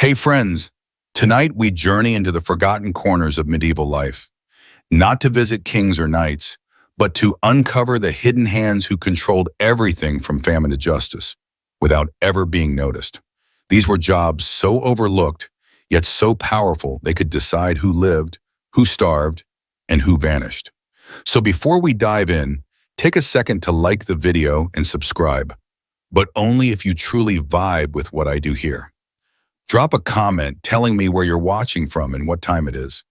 Hey friends, tonight we journey into the forgotten corners of medieval life, not to visit kings or knights, but to uncover the hidden hands who controlled everything from famine to justice, without ever being noticed. These were jobs so overlooked, yet so powerful they could decide who lived, who starved, and who vanished. So before we dive in, take a second to like the video and subscribe, but only if you truly vibe with what I do here. Drop a comment telling me where you're watching from and what time it is.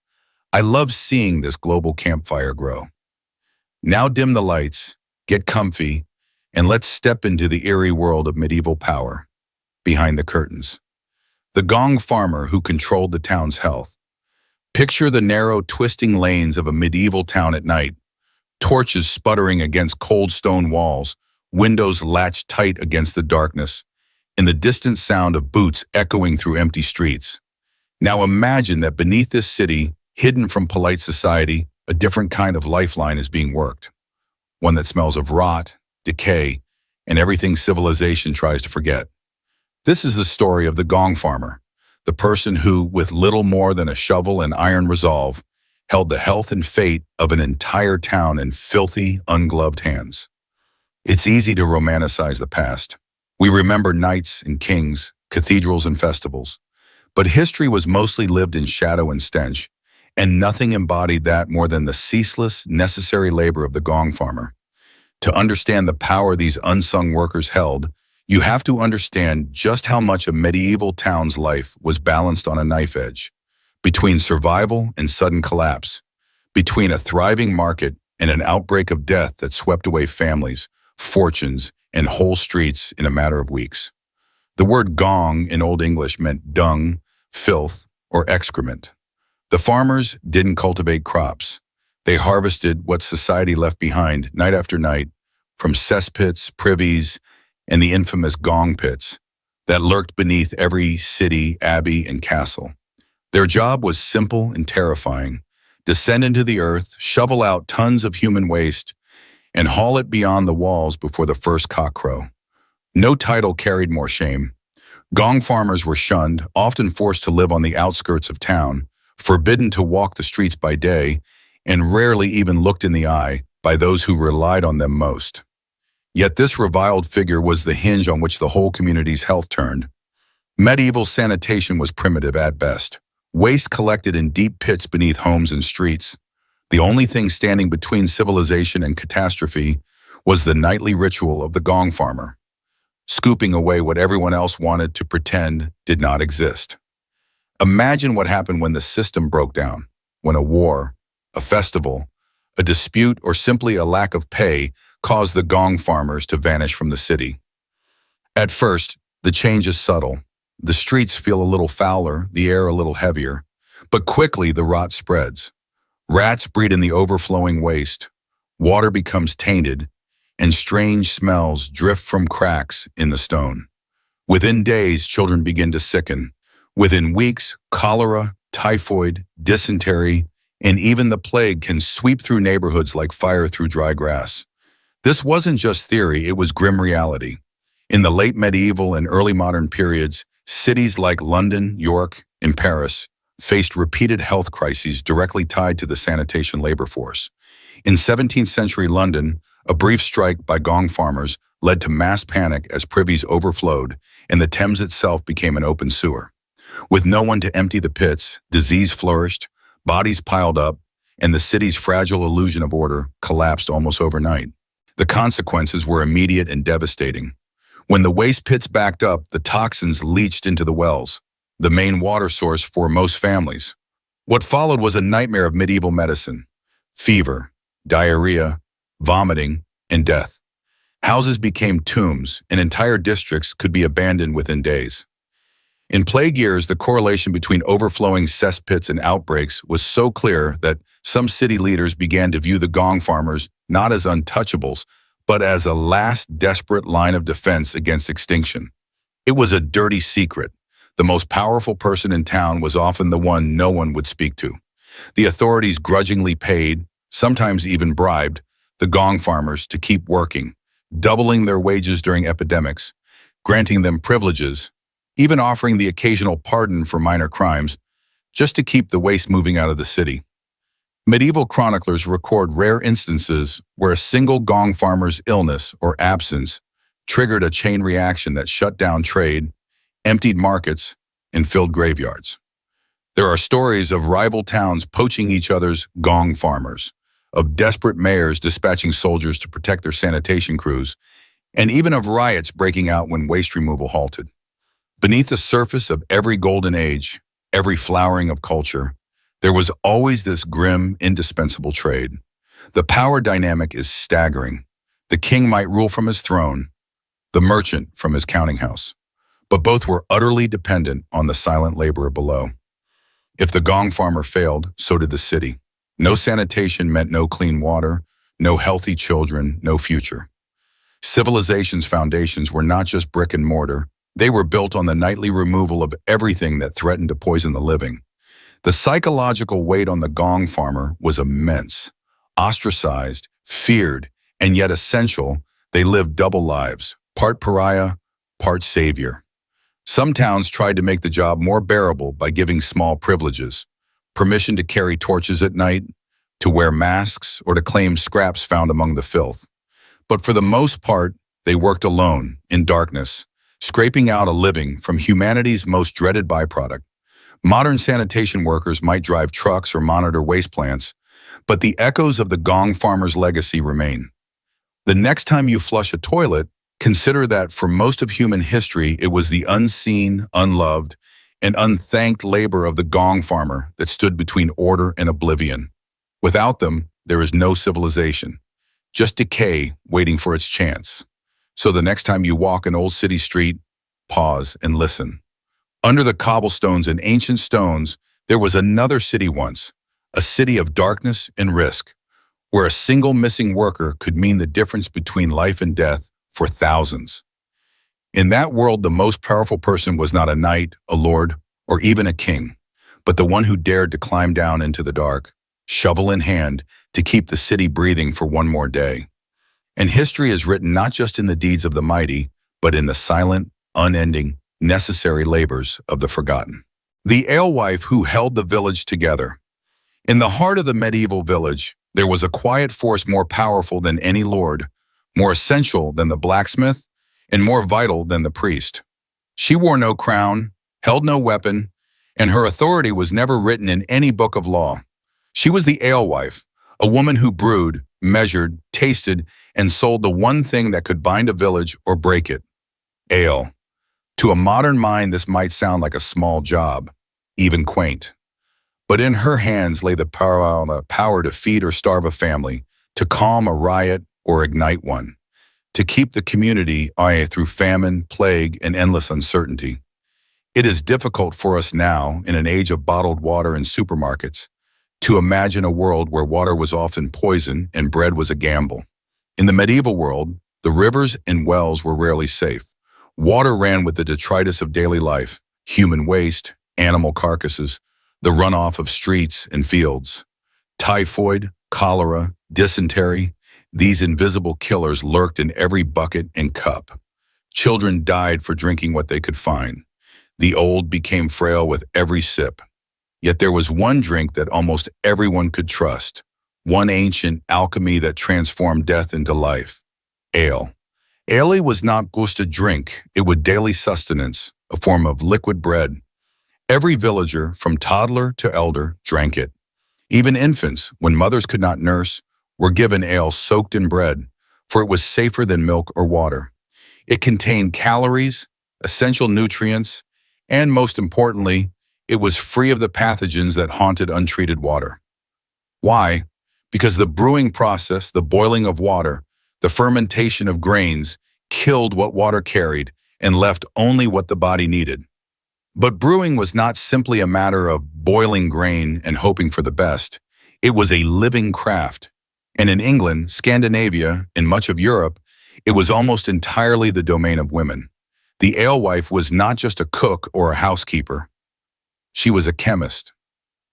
I love seeing this global campfire grow. Now dim the lights, get comfy, and let's step into the eerie world of medieval power, behind the curtains. The Gong farmer who controlled the town's health. Picture the narrow, twisting lanes of a medieval town at night, torches sputtering against cold stone walls, windows latched tight against the darkness, and the distant sound of boots echoing through empty streets. Now imagine that beneath this city, hidden from polite society, a different kind of lifeline is being worked. One that smells of rot, decay, and everything civilization tries to forget. This is the story of the Gong farmer, the person who, with little more than a shovel and iron resolve, held the health and fate of an entire town in filthy, ungloved hands. It's easy to romanticize the past. We remember knights and kings, cathedrals and festivals. But history was mostly lived in shadow and stench, and nothing embodied that more than the ceaseless, necessary labor of the Gong farmer. To understand the power these unsung workers held, you have to understand just how much a medieval town's life was balanced on a knife edge, between survival and sudden collapse, between a thriving market and an outbreak of death that swept away families, fortunes, and whole streets in a matter of weeks. The word gong in Old English meant dung, filth, or excrement. The farmers didn't cultivate crops. They harvested what society left behind night after night, from cesspits, privies, and the infamous gong pits that lurked beneath every city, abbey, and castle. Their job was simple and terrifying: descend into the earth, shovel out tons of human waste, and haul it beyond the walls before the first cockcrow. No title carried more shame. Gong farmers were shunned, often forced to live on the outskirts of town, forbidden to walk the streets by day, and rarely even looked in the eye by those who relied on them most. Yet this reviled figure was the hinge on which the whole community's health turned. Medieval sanitation was primitive at best. Waste collected in deep pits beneath homes and streets. The only thing standing between civilization and catastrophe was the nightly ritual of the Gong farmer, scooping away what everyone else wanted to pretend did not exist. Imagine what happened when the system broke down, when a war, a festival, a dispute, or simply a lack of pay caused the Gong farmers to vanish from the city. At first, the change is subtle. The streets feel a little fouler, the air a little heavier, but quickly the rot spreads. Rats breed in the overflowing waste, water becomes tainted, and strange smells drift from cracks in the stone. Within days, children begin to sicken. Within weeks, cholera, typhoid, dysentery, and even the plague can sweep through neighborhoods like fire through dry grass. This wasn't just theory, it was grim reality. In the late medieval and early modern periods, cities like London, York, and Paris faced repeated health crises directly tied to the sanitation labor force. In 17th century London, a brief strike by Gong farmers led to mass panic as privies overflowed and the Thames itself became an open sewer. With no one to empty the pits, disease flourished, bodies piled up, and the city's fragile illusion of order collapsed almost overnight. The consequences were immediate and devastating. When the waste pits backed up, the toxins leached into the wells, the main water source for most families. What followed was a nightmare of medieval medicine: fever, diarrhea, vomiting, and death. Houses became tombs, and entire districts could be abandoned within days. In plague years, the correlation between overflowing cesspits and outbreaks was so clear that some city leaders began to view the Gong farmers not as untouchables, but as a last desperate line of defense against extinction. It was a dirty secret. The most powerful person in town was often the one no one would speak to. The authorities grudgingly paid, sometimes even bribed, the Gong farmers to keep working, doubling their wages during epidemics, granting them privileges, even offering the occasional pardon for minor crimes, just to keep the waste moving out of the city. Medieval chroniclers record rare instances where a single Gong farmer's illness or absence triggered a chain reaction that shut down trade, emptied markets, and filled graveyards. There are stories of rival towns poaching each other's Gong farmers, of desperate mayors dispatching soldiers to protect their sanitation crews, and even of riots breaking out when waste removal halted. Beneath the surface of every golden age, every flowering of culture, there was always this grim, indispensable trade. The power dynamic is staggering. The king might rule from his throne, the merchant from his counting house, but both were utterly dependent on the silent laborer below. If the Gong farmer failed, so did the city. No sanitation meant no clean water, no healthy children, no future. Civilization's foundations were not just brick and mortar, they were built on the nightly removal of everything that threatened to poison the living. The psychological weight on the Gong farmer was immense. Ostracized, feared, and yet essential, they lived double lives, part pariah, part savior. Some towns tried to make the job more bearable by giving small privileges, permission to carry torches at night, to wear masks, or to claim scraps found among the filth. But for the most part, they worked alone, in darkness, scraping out a living from humanity's most dreaded byproduct. Modern sanitation workers might drive trucks or monitor waste plants, but the echoes of the Gong farmer's legacy remain. The next time you flush a toilet, consider that for most of human history, it was the unseen, unloved, and unthanked labor of the Gong farmer that stood between order and oblivion. Without them, there is no civilization, just decay waiting for its chance. So the next time you walk an old city street, pause and listen. Under the cobblestones and ancient stones, there was another city once, a city of darkness and risk, where a single missing worker could mean the difference between life and death for thousands. In that world, the most powerful person was not a knight, a lord, or even a king, but the one who dared to climb down into the dark, shovel in hand, to keep the city breathing for one more day. And history is written not just in the deeds of the mighty, but in the silent, unending, necessary labors of the forgotten. The alewife who held the village together. In the heart of the medieval village, there was a quiet force more powerful than any lord, more essential than the blacksmith, and more vital than the priest. She wore no crown, held no weapon, and her authority was never written in any book of law. She was the alewife, a woman who brewed, measured, tasted, and sold the one thing that could bind a village or break it: ale. To a modern mind, this might sound like a small job, even quaint. But in her hands lay the power to feed or starve a family, to calm a riot or ignite one, to keep the community through famine, plague, and endless uncertainty. It is difficult for us now, in an age of bottled water in supermarkets, to imagine a world where water was often poison and bread was a gamble. In the medieval world, the rivers and wells were rarely safe. Water ran with the detritus of daily life, human waste, animal carcasses, the runoff of streets and fields. Typhoid, cholera, dysentery, these invisible killers lurked in every bucket and cup. Children died for drinking what they could find. The old became frail with every sip. Yet there was one drink that almost everyone could trust, one ancient alchemy that transformed death into life: ale. Ale was not just a drink, it was daily sustenance, a form of liquid bread. Every villager, from toddler to elder, drank it. Even infants, when mothers could not nurse, were given ale soaked in bread, for it was safer than milk or water. It contained calories, essential nutrients, and most importantly, it was free of the pathogens that haunted untreated water. Why? Because the brewing process, the boiling of water, the fermentation of grains, killed what water carried and left only what the body needed. But brewing was not simply a matter of boiling grain and hoping for the best. It was a living craft. And in England, Scandinavia, and much of Europe, it was almost entirely the domain of women. The alewife was not just a cook or a housekeeper. She was a chemist,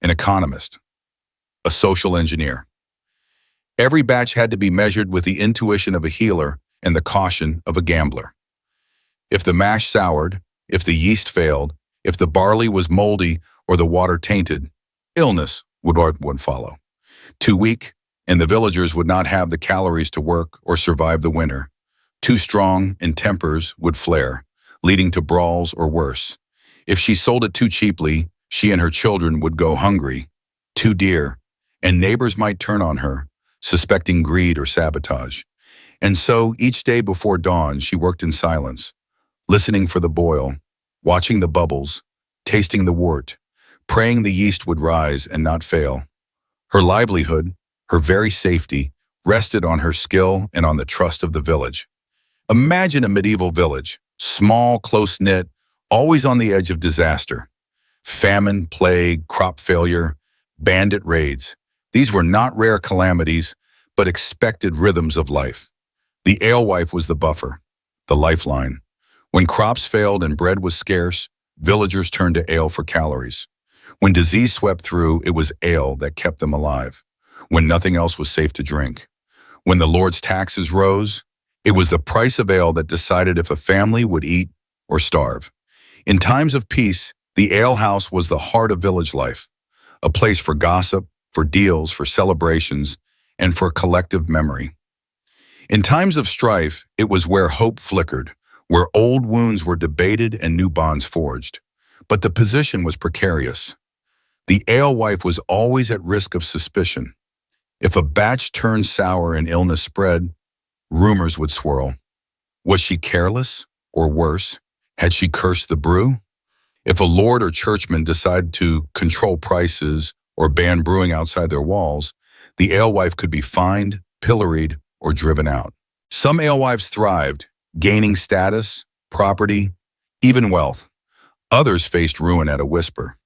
an economist, a social engineer. Every batch had to be measured with the intuition of a healer and the caution of a gambler. If the mash soured, If the yeast failed, if the barley was moldy or the water tainted, illness would follow. Too weak, and the villagers would not have the calories to work or survive the winter. Too strong, and tempers would flare, leading to brawls or worse. If she sold it too cheaply, she and her children would go hungry. Too dear, and neighbors might turn on her, suspecting greed or sabotage. And so, each day before dawn, she worked in silence, listening for the boil, watching the bubbles, tasting the wort, praying the yeast would rise and not fail. Her livelihood, her very safety, rested on her skill and on the trust of the village. Imagine a medieval village, small, close-knit, always on the edge of disaster. Famine, plague, crop failure, bandit raids. These were not rare calamities, but expected rhythms of life. The alewife was the buffer, the lifeline. When crops failed and bread was scarce, villagers turned to ale for calories. When disease swept through, it was ale that kept them alive. When nothing else was safe to drink. When the Lord's taxes rose, it was the price of ale that decided if a family would eat or starve. In times of peace, the alehouse was the heart of village life, a place for gossip, for deals, for celebrations, and for collective memory. In times of strife, it was where hope flickered, where old wounds were debated and new bonds forged. But the position was precarious. The alewife was always at risk of suspicion. If a batch turned sour and illness spread, rumors would swirl. Was she careless? Or worse, had she cursed the brew? If a lord or churchman decided to control prices or ban brewing outside their walls, the alewife could be fined, pilloried, or driven out. Some alewives thrived, gaining status, property, even wealth. Others faced ruin at a whisper.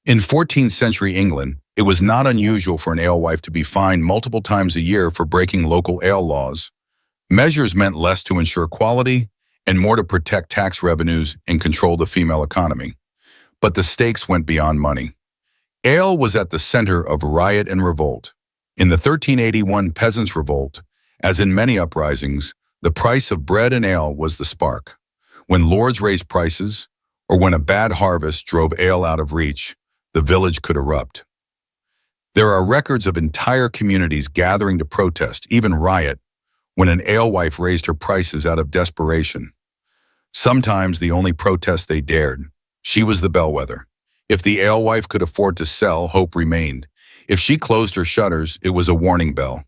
In 14th century England, it was not unusual for an alewife to be fined multiple times a year for breaking local ale laws. Measures meant less to ensure quality and more to protect tax revenues and control the female economy. But the stakes went beyond money. Ale was at the center of riot and revolt. In the 1381 Peasants' Revolt, as in many uprisings, the price of bread and ale was the spark. When lords raised prices, or when a bad harvest drove ale out of reach, the village could erupt. There are records of entire communities gathering to protest, even riot, when an alewife raised her prices out of desperation. Sometimes the only protest they dared. She was the bellwether. If the alewife could afford to sell, hope remained. If she closed her shutters, it was a warning bell.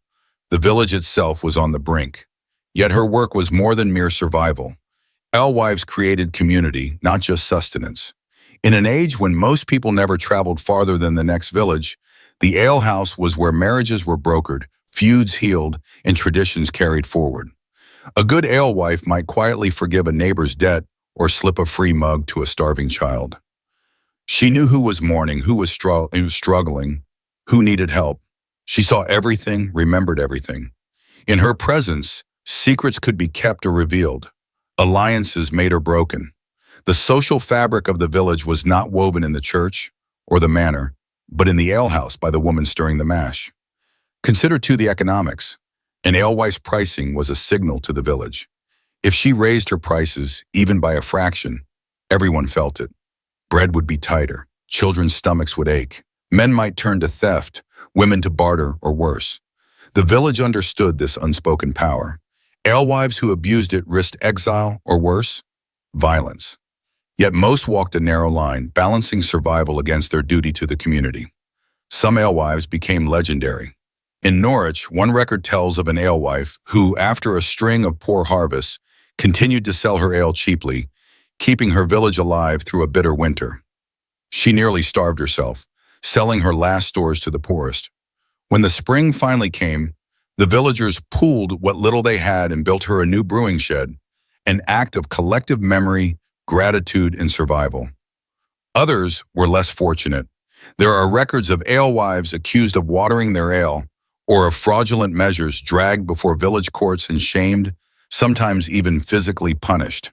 The village itself was on the brink. Yet her work was more than mere survival. Alewives created community, not just sustenance. In an age when most people never traveled farther than the next village, the alehouse was where marriages were brokered, feuds healed, and traditions carried forward. A good alewife might quietly forgive a neighbor's debt or slip a free mug to a starving child. She knew who was mourning, who was struggling, who needed help. She saw everything, remembered everything. In her presence, secrets could be kept or revealed. Alliances made or broken. The social fabric of the village was not woven in the church or the manor, but in the alehouse by the woman stirring the mash. Consider too the economics. An alewife's pricing was a signal to the village. If she raised her prices, even by a fraction, everyone felt it. Bread would be tighter, children's stomachs would ache, men might turn to theft, women to barter or worse. The village understood this unspoken power. Alewives who abused it risked exile or worse, violence. Yet most walked a narrow line, balancing survival against their duty to the community. Some alewives became legendary. In Norwich, one record tells of an alewife who, after a string of poor harvests, continued to sell her ale cheaply, keeping her village alive through a bitter winter. She nearly starved herself, selling her last stores to the poorest. When the spring finally came, the villagers pooled what little they had and built her a new brewing shed, an act of collective memory, gratitude, and survival. Others were less fortunate. There are records of alewives accused of watering their ale or of fraudulent measures dragged before village courts and shamed, sometimes even physically punished.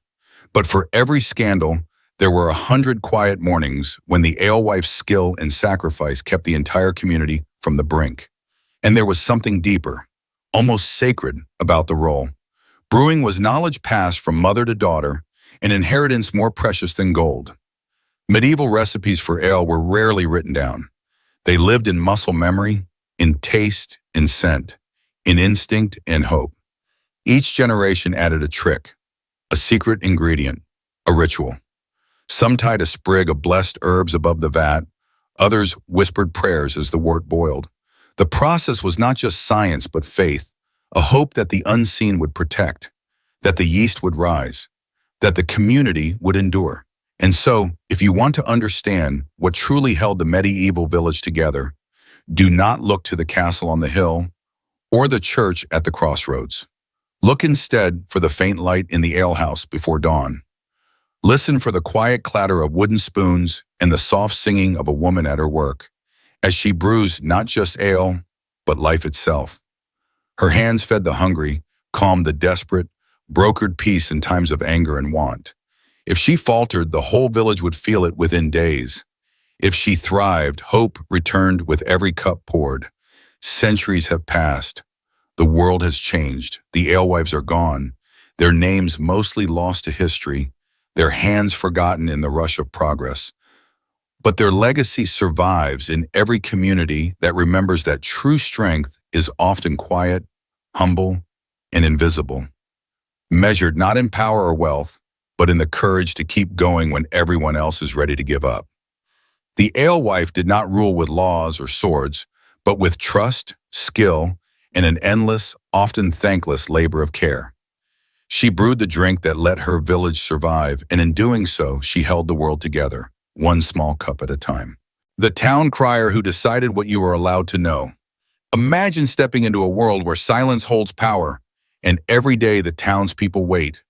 But for every scandal, there were 100 quiet mornings when the alewife's skill and sacrifice kept the entire community from the brink. And there was something deeper, almost sacred, about the role. Brewing was knowledge passed from mother to daughter, an inheritance more precious than gold. Medieval recipes for ale were rarely written down. They lived in muscle memory, in taste, in scent, in instinct and hope. Each generation added a trick, a secret ingredient, a ritual. Some tied a sprig of blessed herbs above the vat, others whispered prayers as the wort boiled. The process was not just science but faith, a hope that the unseen would protect, that the yeast would rise, that the community would endure. And so, if you want to understand what truly held the medieval village together, do not look to the castle on the hill or the church at the crossroads. Look instead for the faint light in the alehouse before dawn. Listen for the quiet clatter of wooden spoons and the soft singing of a woman at her work, as she brews not just ale, but life itself. Her hands fed the hungry, calmed the desperate, brokered peace in times of anger and want. If she faltered, the whole village would feel it within days. If she thrived, hope returned with every cup poured. Centuries have passed. The world has changed. The alewives are gone, their names mostly lost to history, their hands forgotten in the rush of progress. But their legacy survives in every community that remembers that true strength is often quiet, humble, and invisible, measured not in power or wealth, but in the courage to keep going when everyone else is ready to give up. The alewife did not rule with laws or swords, but with trust, skill, and an endless, often thankless labor of care. She brewed the drink that let her village survive, and in doing so, she held the world together, one small cup at a time. The town crier who decided what you were allowed to know. Imagine stepping into a world where silence holds power, and every day the townspeople wait,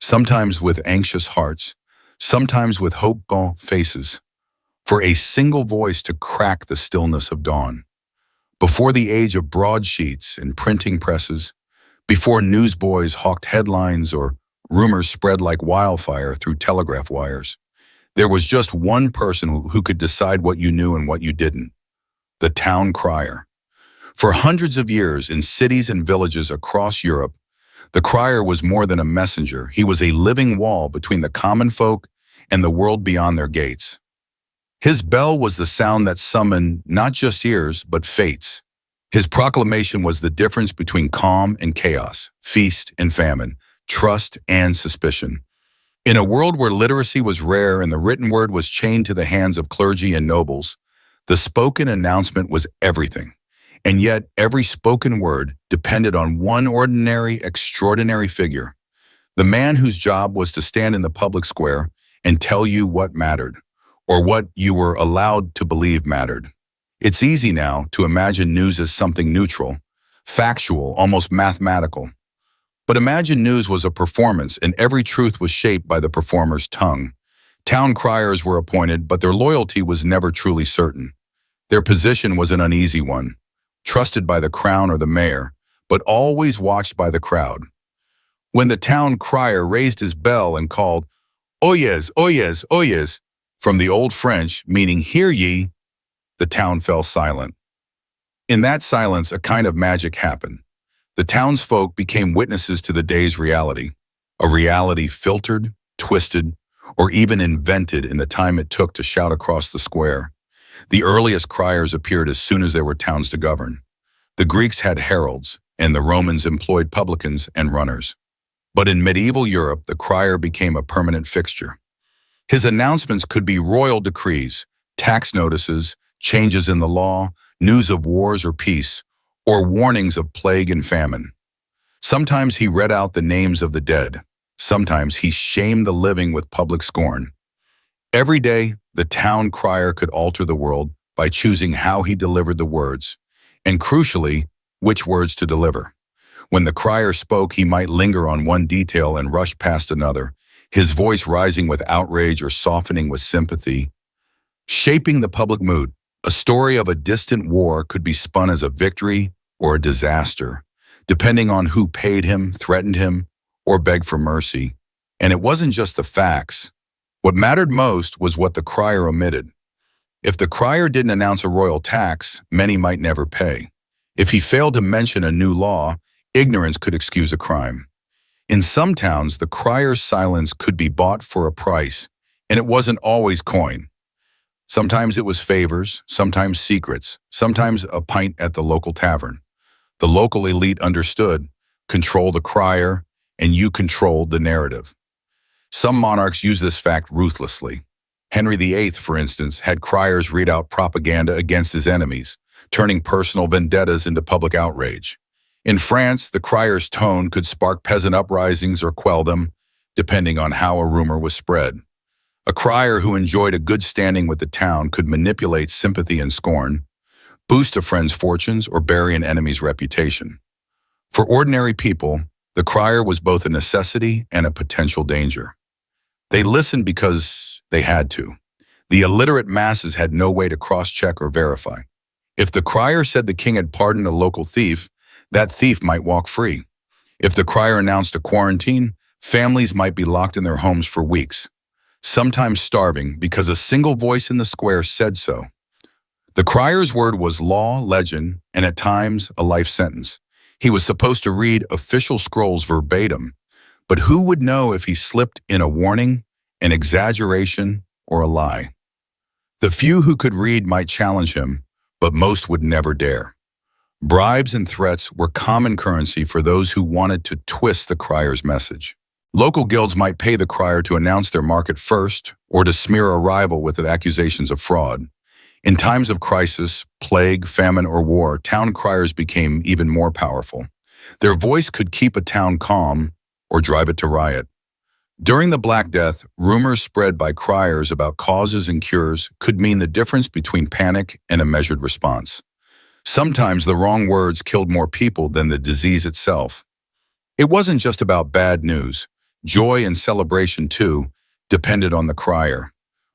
sometimes with anxious hearts, sometimes with hopeful faces, for a single voice to crack the stillness of dawn. Before the age of broadsheets and printing presses, before newsboys hawked headlines or rumors spread like wildfire through telegraph wires, there was just one person who could decide what you knew and what you didn't: the town crier. For hundreds of years in cities and villages across Europe, the crier was more than a messenger. He was a living wall between the common folk and the world beyond their gates. His bell was the sound that summoned not just ears, but fates. His proclamation was the difference between calm and chaos, feast and famine, trust and suspicion. In a world where literacy was rare and the written word was chained to the hands of clergy and nobles, the spoken announcement was everything. And yet, every spoken word depended on one ordinary, extraordinary figure, the man whose job was to stand in the public square and tell you what mattered, or what you were allowed to believe mattered. It's easy now to imagine news as something neutral, factual, almost mathematical. But imagine news was a performance and every truth was shaped by the performer's tongue. Town criers were appointed, but their loyalty was never truly certain. Their position was an uneasy one, trusted by the crown or the mayor, but always watched by the crowd. When the town crier raised his bell and called, "Oyez, oyez, oyez," from the Old French, meaning "hear ye," the town fell silent. In that silence, a kind of magic happened. The townsfolk became witnesses to the day's reality, a reality filtered, twisted, or even invented in the time it took to shout across the square. The earliest criers appeared as soon as there were towns to govern. The Greeks had heralds, and the Romans employed publicans and runners. But in medieval Europe, the crier became a permanent fixture. His announcements could be royal decrees, tax notices, changes in the law, news of wars or peace, or warnings of plague and famine. Sometimes he read out the names of the dead. Sometimes he shamed the living with public scorn. Every day, the town crier could alter the world by choosing how he delivered the words, and crucially, which words to deliver. When the crier spoke, he might linger on one detail and rush past another, his voice rising with outrage or softening with sympathy, shaping the public mood. A story of a distant war could be spun as a victory or a disaster, depending on who paid him, threatened him, or begged for mercy. And it wasn't just the facts. What mattered most was what the crier omitted. If the crier didn't announce a royal tax, many might never pay. If he failed to mention a new law, ignorance could excuse a crime. In some towns, the crier's silence could be bought for a price, and it wasn't always coin. Sometimes it was favors, sometimes secrets, sometimes a pint at the local tavern. The local elite understood, control the crier, and you controlled the narrative. Some monarchs used this fact ruthlessly. Henry VIII, for instance, had criers read out propaganda against his enemies, turning personal vendettas into public outrage. In France, the crier's tone could spark peasant uprisings or quell them, depending on how a rumor was spread. A crier who enjoyed a good standing with the town could manipulate sympathy and scorn, boost a friend's fortunes, or bury an enemy's reputation. For ordinary people, the crier was both a necessity and a potential danger. They listened because they had to. The illiterate masses had no way to cross-check or verify. If the crier said the king had pardoned a local thief, that thief might walk free. If the crier announced a quarantine, families might be locked in their homes for weeks, sometimes starving because a single voice in the square said so. The crier's word was law, legend, and at times a life sentence. He was supposed to read official scrolls verbatim, but who would know if he slipped in a warning, an exaggeration, or a lie? The few who could read might challenge him, but most would never dare. Bribes and threats were common currency for those who wanted to twist the crier's message. Local guilds might pay the crier to announce their market first or to smear a rival with accusations of fraud. In times of crisis, plague, famine, or war, town criers became even more powerful. Their voice could keep a town calm or drive it to riot. During the Black Death, rumors spread by criers about causes and cures could mean the difference between panic and a measured response. Sometimes the wrong words killed more people than the disease itself. It wasn't just about bad news. Joy and celebration, too, depended on the crier.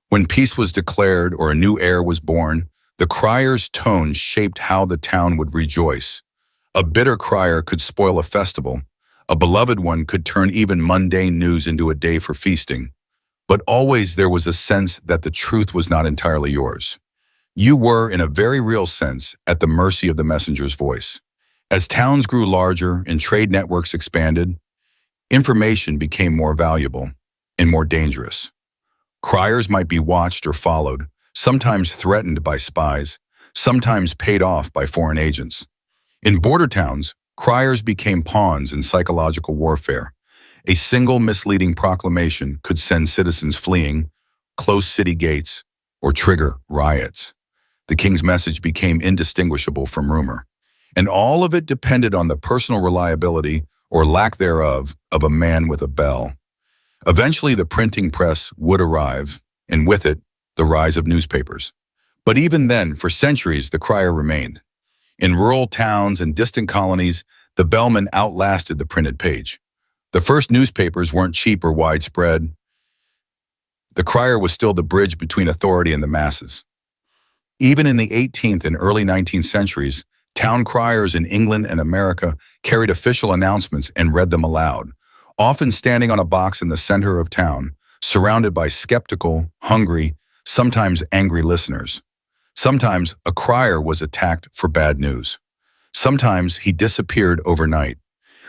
When peace was declared or a new heir was born, the crier's tone shaped how the town would rejoice. A bitter crier could spoil a festival. A beloved one could turn even mundane news into a day for feasting. But always there was a sense that the truth was not entirely yours. You were, in a very real sense, at the mercy of the messenger's voice. As towns grew larger and trade networks expanded, information became more valuable and more dangerous. Criers might be watched or followed, sometimes threatened by spies, sometimes paid off by foreign agents. In border towns, criers became pawns in psychological warfare. A single misleading proclamation could send citizens fleeing, close city gates, or trigger riots. The king's message became indistinguishable from rumor, and all of it depended on the personal reliability, or lack thereof, of a man with a bell. Eventually, the printing press would arrive, and with it, the rise of newspapers. But even then, for centuries, the crier remained. In rural towns and distant colonies, the bellman outlasted the printed page. The first newspapers weren't cheap or widespread. The crier was still the bridge between authority and the masses. Even in the 18th and early 19th centuries, town criers in England and America carried official announcements and read them aloud, often standing on a box in the center of town, surrounded by skeptical, hungry, sometimes angry listeners. Sometimes a crier was attacked for bad news. Sometimes he disappeared overnight.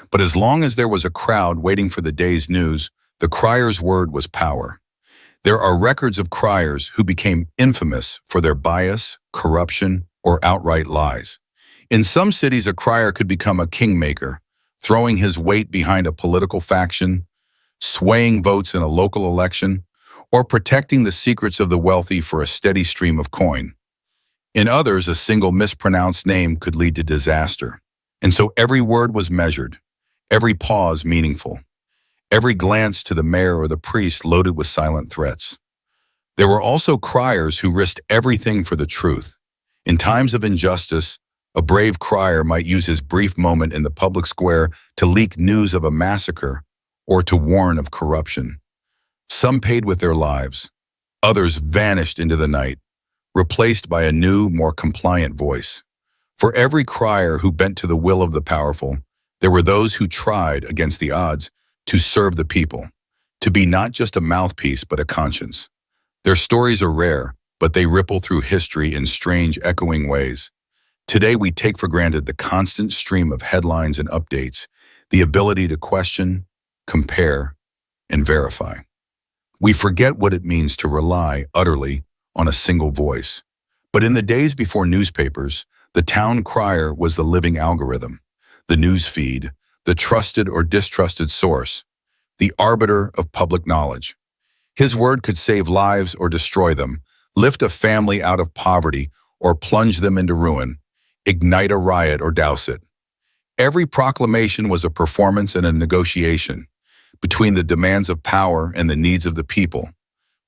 But as long as there was a crowd waiting for the day's news, the crier's word was power. There are records of criers who became infamous for their bias, corruption, or outright lies. In some cities, a crier could become a kingmaker, throwing his weight behind a political faction, swaying votes in a local election, or protecting the secrets of the wealthy for a steady stream of coin. In others, a single mispronounced name could lead to disaster. And so every word was measured, every pause meaningful, every glance to the mayor or the priest loaded with silent threats. There were also criers who risked everything for the truth. In times of injustice, a brave crier might use his brief moment in the public square to leak news of a massacre or to warn of corruption. Some paid with their lives. Others vanished into the night, replaced by a new, more compliant voice. For every crier who bent to the will of the powerful, there were those who tried, against the odds, to serve the people, to be not just a mouthpiece but a conscience. Their stories are rare, but they ripple through history in strange, echoing ways. Today we take for granted the constant stream of headlines and updates, the ability to question, compare, and verify. We forget what it means to rely utterly on a single voice. But in the days before newspapers, the town crier was the living algorithm, the news feed, the trusted or distrusted source, the arbiter of public knowledge. His word could save lives or destroy them, lift a family out of poverty or plunge them into ruin, ignite a riot or douse it. Every proclamation was a performance and a negotiation between the demands of power and the needs of the people,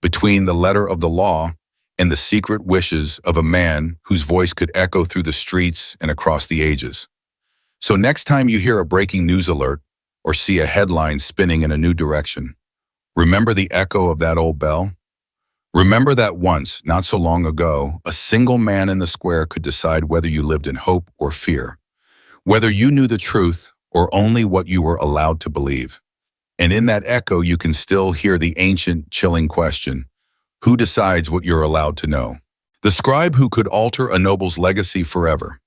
between the letter of the law and the secret wishes of a man whose voice could echo through the streets and across the ages. So next time you hear a breaking news alert or see a headline spinning in a new direction, remember the echo of that old bell? Remember that once, not so long ago, a single man in the square could decide whether you lived in hope or fear, whether you knew the truth or only what you were allowed to believe. And in that echo, you can still hear the ancient, chilling question, who decides what you're allowed to know? The scribe who could alter a noble's legacy forever.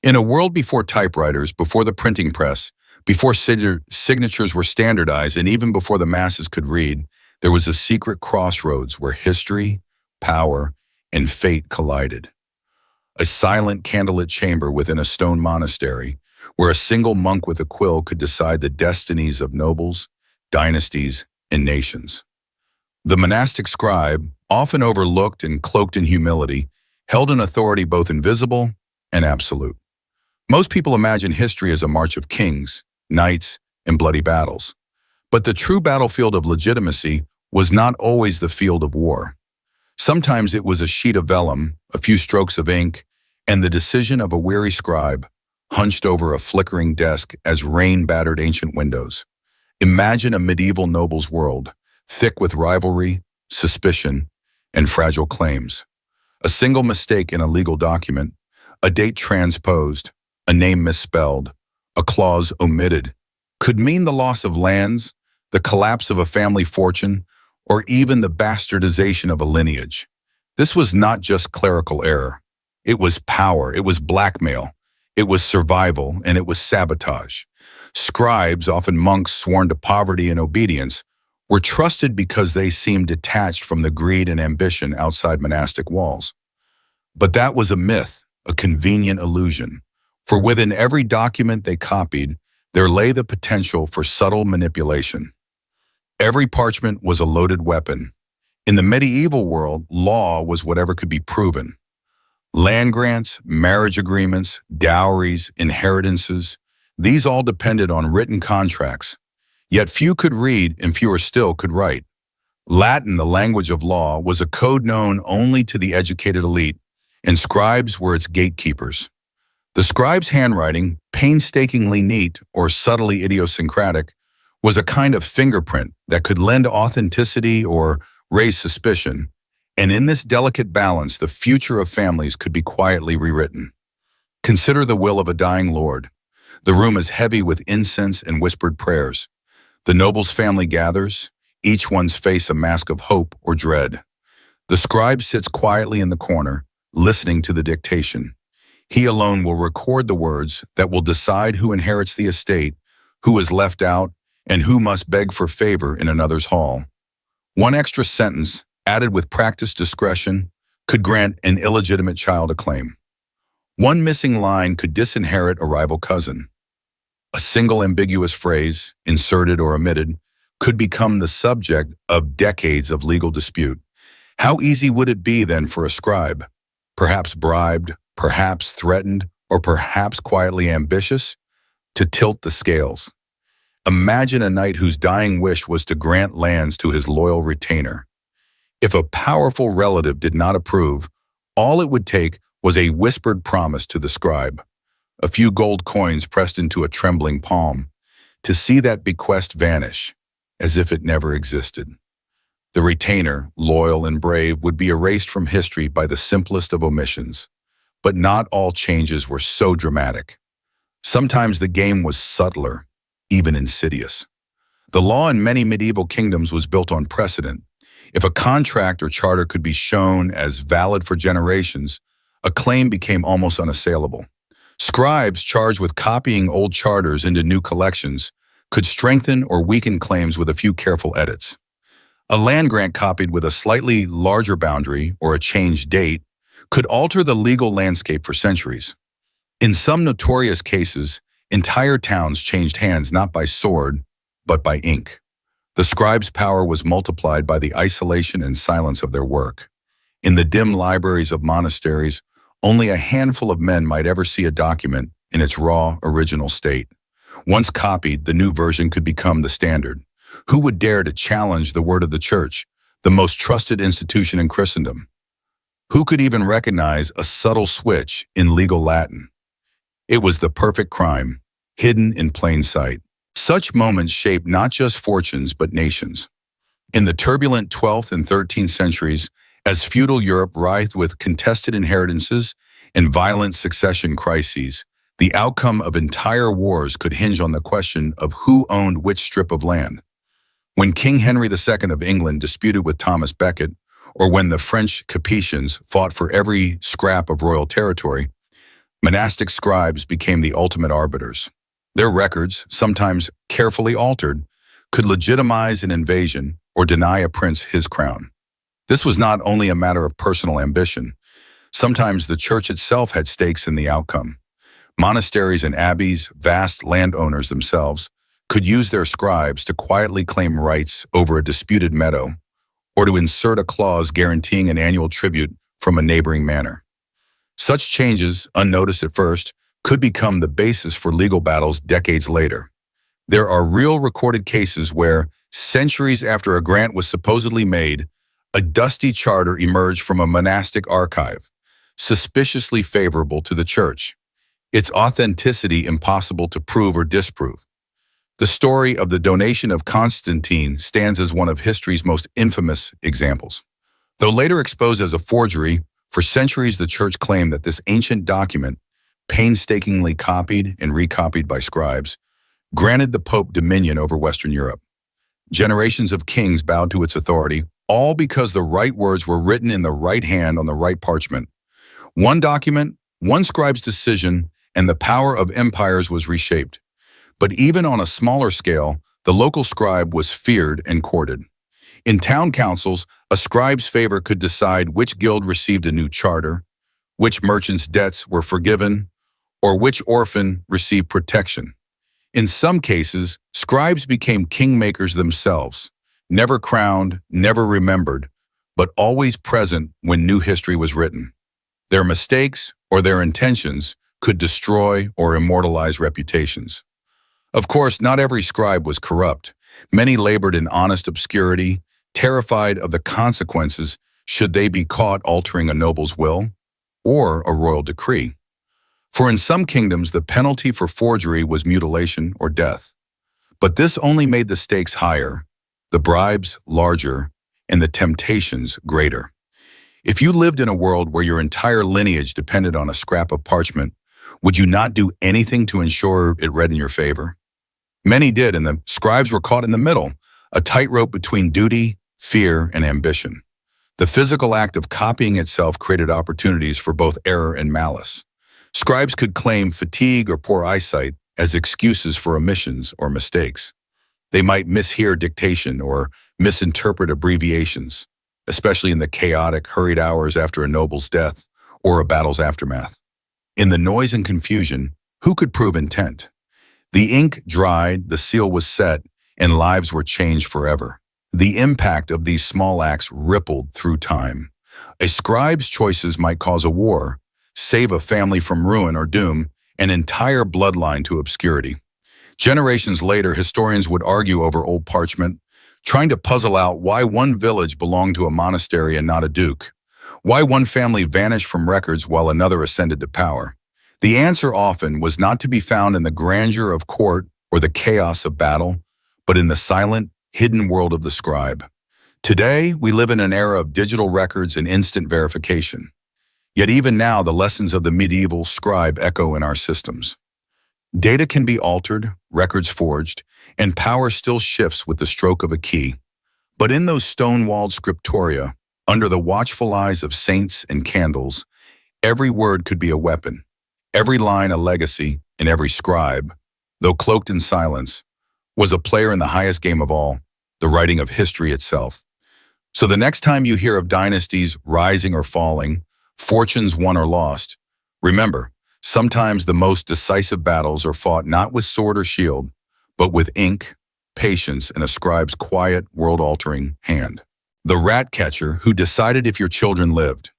In a world before typewriters, before the printing press, before signatures were standardized, and even before the masses could read, there was a secret crossroads where history, power, and fate collided. A silent candlelit chamber within a stone monastery, where a single monk with a quill could decide the destinies of nobles, dynasties, and nations. The monastic scribe, often overlooked and cloaked in humility, held an authority both invisible and absolute. Most people imagine history as a march of kings, knights, and bloody battles. But the true battlefield of legitimacy was not always the field of war. Sometimes it was a sheet of vellum, a few strokes of ink, and the decision of a weary scribe, hunched over a flickering desk as rain battered ancient windows. Imagine a medieval noble's world, thick with rivalry, suspicion, and fragile claims. A single mistake in a legal document, a date transposed, a name misspelled, a clause omitted, could mean the loss of lands, the collapse of a family fortune, or even the bastardization of a lineage. This was not just clerical error. It was power, it was blackmail, it was survival, and it was sabotage. Scribes, often monks sworn to poverty and obedience, were trusted because they seemed detached from the greed and ambition outside monastic walls. But that was a myth, a convenient illusion, for within every document they copied, there lay the potential for subtle manipulation. Every parchment was a loaded weapon. In the medieval world, law was whatever could be proven. Land grants, marriage agreements, dowries, inheritances, these all depended on written contracts. Yet few could read and fewer still could write. Latin, the language of law, was a code known only to the educated elite, and scribes were its gatekeepers. The scribe's handwriting, painstakingly neat or subtly idiosyncratic, was a kind of fingerprint that could lend authenticity or raise suspicion, and in this delicate balance, the future of families could be quietly rewritten. Consider the will of a dying lord. The room is heavy with incense and whispered prayers. The noble's family gathers, each one's face a mask of hope or dread. The scribe sits quietly in the corner, listening to the dictation. He alone will record the words that will decide who inherits the estate, who is left out, and who must beg for favor in another's hall. One extra sentence, added with practiced discretion, could grant an illegitimate child a claim. One missing line could disinherit a rival cousin. A single ambiguous phrase, inserted or omitted, could become the subject of decades of legal dispute. How easy would it be then for a scribe, perhaps bribed, perhaps threatened, or perhaps quietly ambitious, to tilt the scales? Imagine a knight whose dying wish was to grant lands to his loyal retainer. If a powerful relative did not approve, all it would take was a whispered promise to the scribe, a few gold coins pressed into a trembling palm, to see that bequest vanish, as if it never existed. The retainer, loyal and brave, would be erased from history by the simplest of omissions. But not all changes were so dramatic. Sometimes the game was subtler, even insidious. The law in many medieval kingdoms was built on precedent. If a contract or charter could be shown as valid for generations, a claim became almost unassailable. Scribes charged with copying old charters into new collections could strengthen or weaken claims with a few careful edits. A land grant copied with a slightly larger boundary or a changed date could alter the legal landscape for centuries. In some notorious cases, entire towns changed hands not by sword, but by ink. The scribe's power was multiplied by the isolation and silence of their work. In the dim libraries of monasteries, only a handful of men might ever see a document in its raw, original state. Once copied, the new version could become the standard. Who would dare to challenge the word of the church, the most trusted institution in Christendom? Who could even recognize a subtle switch in legal Latin? It was the perfect crime, hidden in plain sight. Such moments shaped not just fortunes but nations. In the turbulent 12th and 13th centuries, as feudal Europe writhed with contested inheritances and violent succession crises, the outcome of entire wars could hinge on the question of who owned which strip of land. When King Henry II of England disputed with Thomas Becket, or when the French Capetians fought for every scrap of royal territory, monastic scribes became the ultimate arbiters. Their records, sometimes carefully altered, could legitimize an invasion or deny a prince his crown. This was not only a matter of personal ambition. Sometimes the church itself had stakes in the outcome. Monasteries and abbeys, vast landowners themselves, could use their scribes to quietly claim rights over a disputed meadow, or to insert a clause guaranteeing an annual tribute from a neighboring manor. Such changes, unnoticed at first, could become the basis for legal battles decades later. There are real recorded cases where, centuries after a grant was supposedly made, a dusty charter emerged from a monastic archive, suspiciously favorable to the church, its authenticity impossible to prove or disprove. The story of the donation of Constantine stands as one of history's most infamous examples. Though later exposed as a forgery, for centuries the church claimed that this ancient document, painstakingly copied and recopied by scribes, granted the Pope dominion over Western Europe. Generations of kings bowed to its authority, all because the right words were written in the right hand on the right parchment. One document, one scribe's decision, and the power of empires was reshaped. But even on a smaller scale, the local scribe was feared and courted. In town councils, a scribe's favor could decide which guild received a new charter, which merchant's debts were forgiven, or which orphan received protection. In some cases, scribes became kingmakers themselves, never crowned, never remembered, but always present when new history was written. Their mistakes or their intentions could destroy or immortalize reputations. Of course, not every scribe was corrupt. Many labored in honest obscurity, terrified of the consequences should they be caught altering a noble's will or a royal decree. For in some kingdoms, the penalty for forgery was mutilation or death. But this only made the stakes higher, the bribes larger, and the temptations greater. If you lived in a world where your entire lineage depended on a scrap of parchment, would you not do anything to ensure it read in your favor? Many did, and the scribes were caught in the middle, a tightrope between duty, fear, and ambition. The physical act of copying itself created opportunities for both error and malice. Scribes could claim fatigue or poor eyesight as excuses for omissions or mistakes. They might mishear dictation or misinterpret abbreviations, especially in the chaotic, hurried hours after a noble's death or a battle's aftermath. In the noise and confusion, who could prove intent? The ink dried, the seal was set, and lives were changed forever. The impact of these small acts rippled through time. A scribe's choices might cause a war, save a family from ruin or doom, an entire bloodline to obscurity. Generations later, historians would argue over old parchment, trying to puzzle out why one village belonged to a monastery and not a duke, why one family vanished from records while another ascended to power. The answer often was not to be found in the grandeur of court or the chaos of battle, but in the silent, hidden world of the scribe. Today, we live in an era of digital records and instant verification. Yet even now, the lessons of the medieval scribe echo in our systems. Data can be altered, records forged, and power still shifts with the stroke of a key. But in those stone-walled scriptoria, under the watchful eyes of saints and candles, every word could be a weapon, every line a legacy, and every scribe, though cloaked in silence, was a player in the highest game of all, the writing of history itself. So the next time you hear of dynasties rising or falling, fortunes won or lost, remember, sometimes the most decisive battles are fought not with sword or shield, but with ink, patience, and a scribe's quiet, world-altering hand. The rat catcher who decided if your children lived.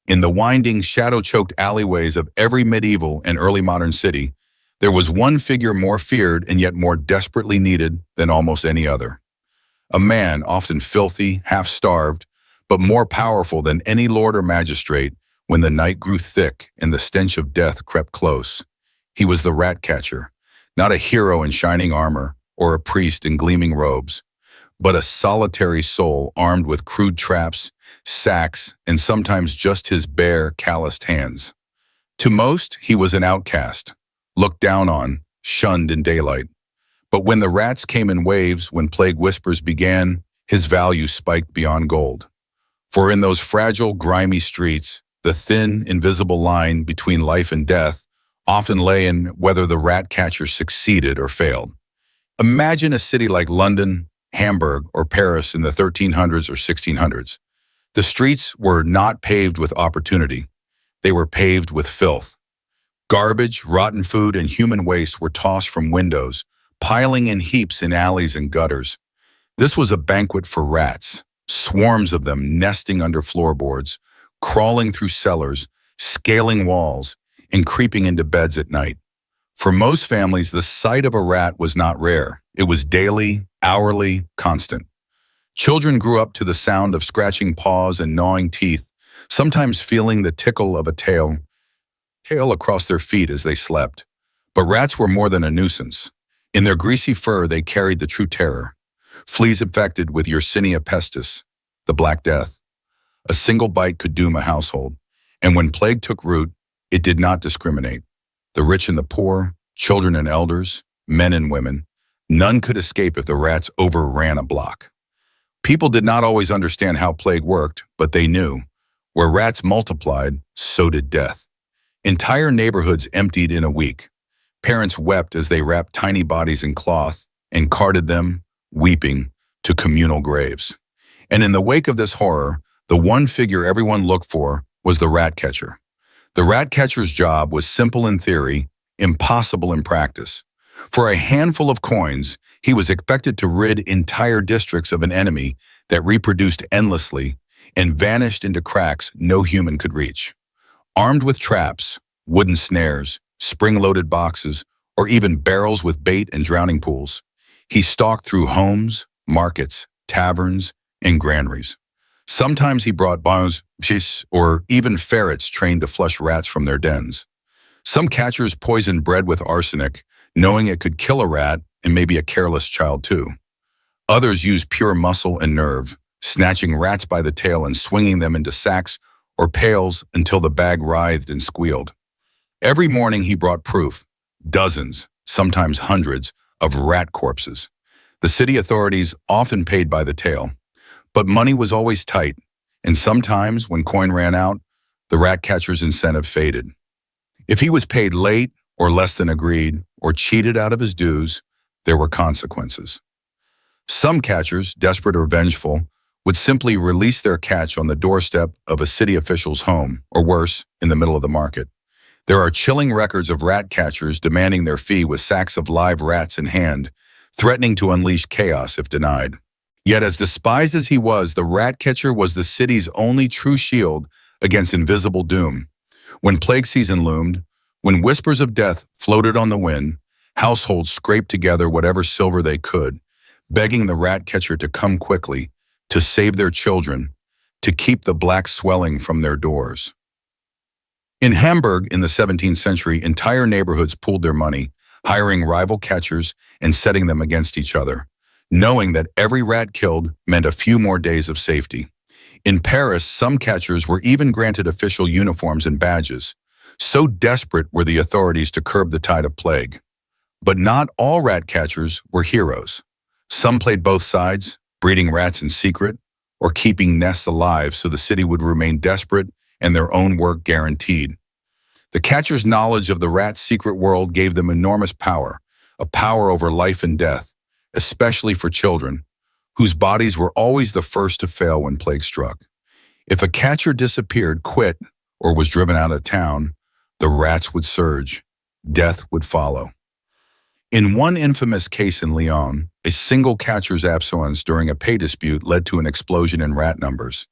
In the winding, shadow-choked alleyways of every medieval and early modern city, there was one figure more feared and yet more desperately needed than almost any other. A man, often filthy, half-starved, but more powerful than any lord or magistrate when the night grew thick and the stench of death crept close. He was the rat catcher, not a hero in shining armor or a priest in gleaming robes, but a solitary soul armed with crude traps, sacks, and sometimes just his bare, calloused hands. To most, he was an outcast, looked down on, shunned in daylight. But when the rats came in waves, when plague whispers began, his value spiked beyond gold. For in those fragile, grimy streets, the thin, invisible line between life and death often lay in whether the rat catcher succeeded or failed. Imagine a city like London, Hamburg, or Paris in the 1300s or 1600s. The streets were not paved with opportunity. They were paved with filth. Garbage, rotten food, and human waste were tossed from windows, piling in heaps in alleys and gutters. This was a banquet for rats, swarms of them nesting under floorboards, crawling through cellars, scaling walls, and creeping into beds at night. For most families, the sight of a rat was not rare. It was daily, hourly, constant. Children grew up to the sound of scratching paws and gnawing teeth, sometimes feeling the tickle of a tail across their feet as they slept. But rats were more than a nuisance. In their greasy fur, they carried the true terror. Fleas infected with Yersinia pestis, the Black Death. A single bite could doom a household, and when plague took root, it did not discriminate. The rich and the poor, children and elders, men and women, none could escape if the rats overran a block. People did not always understand how plague worked, but they knew. Where rats multiplied, so did death. Entire neighborhoods emptied in a week. Parents wept as they wrapped tiny bodies in cloth and carted them, weeping, to communal graves. And in the wake of this horror, the one figure everyone looked for was the rat catcher. The rat catcher's job was simple in theory, impossible in practice. For a handful of coins, he was expected to rid entire districts of an enemy that reproduced endlessly and vanished into cracks no human could reach. Armed with traps, wooden snares, spring-loaded boxes, or even barrels with bait and drowning pools, he stalked through homes, markets, taverns, and granaries. Sometimes he brought bons, or even ferrets trained to flush rats from their dens. Some catchers poisoned bread with arsenic, knowing it could kill a rat and maybe a careless child too. Others used pure muscle and nerve, snatching rats by the tail and swinging them into sacks or pails until the bag writhed and squealed. Every morning he brought proof, dozens, sometimes hundreds, of rat corpses. The city authorities often paid by the tail, but money was always tight, and sometimes, when coin ran out, the rat catcher's incentive faded. If he was paid late or less than agreed, or cheated out of his dues, there were consequences. Some catchers, desperate or vengeful, would simply release their catch on the doorstep of a city official's home, or worse, in the middle of the market. There are chilling records of rat catchers demanding their fee with sacks of live rats in hand, threatening to unleash chaos if denied. Yet as despised as he was, the rat catcher was the city's only true shield against invisible doom. When plague season loomed, when whispers of death floated on the wind, households scraped together whatever silver they could, begging the rat catcher to come quickly, to save their children, to keep the black swelling from their doors. In Hamburg in the 17th century, entire neighborhoods pooled their money, hiring rival catchers and setting them against each other, knowing that every rat killed meant a few more days of safety. In Paris, some catchers were even granted official uniforms and badges. So desperate were the authorities to curb the tide of plague. But not all rat catchers were heroes. Some played both sides, breeding rats in secret, or keeping nests alive so the city would remain desperate and their own work guaranteed. The catcher's knowledge of the rat's secret world gave them enormous power, a power over life and death, especially for children, whose bodies were always the first to fail when plague struck. If a catcher disappeared, quit, or was driven out of town, the rats would surge. Death would follow. In one infamous case in Lyon, a single catcher's absence during a pay dispute led to an explosion in rat numbers.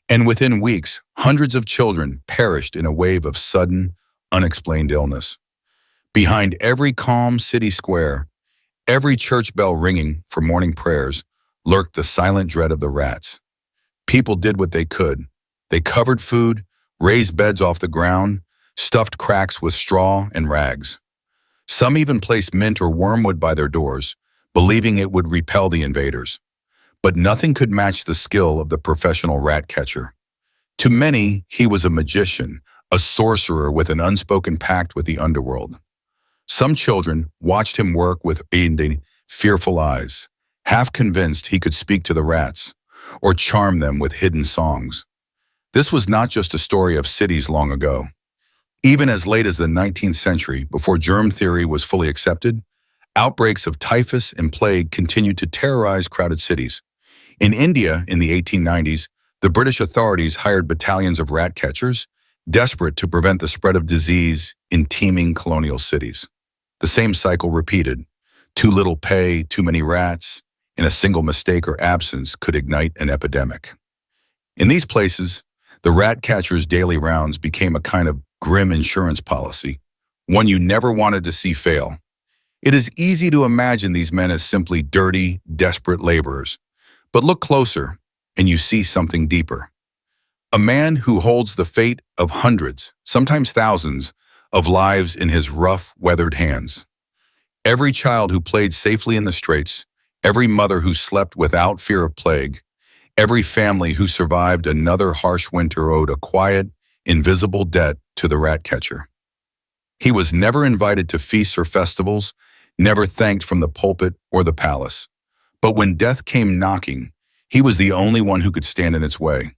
And within weeks, hundreds of children perished in a wave of sudden, unexplained illness. Behind every calm city square, every church bell ringing for morning prayers, lurked the silent dread of the rats. People did what they could. They covered food, raised beds off the ground, stuffed cracks with straw and rags. Some even placed mint or wormwood by their doors, believing it would repel the invaders. But nothing could match the skill of the professional rat catcher. To many, he was a magician, a sorcerer with an unspoken pact with the underworld. Some children watched him work with fearful eyes, half convinced he could speak to the rats or charm them with hidden songs. This was not just a story of cities long ago. Even as late as the 19th century, before germ theory was fully accepted, outbreaks of typhus and plague continued to terrorize crowded cities. In India, in the 1890s, the British authorities hired battalions of rat catchers, desperate to prevent the spread of disease in teeming colonial cities. The same cycle repeated. Too little pay, too many rats, and a single mistake or absence could ignite an epidemic. In these places, the rat catcher's daily rounds became a kind of grim insurance policy, one you never wanted to see fail. It is easy to imagine these men as simply dirty, desperate laborers, but look closer and you see something deeper. A man who holds the fate of hundreds, sometimes thousands, of lives in his rough, weathered hands. Every child who played safely in the streets, every mother who slept without fear of plague, every family who survived another harsh winter owed a quiet, invisible debt to the rat catcher. He was never invited to feasts or festivals, never thanked from the pulpit or the palace. But when death came knocking, he was the only one who could stand in its way.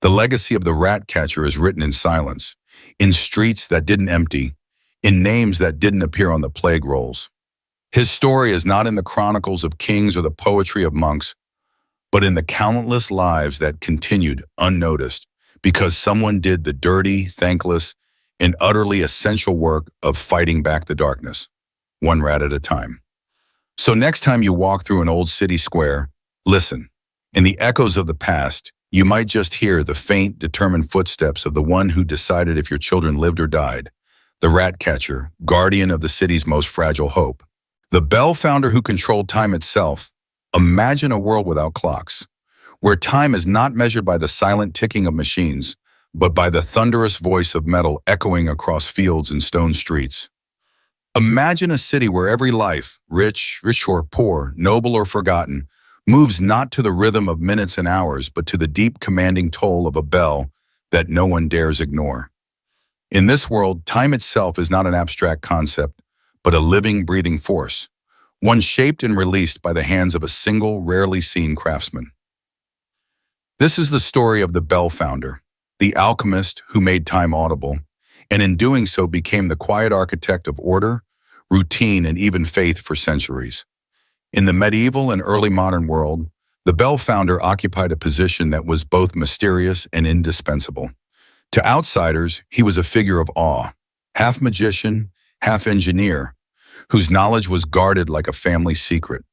The legacy of the rat catcher is written in silence, in streets that didn't empty, in names that didn't appear on the plague rolls. His story is not in the chronicles of kings or the poetry of monks, but in the countless lives that continued unnoticed because someone did the dirty, thankless, and utterly essential work of fighting back the darkness, one rat at a time. So next time you walk through an old city square, listen. In the echoes of the past, you might just hear the faint, determined footsteps of the one who decided if your children lived or died, the rat catcher, guardian of the city's most fragile hope. The bell founder who controlled time itself. Imagine a world without clocks, where time is not measured by the silent ticking of machines, but by the thunderous voice of metal echoing across fields and stone streets. Imagine a city where every life, rich or poor, noble or forgotten, moves not to the rhythm of minutes and hours, but to the deep commanding toll of a bell that no one dares ignore. In this world, time itself is not an abstract concept, but a living, breathing force, one shaped and released by the hands of a single, rarely seen craftsman. This is the story of the bell founder, the alchemist who made time audible, and in doing so became the quiet architect of order, routine, and even faith for centuries. In the medieval and early modern world, the bell founder occupied a position that was both mysterious and indispensable. To outsiders, he was a figure of awe, half magician, half engineer, whose knowledge was guarded like a family secret.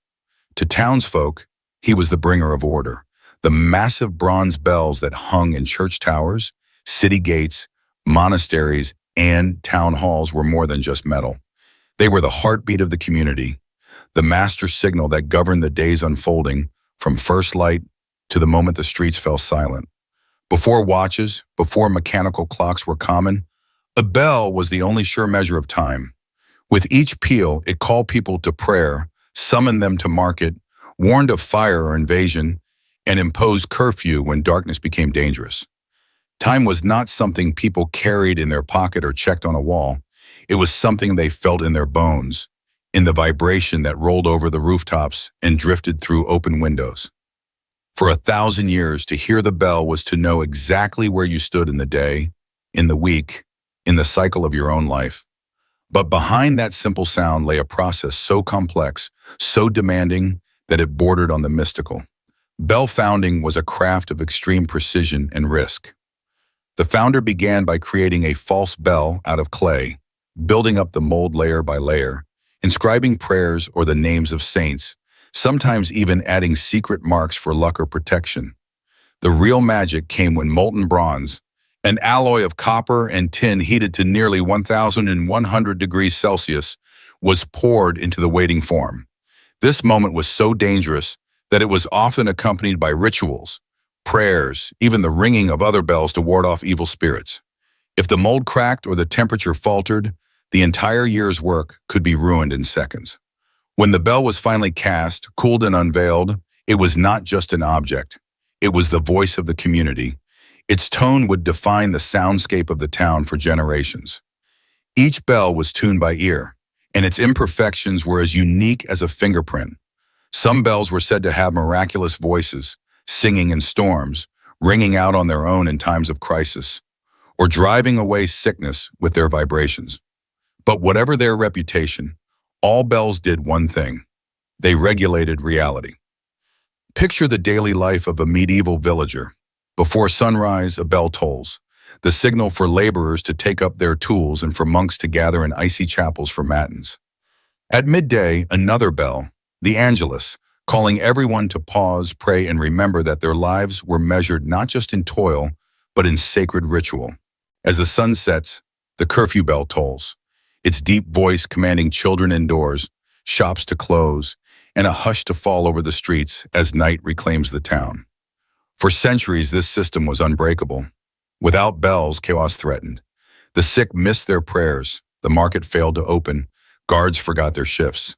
To townsfolk, he was the bringer of order. The massive bronze bells that hung in church towers, city gates, monasteries, and town halls were more than just metal. They were the heartbeat of the community, the master signal that governed the day's unfolding from first light to the moment the streets fell silent. Before watches, before mechanical clocks were common, a bell was the only sure measure of time. With each peal, it called people to prayer, summoned them to market, warned of fire or invasion, and imposed curfew when darkness became dangerous. Time was not something people carried in their pocket or checked on a wall. It was something they felt in their bones, in the vibration that rolled over the rooftops and drifted through open windows. For 1,000 years, to hear the bell was to know exactly where you stood in the day, in the week, in the cycle of your own life. But behind that simple sound lay a process so complex, so demanding, that it bordered on the mystical. Bell founding was a craft of extreme precision and risk. The founder began by creating a false bell out of clay, building up the mold layer by layer, inscribing prayers or the names of saints, sometimes even adding secret marks for luck or protection. The real magic came when molten bronze, an alloy of copper and tin heated to nearly 1,100 degrees Celsius, was poured into the waiting form. This moment was so dangerous that it was often accompanied by rituals, prayers, even the ringing of other bells to ward off evil spirits. If the mold cracked or the temperature faltered, the entire year's work could be ruined in seconds. When the bell was finally cast, cooled and unveiled, it was not just an object. It was the voice of the community. Its tone would define the soundscape of the town for generations. Each bell was tuned by ear, and its imperfections were as unique as a fingerprint. Some bells were said to have miraculous voices, singing in storms, ringing out on their own in times of crisis, or driving away sickness with their vibrations. But whatever their reputation, all bells did one thing: they regulated reality. Picture the daily life of a medieval villager. Before sunrise, a bell tolls, the signal for laborers to take up their tools and for monks to gather in icy chapels for matins. At midday, another bell, the Angelus, calling everyone to pause, pray, and remember that their lives were measured not just in toil, but in sacred ritual. As the sun sets, the curfew bell tolls, its deep voice commanding children indoors, shops to close, and a hush to fall over the streets as night reclaims the town. For centuries, this system was unbreakable. Without bells, chaos threatened. The sick missed their prayers, the market failed to open, guards forgot their shifts.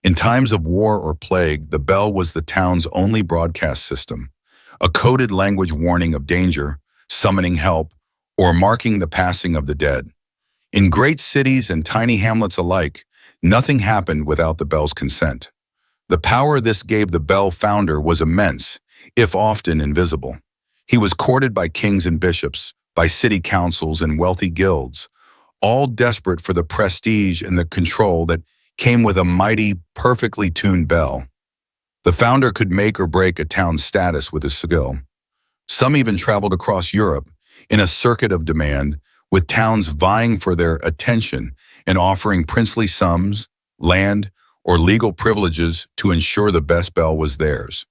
In times of war or plague, the bell was the town's only broadcast system, a coded language warning of danger, summoning help, or marking the passing of the dead. In great cities and tiny hamlets alike, nothing happened without the bell's consent. The power this gave the bell founder was immense, if often invisible. He was courted by kings and bishops, by city councils and wealthy guilds, all desperate for the prestige and the control that came with a mighty, perfectly tuned bell. The founder could make or break a town's status with his skill. Some even traveled across Europe in a circuit of demand, with towns vying for their attention and offering princely sums, land, or legal privileges to ensure the best bell was theirs.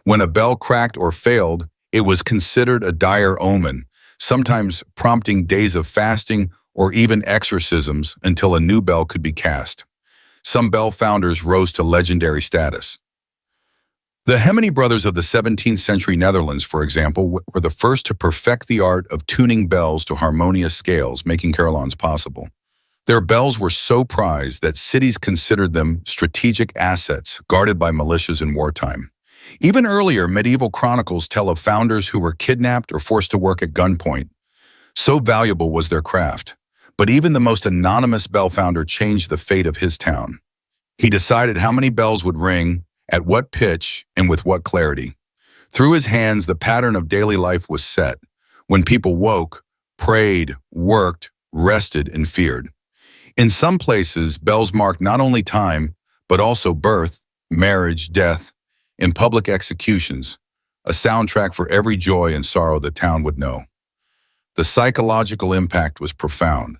When a bell cracked or failed, it was considered a dire omen, sometimes prompting days of fasting or even exorcisms until a new bell could be cast. Some bell founders rose to legendary status. The Hemeny brothers of the 17th century Netherlands, for example, were the first to perfect the art of tuning bells to harmonious scales, making carillons possible. Their bells were so prized that cities considered them strategic assets guarded by militias in wartime. Even earlier, medieval chronicles tell of founders who were kidnapped or forced to work at gunpoint. So valuable was their craft. But even the most anonymous bell founder changed the fate of his town. He decided how many bells would ring, at what pitch, and with what clarity. Through his hands, the pattern of daily life was set. When people woke, prayed, worked, rested, and feared. In some places, bells marked not only time, but also birth, marriage, death, and public executions, a soundtrack for every joy and sorrow the town would know. The psychological impact was profound.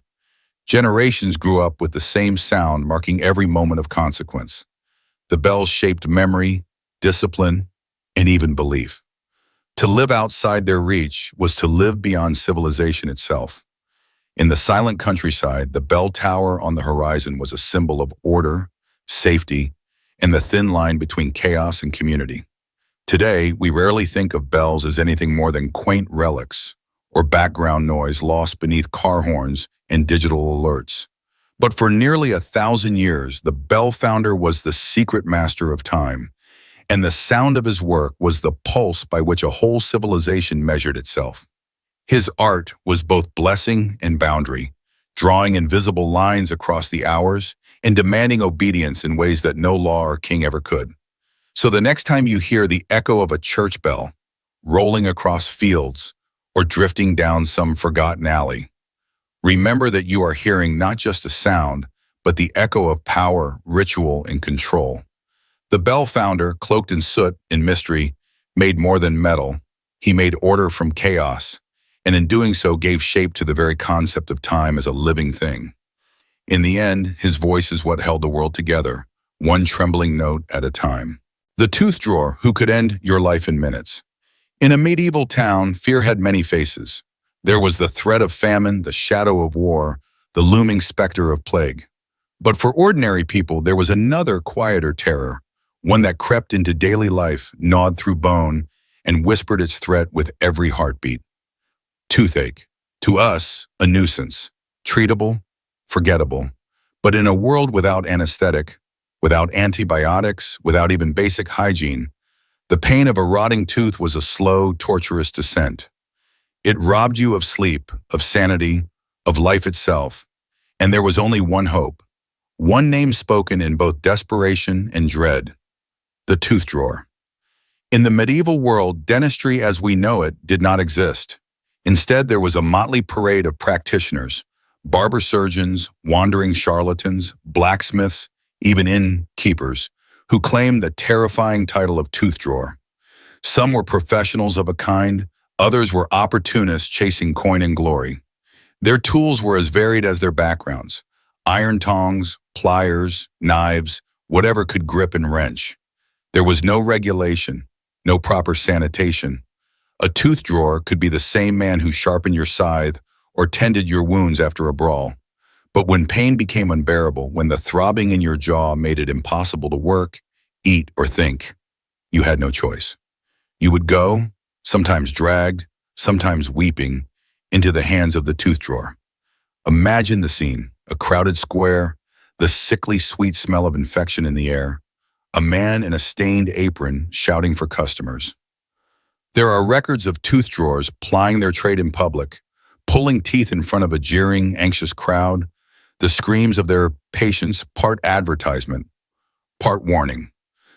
Generations grew up with the same sound marking every moment of consequence. The bells shaped memory, discipline, and even belief. To live outside their reach was to live beyond civilization itself. In the silent countryside, the bell tower on the horizon was a symbol of order, safety, and the thin line between chaos and community. Today, we rarely think of bells as anything more than quaint relics or background noise lost beneath car horns and digital alerts. But for nearly 1,000 years, the bell founder was the secret master of time, and the sound of his work was the pulse by which a whole civilization measured itself. His art was both blessing and boundary, drawing invisible lines across the hours and demanding obedience in ways that no law or king ever could. So the next time you hear the echo of a church bell, rolling across fields, or drifting down some forgotten alley, remember that you are hearing not just a sound, but the echo of power, ritual, and control. The Bell founder, cloaked in soot and mystery, made more than metal. He made order from chaos, and in doing so gave shape to the very concept of time as a living thing. In the end, his voice is what held the world together, one trembling note at a time. The tooth drawer, who could end your life in minutes. In a medieval town, fear had many faces. There was the threat of famine, the shadow of war, the looming specter of plague. But for ordinary people, there was another quieter terror, one that crept into daily life, gnawed through bone, and whispered its threat with every heartbeat. Toothache. To us, a nuisance. Treatable, forgettable. But in a world without anesthetic, without antibiotics, without even basic hygiene, the pain of a rotting tooth was a slow, torturous descent. It robbed you of sleep, of sanity, of life itself. And there was only one hope, one name spoken in both desperation and dread: the tooth drawer. In the medieval world, dentistry as we know it did not exist. Instead, there was a motley parade of practitioners, barber surgeons, wandering charlatans, blacksmiths, even innkeepers, who claimed the terrifying title of tooth drawer. Some were professionals of a kind, others were opportunists chasing coin and glory. Their tools were as varied as their backgrounds: iron tongs, pliers, knives, whatever could grip and wrench. There was no regulation, no proper sanitation. A tooth drawer could be the same man who sharpened your scythe or tended your wounds after a brawl. But when pain became unbearable, when the throbbing in your jaw made it impossible to work, eat, or think, you had no choice. You would go, sometimes dragged, sometimes weeping, into the hands of the tooth drawer. Imagine the scene: a crowded square, the sickly sweet smell of infection in the air, a man in a stained apron shouting for customers. There are records of tooth drawers plying their trade in public, pulling teeth in front of a jeering, anxious crowd, the screams of their patients part advertisement, part warning.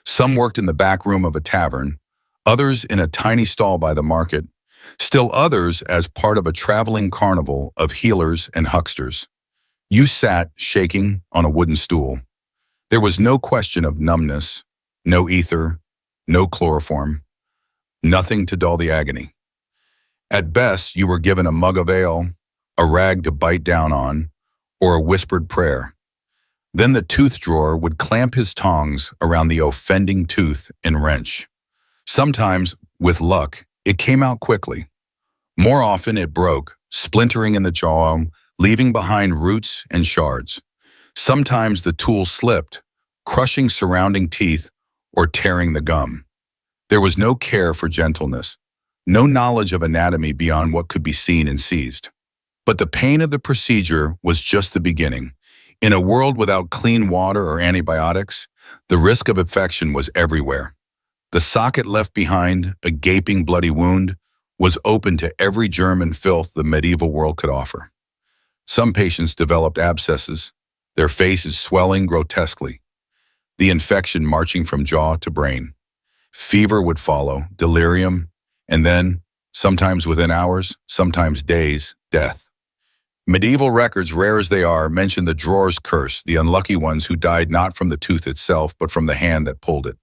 Some worked in the back room of a tavern, others in a tiny stall by the market, still others as part of a traveling carnival of healers and hucksters. You sat, shaking, on a wooden stool. There was no question of numbness, no ether, no chloroform, nothing to dull the agony. At best, you were given a mug of ale, a rag to bite down on, or a whispered prayer. Then the tooth drawer would clamp his tongs around the offending tooth and wrench. Sometimes, with luck, it came out quickly. More often, it broke, splintering in the jaw, leaving behind roots and shards. Sometimes the tool slipped, crushing surrounding teeth or tearing the gum. There was no care for gentleness, no knowledge of anatomy beyond what could be seen and seized. But the pain of the procedure was just the beginning. In a world without clean water or antibiotics, the risk of infection was everywhere. The socket left behind, a gaping bloody wound, was open to every germ and filth the medieval world could offer. Some patients developed abscesses, their faces swelling grotesquely, the infection marching from jaw to brain. Fever would follow, delirium, and then, sometimes within hours, sometimes days, death. Medieval records, rare as they are, mention the drawer's curse, the unlucky ones who died not from the tooth itself, but from the hand that pulled it.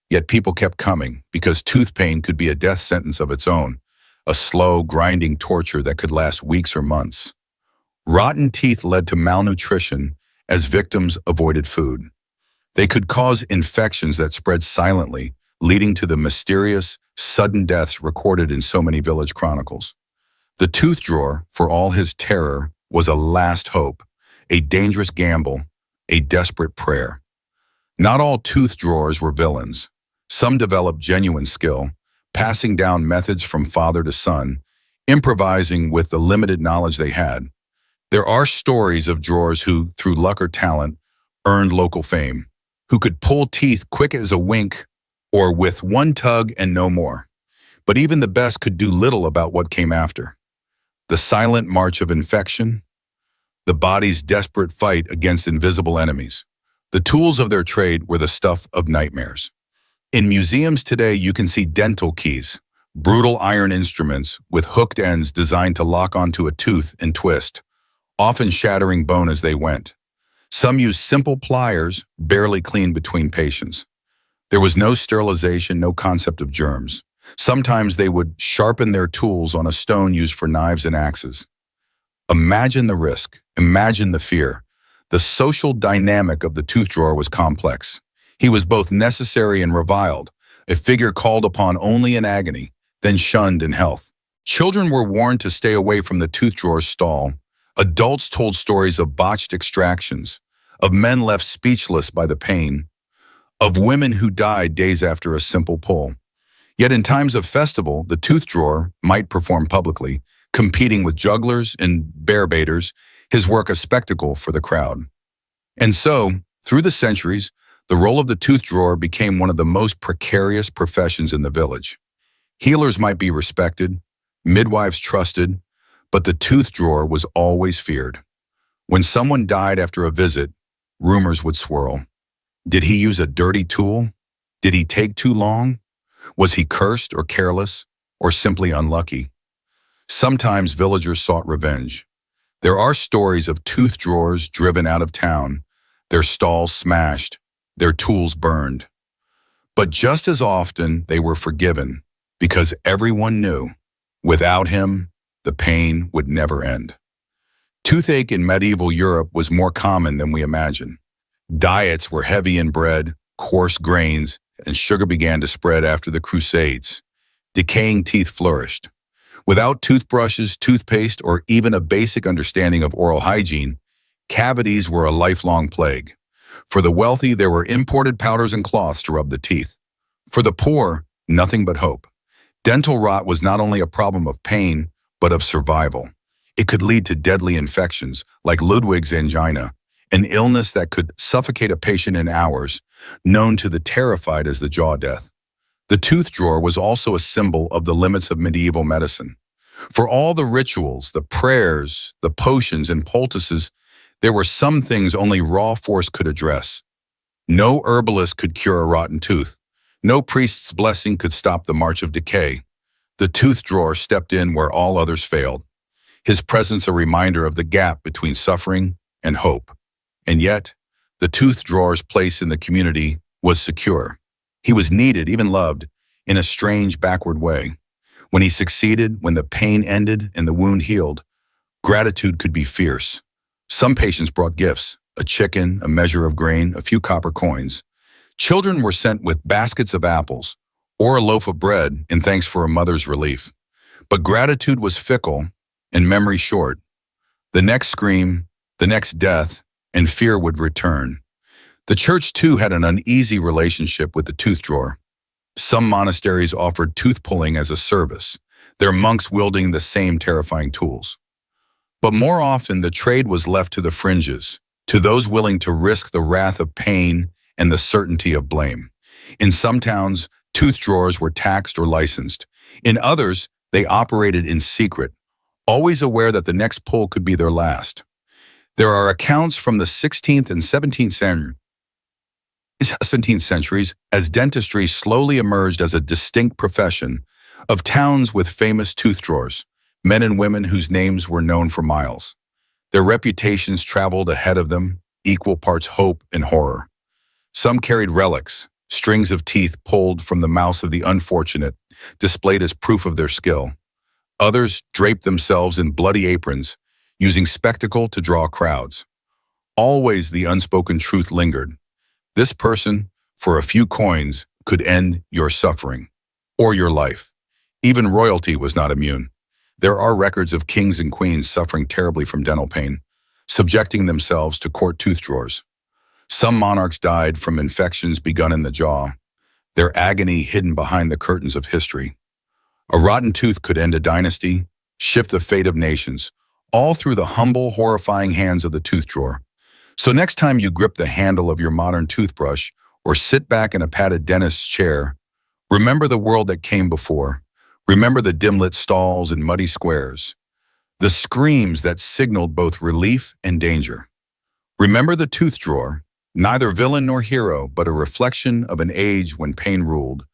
Yet people kept coming, because tooth pain could be a death sentence of its own, a slow, grinding torture that could last weeks or months. Rotten teeth led to malnutrition as victims avoided food. They could cause infections that spread silently, leading to the mysterious, sudden deaths recorded in so many village chronicles. The tooth drawer, for all his terror, was a last hope, a dangerous gamble, a desperate prayer. Not all tooth drawers were villains. Some developed genuine skill, passing down methods from father to son, improvising with the limited knowledge they had. There are stories of drawers who, through luck or talent, earned local fame, who could pull teeth quick as a wink or with one tug and no more. But even the best could do little about what came after. The silent march of infection, the body's desperate fight against invisible enemies. The tools of their trade were the stuff of nightmares. In museums today, you can see dental keys, brutal iron instruments with hooked ends designed to lock onto a tooth and twist, often shattering bone as they went. Some used simple pliers, barely cleaned between patients. There was no sterilization, no concept of germs. Sometimes they would sharpen their tools on a stone used for knives and axes. Imagine the risk. Imagine the fear. The social dynamic of the tooth drawer was complex. He was both necessary and reviled, a figure called upon only in agony, then shunned in health. Children were warned to stay away from the tooth drawer's stall. Adults told stories of botched extractions, of men left speechless by the pain, of women who died days after a simple pull. Yet in times of festival, the tooth drawer might perform publicly, competing with jugglers and bear baiters, his work a spectacle for the crowd. And so, through the centuries, the role of the tooth drawer became one of the most precarious professions in the village. Healers might be respected, midwives trusted, but the tooth drawer was always feared. When someone died after a visit, rumors would swirl. Did he use a dirty tool? Did he take too long? Was he cursed or careless, or simply unlucky? Sometimes villagers sought revenge. There are stories of tooth drawers driven out of town, their stalls smashed, their tools burned. But just as often, they were forgiven, because everyone knew, without him, the pain would never end. Toothache in medieval Europe was more common than we imagine. Diets were heavy in bread, coarse grains, and sugar began to spread after the Crusades. Decaying teeth flourished. Without toothbrushes, toothpaste, or even a basic understanding of oral hygiene, cavities were a lifelong plague. For the wealthy, there were imported powders and cloths to rub the teeth. For the poor, nothing but hope. Dental rot was not only a problem of pain, but of survival. It could lead to deadly infections, like Ludwig's angina, an illness that could suffocate a patient in hours, known to the terrified as the jaw death. The tooth drawer was also a symbol of the limits of medieval medicine. For all the rituals, the prayers, the potions, and poultices, there were some things only raw force could address. No herbalist could cure a rotten tooth. No priest's blessing could stop the march of decay. The tooth drawer stepped in where all others failed. His presence a reminder of the gap between suffering and hope. And yet, the tooth drawer's place in the community was secure. He was needed, even loved, in a strange, backward way. When he succeeded, when the pain ended and the wound healed, gratitude could be fierce. Some patients brought gifts, a chicken, a measure of grain, a few copper coins. Children were sent with baskets of apples or a loaf of bread in thanks for a mother's relief. But gratitude was fickle and memory short. The next scream, the next death, and fear would return. The church, too, had an uneasy relationship with the tooth drawer. Some monasteries offered tooth pulling as a service, their monks wielding the same terrifying tools. But more often, the trade was left to the fringes, to those willing to risk the wrath of pain and the certainty of blame. In some towns, tooth drawers were taxed or licensed. In others, they operated in secret, always aware that the next pull could be their last. There are accounts from the 16th and 17th centuries as dentistry slowly emerged as a distinct profession of towns with famous tooth drawers, men and women whose names were known for miles. Their reputations traveled ahead of them, equal parts hope and horror. Some carried relics, strings of teeth pulled from the mouths of the unfortunate, displayed as proof of their skill. Others draped themselves in bloody aprons, using spectacle to draw crowds. Always the unspoken truth lingered. This person, for a few coins, could end your suffering or your life. Even royalty was not immune. There are records of kings and queens suffering terribly from dental pain, subjecting themselves to court tooth drawers. Some monarchs died from infections begun in the jaw, their agony hidden behind the curtains of history. A rotten tooth could end a dynasty, shift the fate of nations, all through the humble, horrifying hands of the tooth drawer. So next time you grip the handle of your modern toothbrush or sit back in a padded dentist's chair, remember the world that came before. Remember the dim-lit stalls and muddy squares, the screams that signaled both relief and danger. Remember the tooth drawer, neither villain nor hero, but a reflection of an age when pain ruled,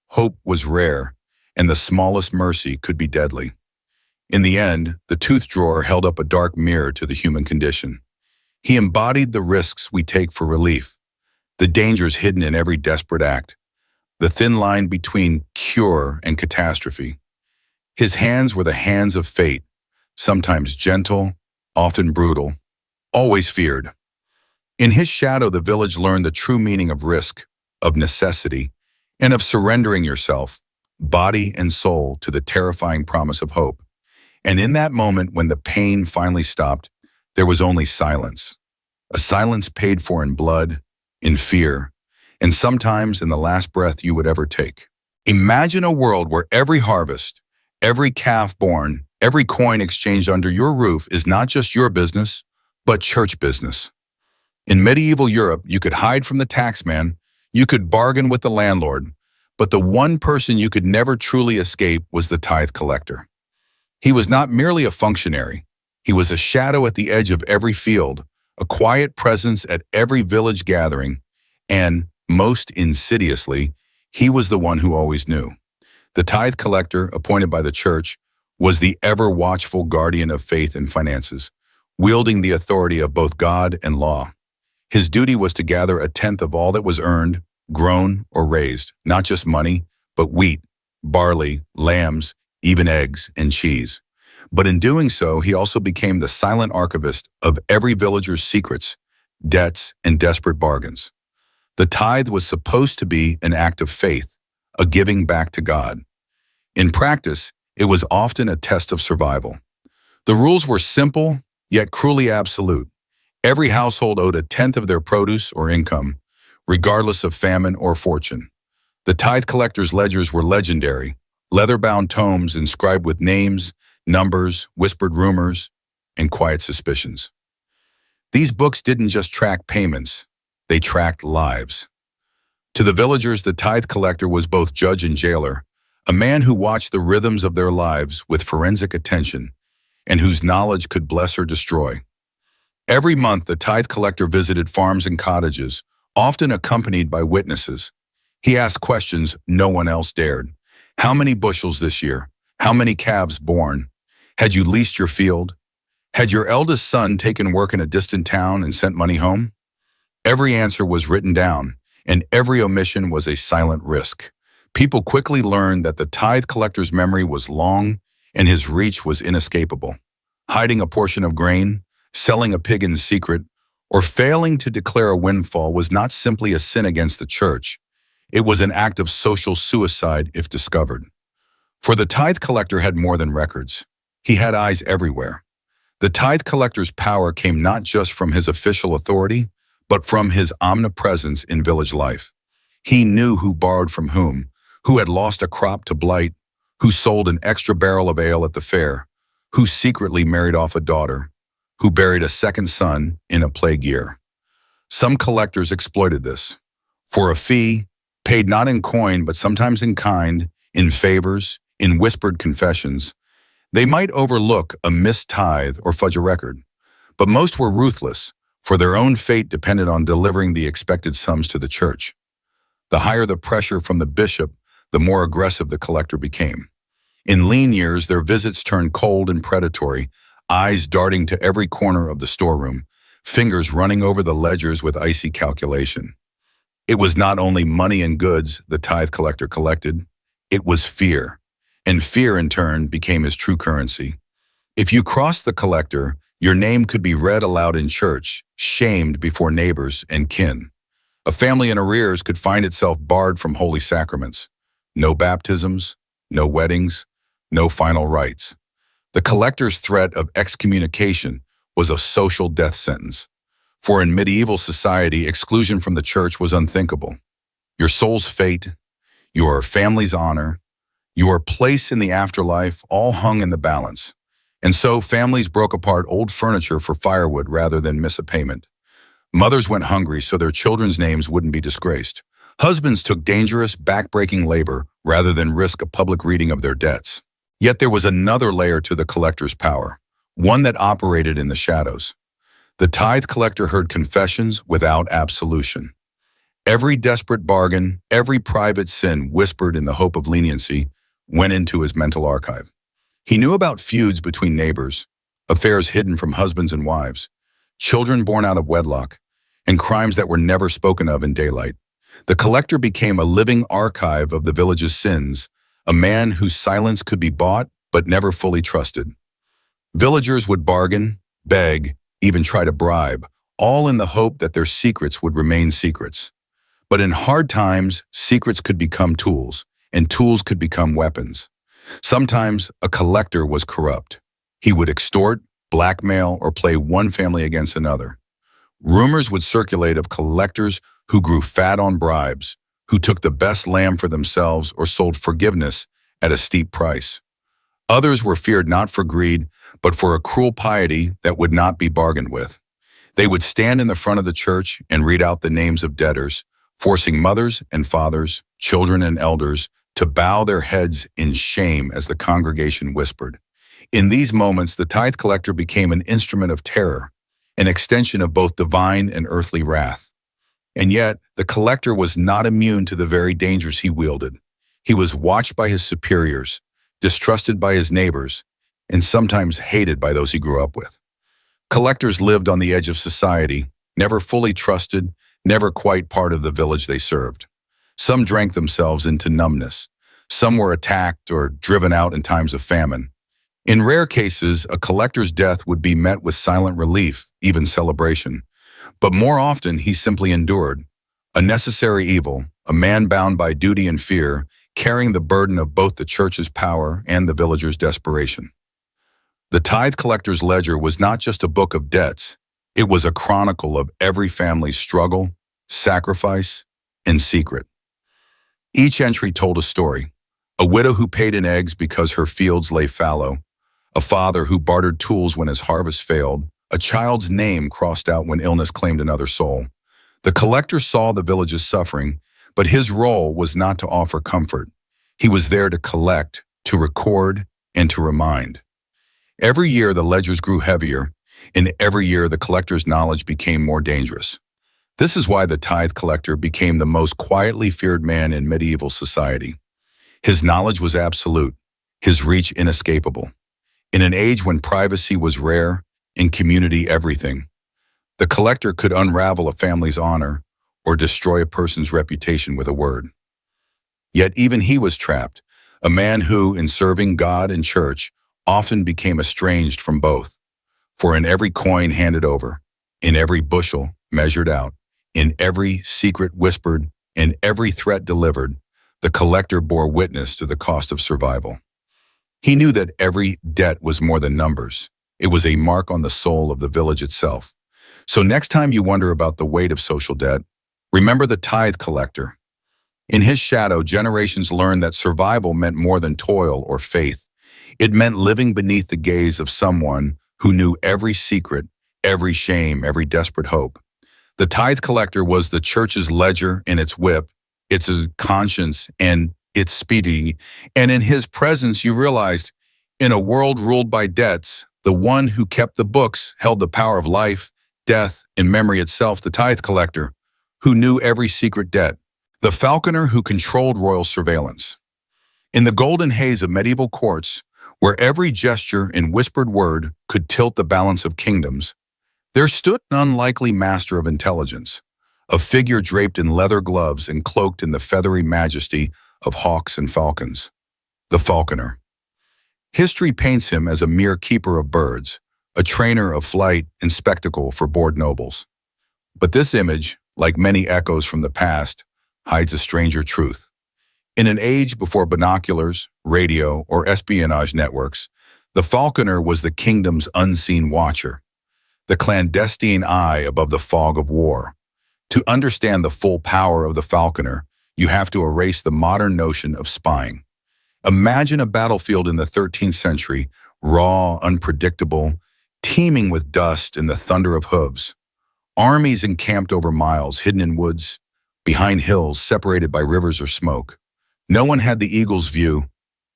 hope was rare, and the smallest mercy could be deadly. In the end, the tooth drawer held up a dark mirror to the human condition. He embodied the risks we take for relief, the dangers hidden in every desperate act, the thin line between cure and catastrophe. His hands were the hands of fate, sometimes gentle, often brutal, always feared. In his shadow, the village learned the true meaning of risk, of necessity, and of surrendering yourself, body and soul, to the terrifying promise of hope. And in that moment, when the pain finally stopped, there was only silence. A silence paid for in blood, in fear, and sometimes in the last breath you would ever take. Imagine a world where every harvest, every calf born, every coin exchanged under your roof is not just your business, but church business. In medieval Europe, you could hide from the taxman, you could bargain with the landlord, but the one person you could never truly escape was the tithe collector. He was not merely a functionary. He was a shadow at the edge of every field, a quiet presence at every village gathering, and, most insidiously, he was the one who always knew. The tithe collector, appointed by the church, was the ever-watchful guardian of faith and finances, wielding the authority of both God and law. His duty was to gather a tenth of all that was earned, grown, or raised, not just money, but wheat, barley, lambs, even eggs and cheese. But in doing so, he also became the silent archivist of every villager's secrets, debts, and desperate bargains. The tithe was supposed to be an act of faith, a giving back to God. In practice, it was often a test of survival. The rules were simple, yet cruelly absolute. Every household owed a tenth of their produce or income, regardless of famine or fortune. The tithe collector's ledgers were legendary, leather-bound tomes inscribed with names, numbers, whispered rumors, and quiet suspicions. These books didn't just track payments, they tracked lives. To the villagers, the tithe collector was both judge and jailer, a man who watched the rhythms of their lives with forensic attention and whose knowledge could bless or destroy. Every month, the tithe collector visited farms and cottages, often accompanied by witnesses. He asked questions no one else dared. How many bushels this year? How many calves born? Had you leased your field? Had your eldest son taken work in a distant town and sent money home? Every answer was written down, and every omission was a silent risk. People quickly learned that the tithe collector's memory was long and his reach was inescapable. Hiding a portion of grain, selling a pig in secret, or failing to declare a windfall was not simply a sin against the church. It was an act of social suicide if discovered. For the tithe collector had more than records. He had eyes everywhere. The tithe collector's power came not just from his official authority, but from his omnipresence in village life. He knew who borrowed from whom, who had lost a crop to blight, who sold an extra barrel of ale at the fair, who secretly married off a daughter, who buried a second son in a plague year. Some collectors exploited this. For a fee, paid not in coin but sometimes in kind, in favors, in whispered confessions, they might overlook a missed tithe or fudge a record. But most were ruthless, for their own fate depended on delivering the expected sums to the church. The higher the pressure from the bishop, the more aggressive the collector became. In lean years, their visits turned cold and predatory, eyes darting to every corner of the storeroom, fingers running over the ledgers with icy calculation. It was not only money and goods the tithe collector collected, it was fear, and fear in turn became his true currency. If you crossed the collector, your name could be read aloud in church, shamed before neighbors and kin. A family in arrears could find itself barred from holy sacraments. No baptisms, no weddings, no final rites. The collector's threat of excommunication was a social death sentence. For in medieval society, exclusion from the church was unthinkable. Your soul's fate, your family's honor, your place in the afterlife all hung in the balance. And so families broke apart old furniture for firewood rather than miss a payment. Mothers went hungry so their children's names wouldn't be disgraced. Husbands took dangerous, back-breaking labor rather than risk a public reading of their debts. Yet there was another layer to the collector's power, one that operated in the shadows. The tithe collector heard confessions without absolution. Every desperate bargain, every private sin whispered in the hope of leniency went into his mental archive. He knew about feuds between neighbors, affairs hidden from husbands and wives, children born out of wedlock, and crimes that were never spoken of in daylight. The collector became a living archive of the village's sins, a man whose silence could be bought but never fully trusted. Villagers would bargain, beg, even try to bribe, all in the hope that their secrets would remain secrets. But in hard times, secrets could become tools, and tools could become weapons. Sometimes a collector was corrupt. He would extort, blackmail, or play one family against another. Rumors would circulate of collectors who grew fat on bribes, who took the best lamb for themselves or sold forgiveness at a steep price. Others were feared not for greed, but for a cruel piety that would not be bargained with. They would stand in the front of the church and read out the names of debtors, forcing mothers and fathers, children and elders, to bow their heads in shame as the congregation whispered. In these moments, the tithe collector became an instrument of terror, an extension of both divine and earthly wrath. And yet, the collector was not immune to the very dangers he wielded. He was watched by his superiors, distrusted by his neighbors, and sometimes hated by those he grew up with. Collectors lived on the edge of society, never fully trusted, never quite part of the village they served. Some drank themselves into numbness. Some were attacked or driven out in times of famine. In rare cases, a collector's death would be met with silent relief, even celebration. But more often, he simply endured. A necessary evil, a man bound by duty and fear, carrying the burden of both the church's power and the villagers' desperation. The tithe collector's ledger was not just a book of debts. It was a chronicle of every family's struggle, sacrifice, and secret. Each entry told a story. A widow who paid in eggs because her fields lay fallow, a father who bartered tools when his harvest failed, a child's name crossed out when illness claimed another soul. The collector saw the village's suffering, but his role was not to offer comfort. He was there to collect, to record, and to remind. Every year the ledgers grew heavier, and every year the collector's knowledge became more dangerous. This is why the tithe collector became the most quietly feared man in medieval society. His knowledge was absolute, his reach inescapable. In an age when privacy was rare and community everything, the collector could unravel a family's honor or destroy a person's reputation with a word. Yet even he was trapped, a man who, in serving God and church, often became estranged from both. For in every coin handed over, in every bushel measured out, in every secret whispered, in every threat delivered, the collector bore witness to the cost of survival. He knew that every debt was more than numbers. It was a mark on the soul of the village itself. So next time you wonder about the weight of social debt, remember the tithe collector. In his shadow, generations learned that survival meant more than toil or faith. It meant living beneath the gaze of someone who knew every secret, every shame, every desperate hope. The tithe collector was the church's ledger and its whip, its conscience and its speedy. And in his presence, you realized, in a world ruled by debts, the one who kept the books held the power of life, death, and memory itself, the tithe collector, who knew every secret debt, the falconer who controlled royal surveillance. In the golden haze of medieval courts, where every gesture and whispered word could tilt the balance of kingdoms, there stood an unlikely master of intelligence, a figure draped in leather gloves and cloaked in the feathery majesty of hawks and falcons, the falconer. History paints him as a mere keeper of birds, a trainer of flight and spectacle for bored nobles. But this image, like many echoes from the past, hides a stranger truth. In an age before binoculars, radio, or espionage networks, the falconer was the kingdom's unseen watcher, the clandestine eye above the fog of war. To understand the full power of the falconer, you have to erase the modern notion of spying. Imagine a battlefield in the 13th century, raw, unpredictable, teeming with dust and the thunder of hooves. Armies encamped over miles, hidden in woods, behind hills separated by rivers or smoke. No one had the eagle's view,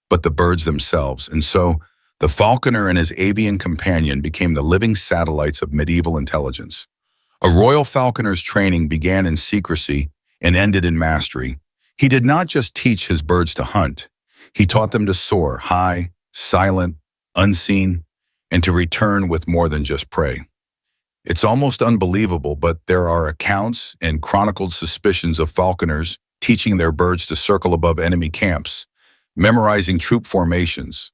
but the birds themselves, and so the falconer and his avian companion became the living satellites of medieval intelligence. A royal falconer's training began in secrecy and ended in mastery. He did not just teach his birds to hunt. He taught them to soar high, silent, unseen, and to return with more than just prey. It's almost unbelievable, but there are accounts and chronicled suspicions of falconers teaching their birds to circle above enemy camps, memorizing troop formations,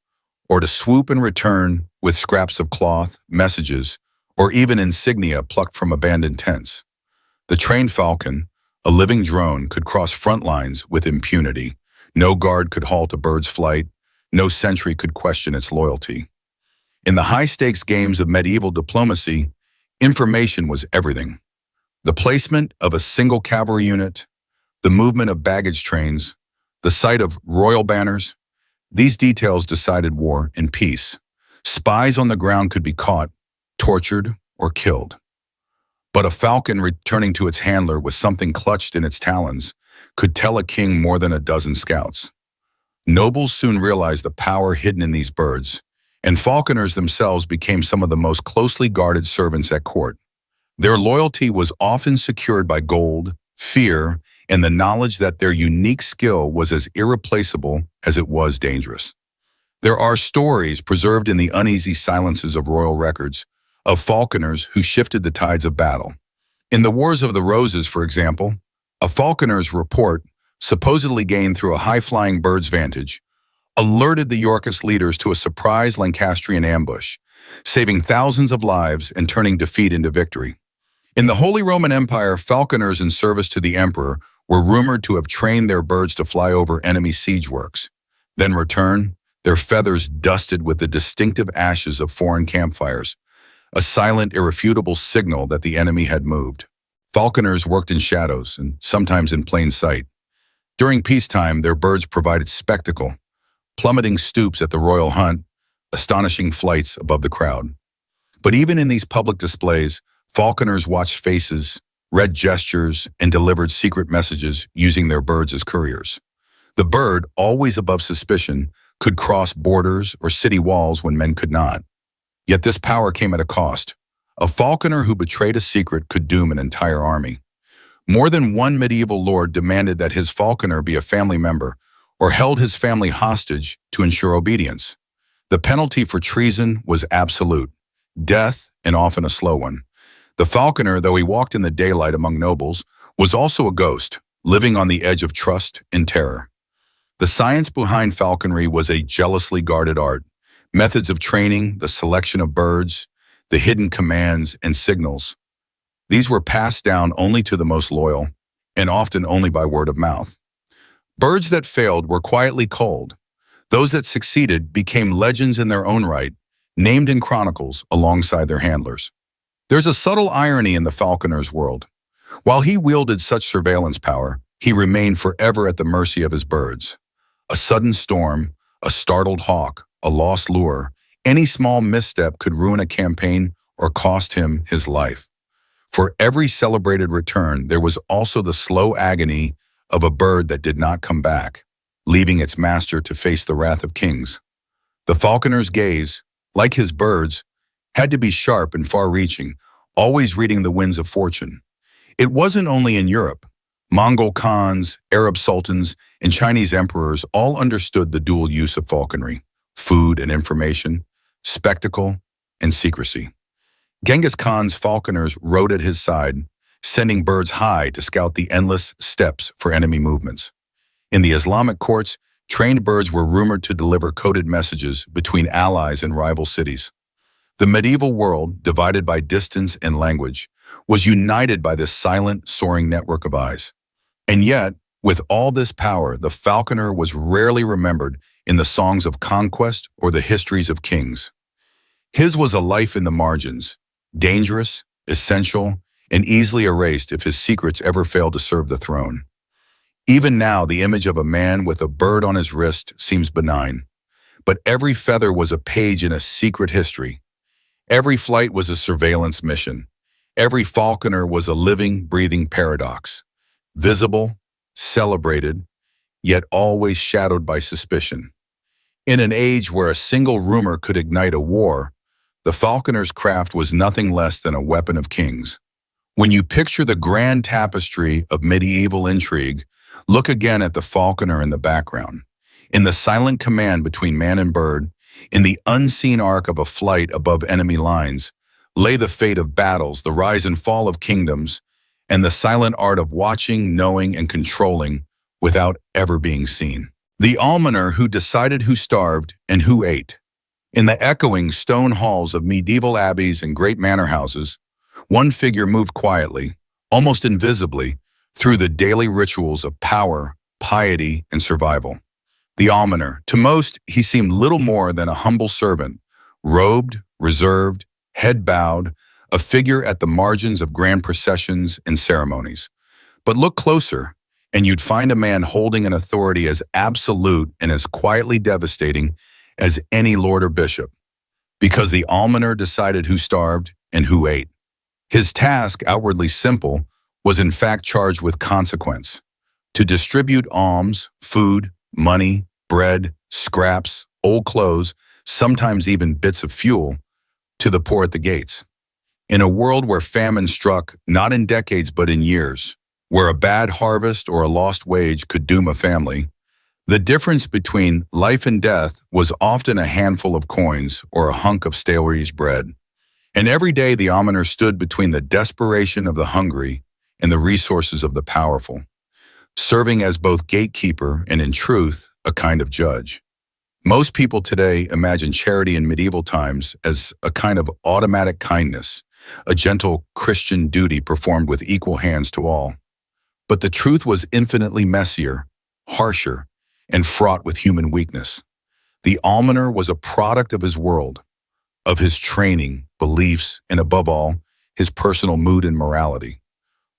or to swoop and return with scraps of cloth, messages, or even insignia plucked from abandoned tents. The trained falcon, a living drone, could cross front lines with impunity. No guard could halt a bird's flight. No sentry could question its loyalty. In the high-stakes games of medieval diplomacy, information was everything. The placement of a single cavalry unit, the movement of baggage trains, the sight of royal banners, these details decided war and peace. Spies on the ground could be caught, tortured, or killed. But a falcon returning to its handler with something clutched in its talons could tell a king more than a dozen scouts. Nobles soon realized the power hidden in these birds, and falconers themselves became some of the most closely guarded servants at court. Their loyalty was often secured by gold, fear, and the knowledge that their unique skill was as irreplaceable as it was dangerous. There are stories preserved in the uneasy silences of royal records of falconers who shifted the tides of battle. In the Wars of the Roses, for example, a falconer's report, supposedly gained through a high-flying bird's vantage, alerted the Yorkist leaders to a surprise Lancastrian ambush, saving thousands of lives and turning defeat into victory. In the Holy Roman Empire, falconers in service to the emperor were rumored to have trained their birds to fly over enemy siege works, then return, their feathers dusted with the distinctive ashes of foreign campfires, a silent, irrefutable signal that the enemy had moved. Falconers worked in shadows and sometimes in plain sight. During peacetime, their birds provided spectacle, plummeting stoops at the royal hunt, astonishing flights above the crowd. But even in these public displays, falconers watched faces, read gestures, and delivered secret messages using their birds as couriers. The bird, always above suspicion, could cross borders or city walls when men could not. Yet this power came at a cost. A falconer who betrayed a secret could doom an entire army. More than one medieval lord demanded that his falconer be a family member or held his family hostage to ensure obedience. The penalty for treason was absolute, death, and often a slow one. The falconer, though he walked in the daylight among nobles, was also a ghost, living on the edge of trust and terror. The science behind falconry was a jealously guarded art. Methods of training, the selection of birds, the hidden commands and signals. These were passed down only to the most loyal, and often only by word of mouth. Birds that failed were quietly culled. Those that succeeded became legends in their own right, named in chronicles alongside their handlers. There's a subtle irony in the falconer's world. While he wielded such surveillance power, he remained forever at the mercy of his birds. A sudden storm, a startled hawk, a lost lure, any small misstep could ruin a campaign or cost him his life. For every celebrated return, there was also the slow agony of a bird that did not come back, leaving its master to face the wrath of kings. The falconer's gaze, like his birds, had to be sharp and far-reaching, always reading the winds of fortune. It wasn't only in Europe. Mongol Khans, Arab sultans, and Chinese emperors all understood the dual use of falconry: food and information, spectacle and secrecy. Genghis Khan's falconers rode at his side, sending birds high to scout the endless steppes for enemy movements. In the Islamic courts, trained birds were rumored to deliver coded messages between allies and rival cities. The medieval world, divided by distance and language, was united by this silent, soaring network of eyes. And yet, with all this power, the falconer was rarely remembered in the songs of conquest or the histories of kings. His was a life in the margins, dangerous, essential, and easily erased if his secrets ever failed to serve the throne. Even now, the image of a man with a bird on his wrist seems benign, but every feather was a page in a secret history. Every flight was a surveillance mission. Every falconer was a living, breathing paradox, visible, celebrated, yet always shadowed by suspicion. In an age where a single rumor could ignite a war, the falconer's craft was nothing less than a weapon of kings. When you picture the grand tapestry of medieval intrigue, look again at the falconer in the background, in the silent command between man and bird, in the unseen arc of a flight above enemy lines. lay the fate of battles, the rise and fall of kingdoms, and the silent art of watching, knowing, and controlling without ever being seen. The almoner who decided who starved and who ate. In the echoing stone halls of medieval abbeys and great manor houses, one figure moved quietly, almost invisibly, through the daily rituals of power, piety, and survival. The almoner. To most, he seemed little more than a humble servant, robed, reserved, head bowed, a figure at the margins of grand processions and ceremonies. But look closer, and you'd find a man holding an authority as absolute and as quietly devastating as any lord or bishop, because the almoner decided who starved and who ate. His task, outwardly simple, was in fact charged with consequence: to distribute alms, food, money, bread, scraps, old clothes, sometimes even bits of fuel, to the poor at the gates. In a world where famine struck not in decades but in years, where a bad harvest or a lost wage could doom a family, the difference between life and death was often a handful of coins or a hunk of stale bread. And every day the almoner stood between the desperation of the hungry and the resources of the powerful, serving as both gatekeeper and, in truth, a kind of judge. Most people today imagine charity in medieval times as a kind of automatic kindness, a gentle Christian duty performed with equal hands to all. But the truth was infinitely messier, harsher, and fraught with human weakness. The almoner was a product of his world, of his training, beliefs, and above all, his personal mood and morality.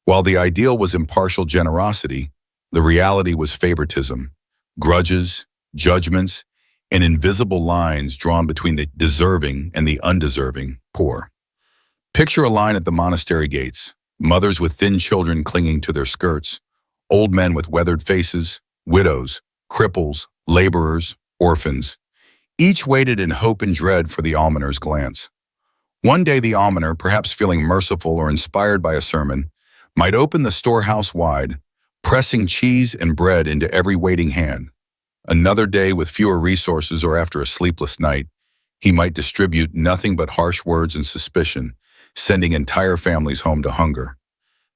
While the ideal was impartial generosity, the reality was favoritism, grudges, judgments, and invisible lines drawn between the deserving and the undeserving poor. Picture a line at the monastery gates, mothers with thin children clinging to their skirts, old men with weathered faces, widows, cripples, laborers, orphans. Each waited in hope and dread for the almoner's glance. One day the almoner, perhaps feeling merciful or inspired by a sermon, might open the storehouse wide, pressing cheese and bread into every waiting hand. Another day, with fewer resources or after a sleepless night, he might distribute nothing but harsh words and suspicion, sending entire families home to hunger.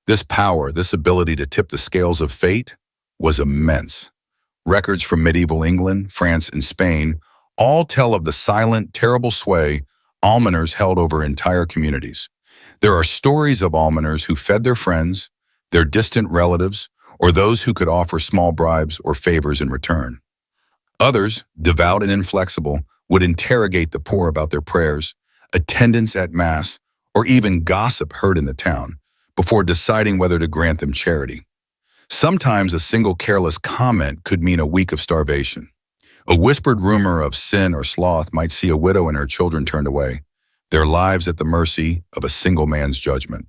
This power, this ability to tip the scales of fate, was immense. Records from medieval England, France, and Spain all tell of the silent, terrible sway almoners held over entire communities. There are stories of almoners who fed their friends, their distant relatives, or those who could offer small bribes or favors in return. Others, devout and inflexible, would interrogate the poor about their prayers, attendance at Mass, or even gossip heard in the town, before deciding whether to grant them charity. Sometimes a single careless comment could mean a week of starvation. A whispered rumor of sin or sloth might see a widow and her children turned away, their lives at the mercy of a single man's judgment.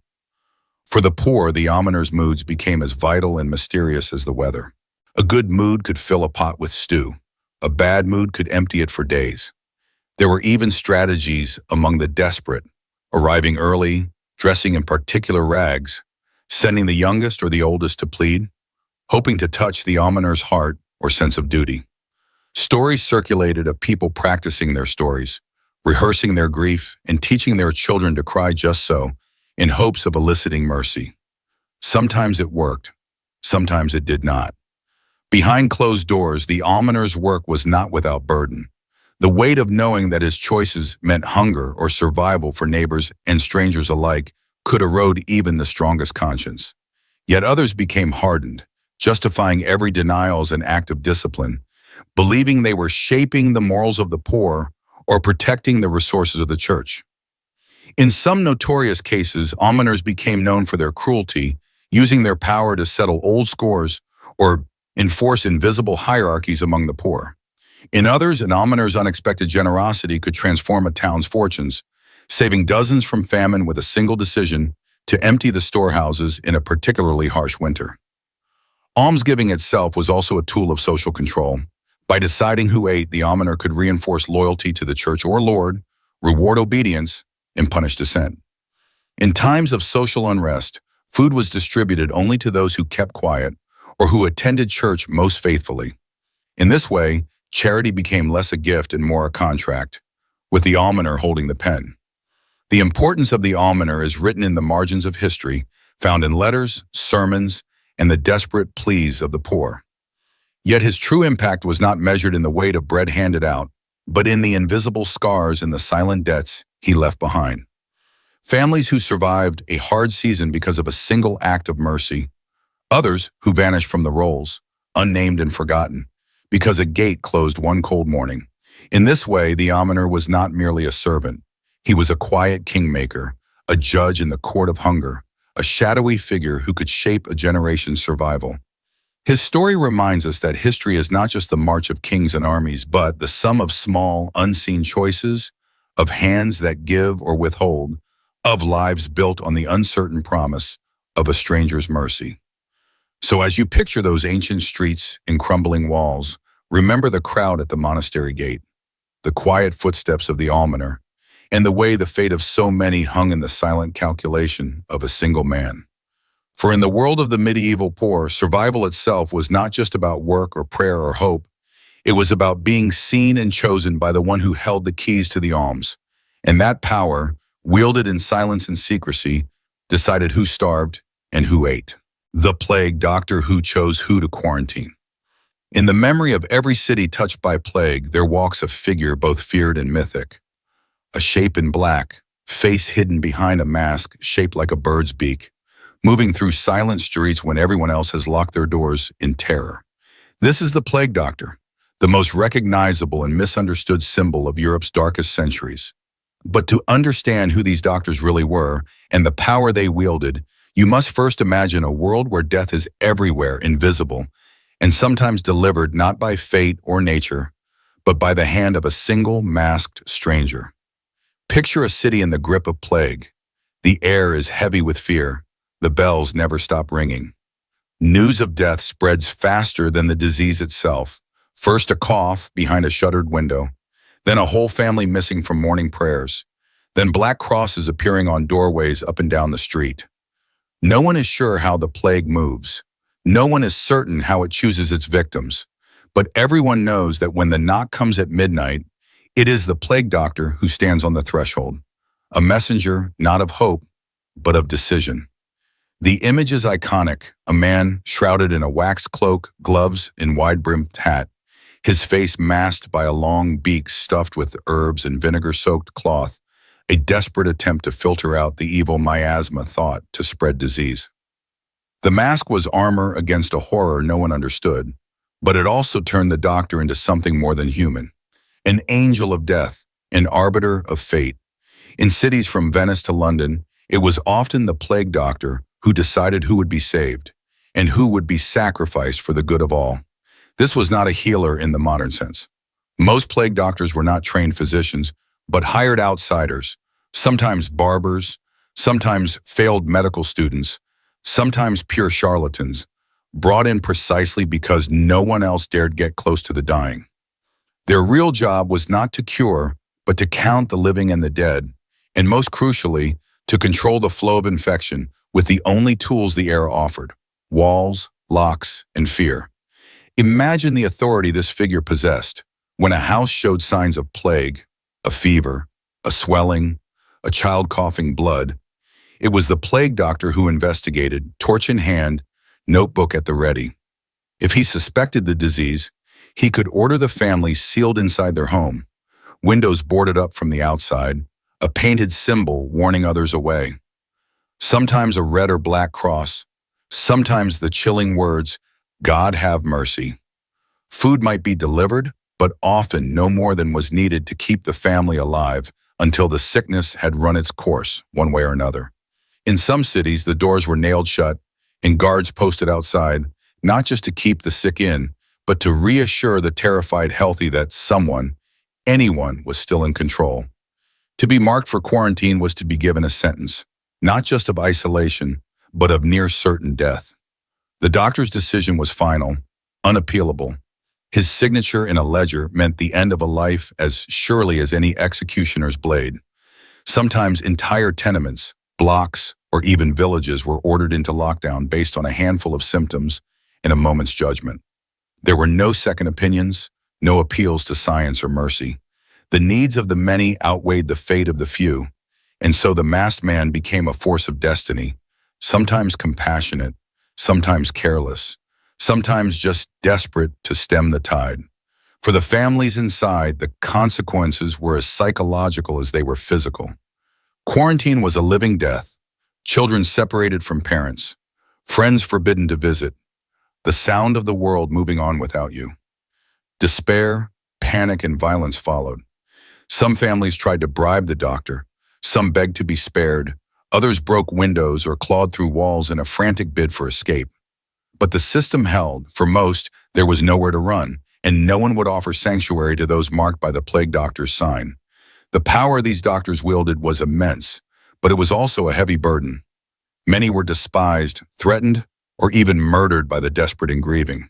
For the poor, the almoner's moods became as vital and mysterious as the weather. A good mood could fill a pot with stew. A bad mood could empty it for days. There were even strategies among the desperate, arriving early, dressing in particular rags, sending the youngest or the oldest to plead, hoping to touch the almoner's heart or sense of duty. Stories circulated of people practicing their stories, rehearsing their grief, and teaching their children to cry just so, in hopes of eliciting mercy. Sometimes it worked, sometimes it did not. Behind closed doors, the almoner's work was not without burden. The weight of knowing that his choices meant hunger or survival for neighbors and strangers alike could erode even the strongest conscience. Yet others became hardened, justifying every denial as an act of discipline, believing they were shaping the morals of the poor or protecting the resources of the church. In some notorious cases, almoners became known for their cruelty, using their power to settle old scores or enforce invisible hierarchies among the poor. In others, an almoner's unexpected generosity could transform a town's fortunes, saving dozens from famine with a single decision to empty the storehouses in a particularly harsh winter. Almsgiving itself was also a tool of social control. By deciding who ate, the almoner could reinforce loyalty to the church or lord, reward obedience, and punish dissent. In times of social unrest, food was distributed only to those who kept quiet or who attended church most faithfully. In this way, charity became less a gift and more a contract, with the almoner holding the pen. The importance of the almoner is written in the margins of history, found in letters, sermons, and the desperate pleas of the poor. Yet his true impact was not measured in the weight of bread handed out, but in the invisible scars and the silent debts he left behind. Families who survived a hard season because of a single act of mercy, others who vanished from the rolls, unnamed and forgotten, because a gate closed one cold morning. In this way, the almoner was not merely a servant. He was a quiet kingmaker, a judge in the court of hunger, a shadowy figure who could shape a generation's survival. His story reminds us that history is not just the march of kings and armies, but the sum of small, unseen choices, of hands that give or withhold, of lives built on the uncertain promise of a stranger's mercy. So as you picture those ancient streets and crumbling walls, remember the crowd at the monastery gate, the quiet footsteps of the almoner, and the way the fate of so many hung in the silent calculation of a single man. For in the world of the medieval poor, survival itself was not just about work or prayer or hope. It was about being seen and chosen by the one who held the keys to the alms. And that power, wielded in silence and secrecy, decided who starved and who ate. The plague doctor who chose who to quarantine. In the memory of every city touched by plague, there walks a figure both feared and mythic. A shape in black, face hidden behind a mask shaped like a bird's beak, moving through silent streets when everyone else has locked their doors in terror. This is the plague doctor, the most recognizable and misunderstood symbol of Europe's darkest centuries. But to understand who these doctors really were and the power they wielded, you must first imagine a world where death is everywhere, invisible, and sometimes delivered not by fate or nature, but by the hand of a single masked stranger. Picture a city in the grip of plague. The air is heavy with fear. The bells never stop ringing. News of death spreads faster than the disease itself. First a cough behind a shuttered window, then a whole family missing from morning prayers, then black crosses appearing on doorways up and down the street. No one is sure how the plague moves. No one is certain how it chooses its victims. But everyone knows that when the knock comes at midnight, it is the plague doctor who stands on the threshold, a messenger not of hope, but of decision. The image is iconic, a man shrouded in a waxed cloak, gloves, and wide-brimmed hat, his face masked by a long beak stuffed with herbs and vinegar-soaked cloth, a desperate attempt to filter out the evil miasma thought to spread disease. The mask was armor against a horror no one understood, but it also turned the doctor into something more than human. An angel of death, an arbiter of fate. In cities from Venice to London, it was often the plague doctor who decided who would be saved and who would be sacrificed for the good of all. This was not a healer in the modern sense. Most plague doctors were not trained physicians, but hired outsiders, sometimes barbers, sometimes failed medical students, sometimes pure charlatans, brought in precisely because no one else dared get close to the dying. Their real job was not to cure, but to count the living and the dead, and most crucially, to control the flow of infection with the only tools the era offered: walls, locks, and fear. Imagine the authority this figure possessed. When a house showed signs of plague, a fever, a swelling, a child coughing blood, it was the plague doctor who investigated, torch in hand, notebook at the ready. If he suspected the disease, he could order the family sealed inside their home, windows boarded up from the outside, a painted symbol warning others away. Sometimes a red or black cross, sometimes the chilling words, "God have mercy." Food might be delivered, but often no more than was needed to keep the family alive until the sickness had run its course, one way or another. In some cities, the doors were nailed shut and guards posted outside, not just to keep the sick in, but to reassure the terrified healthy that someone, anyone, was still in control. To be marked for quarantine was to be given a sentence, not just of isolation, but of near certain death. The doctor's decision was final, unappealable. His signature in a ledger meant the end of a life as surely as any executioner's blade. Sometimes entire tenements, blocks, or even villages were ordered into lockdown based on a handful of symptoms and a moment's judgment. There were no second opinions, no appeals to science or mercy. The needs of the many outweighed the fate of the few, And so the masked man became a force of destiny, sometimes compassionate, sometimes careless, sometimes just desperate to stem the tide. For the families inside, the consequences were as psychological as they were physical. Quarantine was a living death, children separated from parents, friends forbidden to visit, the sound of the world moving on without you. Despair, panic, and violence followed. Some families tried to bribe the doctor, some begged to be spared, others broke windows or clawed through walls in a frantic bid for escape. But the system held. For most, there was nowhere to run, and no one would offer sanctuary to those marked by the plague doctor's sign. The power these doctors wielded was immense, but it was also a heavy burden. Many were despised, threatened, or even murdered by the desperate and grieving.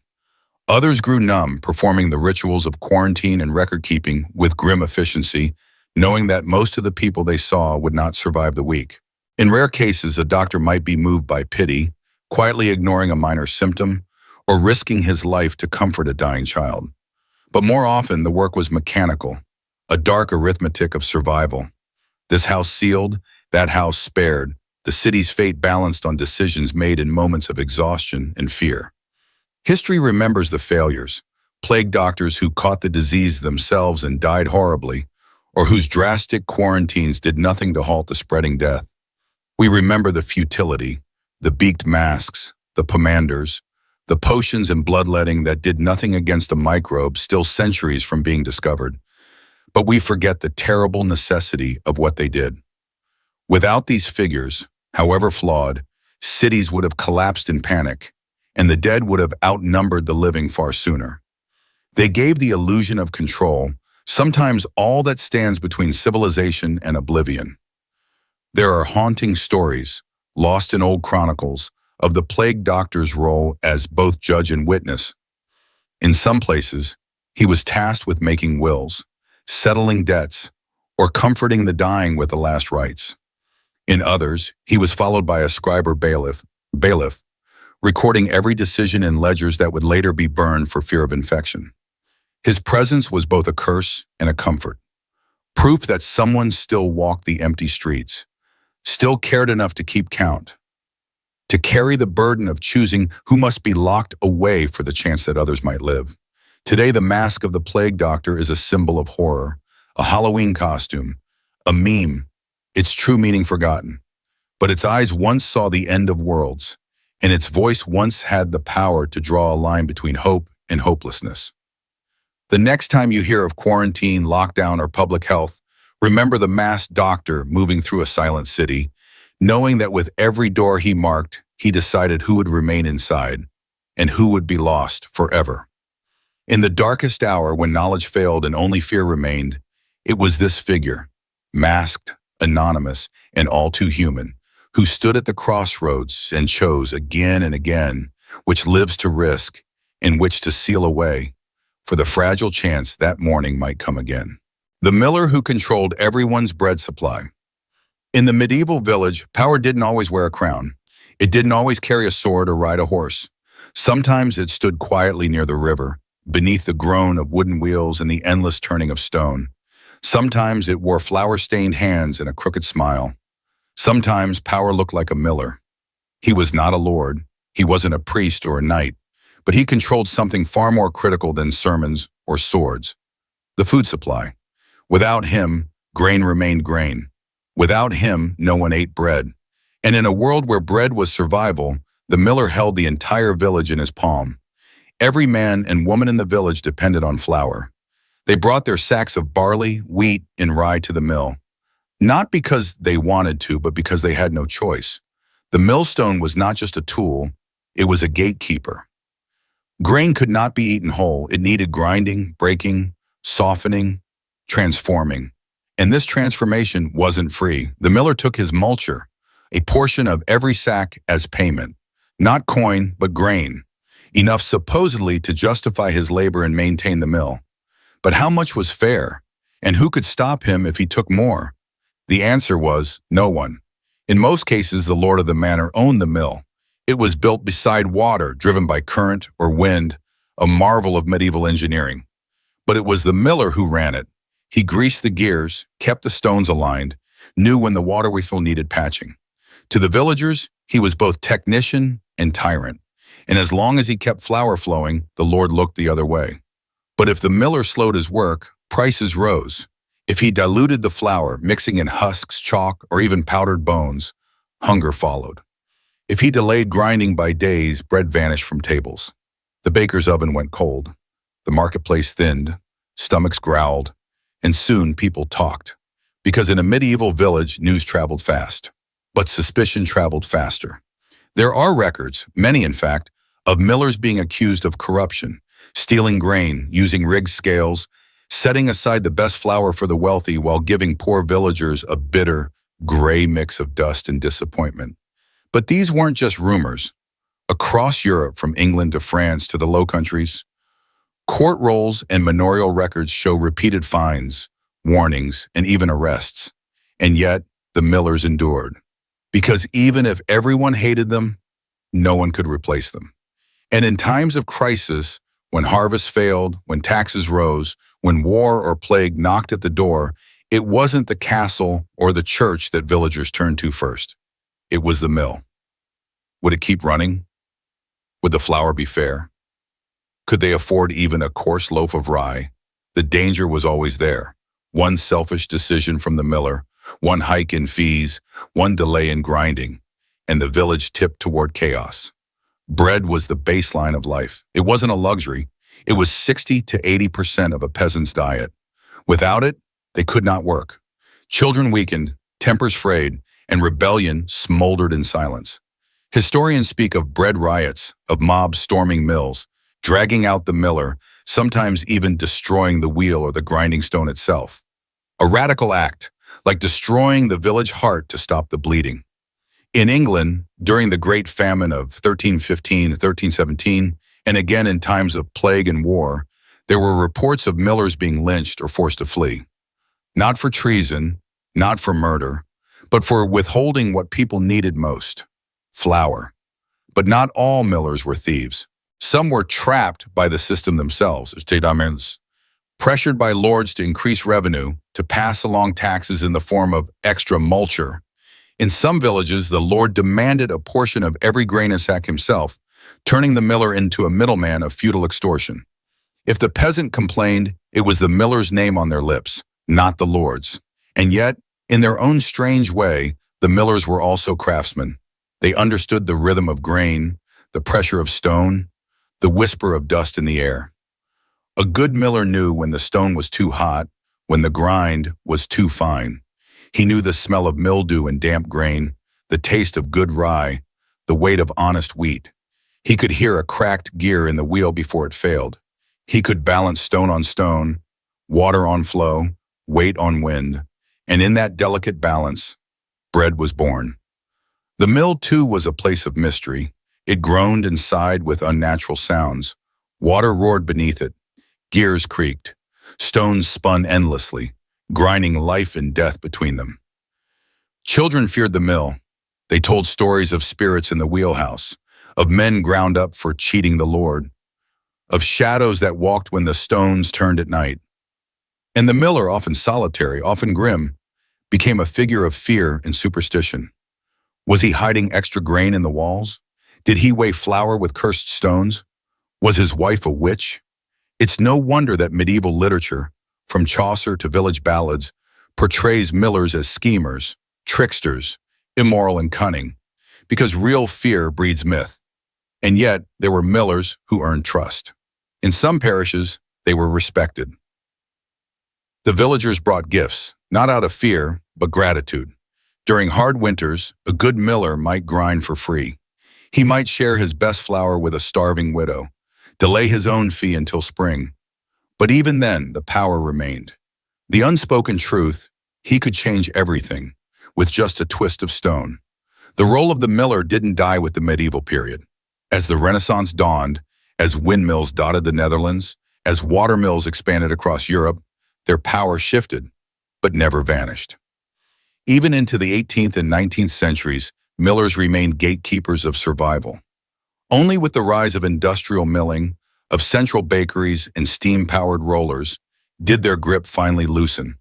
Others grew numb, performing the rituals of quarantine and record-keeping with grim efficiency, knowing that most of the people they saw would not survive the week. In rare cases, a doctor might be moved by pity, quietly ignoring a minor symptom, or risking his life to comfort a dying child. But more often, the work was mechanical, a dark arithmetic of survival. This house sealed, that house spared, the city's fate balanced on decisions made in moments of exhaustion and fear. History remembers the failures, plague doctors who caught the disease themselves and died horribly, or whose drastic quarantines did nothing to halt the spreading death. We remember the futility, the beaked masks, the pomanders, the potions and bloodletting that did nothing against a microbe still centuries from being discovered. But we forget the terrible necessity of what they did. Without these figures, however flawed, cities would have collapsed in panic, and the dead would have outnumbered the living far sooner. They gave the illusion of control, sometimes all that stands between civilization and oblivion. There are haunting stories, lost in old chronicles, of the plague doctor's role as both judge and witness. In some places, he was tasked with making wills, settling debts, or comforting the dying with the last rites. In others, he was followed by a scribe or bailiff, recording every decision in ledgers that would later be burned for fear of infection. His presence was both a curse and a comfort, proof that someone still walked the empty streets, still cared enough to keep count, to carry the burden of choosing who must be locked away for the chance that others might live. Today, the mask of the plague doctor is a symbol of horror, a Halloween costume, a meme, its true meaning forgotten. But its eyes once saw the end of worlds, and its voice once had the power to draw a line between hope and hopelessness. The next time you hear of quarantine, lockdown, or public health, remember the masked doctor moving through a silent city, knowing that with every door he marked, he decided who would remain inside and who would be lost forever. In the darkest hour when knowledge failed and only fear remained, it was this figure, masked, anonymous, and all too human, who stood at the crossroads and chose again and again which lives to risk and which to seal away, for the fragile chance that morning might come again. The miller who controlled everyone's bread supply. In the medieval village, power didn't always wear a crown. It didn't always carry a sword or ride a horse. Sometimes it stood quietly near the river, beneath the groan of wooden wheels and the endless turning of stone. Sometimes it wore flour-stained hands and a crooked smile. Sometimes power looked like a miller. He was not a lord, he wasn't a priest or a knight, but he controlled something far more critical than sermons or swords: the food supply. Without him, grain remained grain. Without him, no one ate bread. And in a world where bread was survival, the miller held the entire village in his palm. Every man and woman in the village depended on flour. They brought their sacks of barley, wheat, and rye to the mill, not because they wanted to, but because they had no choice. The millstone was not just a tool, it was a gatekeeper. Grain could not be eaten whole. It needed grinding, breaking, softening, transforming. And this transformation wasn't free. The miller took his multure, a portion of every sack, as payment. Not coin, but grain. Enough supposedly to justify his labor and maintain the mill. But how much was fair? And who could stop him if he took more? The answer was no one. In most cases, the lord of the manor owned the mill. It was built beside water, driven by current or wind, a marvel of medieval engineering. But it was the miller who ran it. He greased the gears, kept the stones aligned, knew when the water wheel needed patching. To the villagers, he was both technician and tyrant. And as long as he kept flour flowing, the Lord looked the other way. But if the miller slowed his work, prices rose. If he diluted the flour, mixing in husks, chalk, or even powdered bones, hunger followed. If he delayed grinding by days, bread vanished from tables. The baker's oven went cold. The marketplace thinned. Stomachs growled. And soon people talked. Because in a medieval village, news traveled fast. But suspicion traveled faster. There are records, many in fact, of millers being accused of corruption, stealing grain, using rigged scales, setting aside the best flour for the wealthy while giving poor villagers a bitter, gray mix of dust and disappointment. But these weren't just rumors. Across Europe, from England to France to the Low Countries, court rolls and manorial records show repeated fines, warnings, and even arrests. And yet, the millers endured. Because even if everyone hated them, no one could replace them. And in times of crisis, when harvest failed, when taxes rose, when war or plague knocked at the door, it wasn't the castle or the church that villagers turned to first. It was the mill. Would it keep running? Would the flour be fair? Could they afford even a coarse loaf of rye? The danger was always there. One selfish decision from the miller, one hike in fees, one delay in grinding, and the village tipped toward chaos. Bread was the baseline of life. It wasn't a luxury. It was 60 to 80% of a peasant's diet. Without it, they could not work. Children weakened, tempers frayed, and rebellion smoldered in silence. Historians speak of bread riots, of mobs storming mills, dragging out the miller, sometimes even destroying the wheel or the grinding stone itself. A radical act, like destroying the village heart to stop the bleeding. In England, during the Great Famine of 1315 to 1317, and again in times of plague and war, there were reports of millers being lynched or forced to flee. Not for treason, not for murder, but for withholding what people needed most, flour. But not all millers were thieves. Some were trapped by the system themselves, pressured by lords to increase revenue, to pass along taxes in the form of extra multure. In some villages, the lord demanded a portion of every grain and sack himself, turning the miller into a middleman of feudal extortion. If the peasant complained, it was the miller's name on their lips, not the lord's. And yet, in their own strange way, the millers were also craftsmen. They understood the rhythm of grain, the pressure of stone, the whisper of dust in the air. A good miller knew when the stone was too hot, when the grind was too fine. He knew the smell of mildew and damp grain, the taste of good rye, the weight of honest wheat. He could hear a cracked gear in the wheel before it failed. He could balance stone on stone, water on flow, weight on wind, and in that delicate balance, bread was born. The mill, too, was a place of mystery. It groaned and sighed with unnatural sounds. Water roared beneath it. Gears creaked. Stones spun endlessly, grinding life and death between them. Children feared the mill. They told stories of spirits in the wheelhouse, of men ground up for cheating the Lord, of shadows that walked when the stones turned at night. And the miller, often solitary, often grim, became a figure of fear and superstition. Was he hiding extra grain in the walls? Did he weigh flour with cursed stones? Was his wife a witch? It's no wonder that medieval literature, from Chaucer to village ballads, portrays millers as schemers, tricksters, immoral and cunning, because real fear breeds myth. And yet, there were millers who earned trust. In some parishes, they were respected. The villagers brought gifts, not out of fear, but gratitude. During hard winters, a good miller might grind for free. He might share his best flour with a starving widow, delay his own fee until spring. But even then, the power remained. The unspoken truth, he could change everything, with just a twist of stone. The role of the miller didn't die with the medieval period. As the Renaissance dawned, as windmills dotted the Netherlands, as watermills expanded across Europe, their power shifted, but never vanished. Even into the 18th and 19th centuries, millers remained gatekeepers of survival. Only with the rise of industrial milling, of central bakeries and steam-powered rollers, did their grip finally loosen.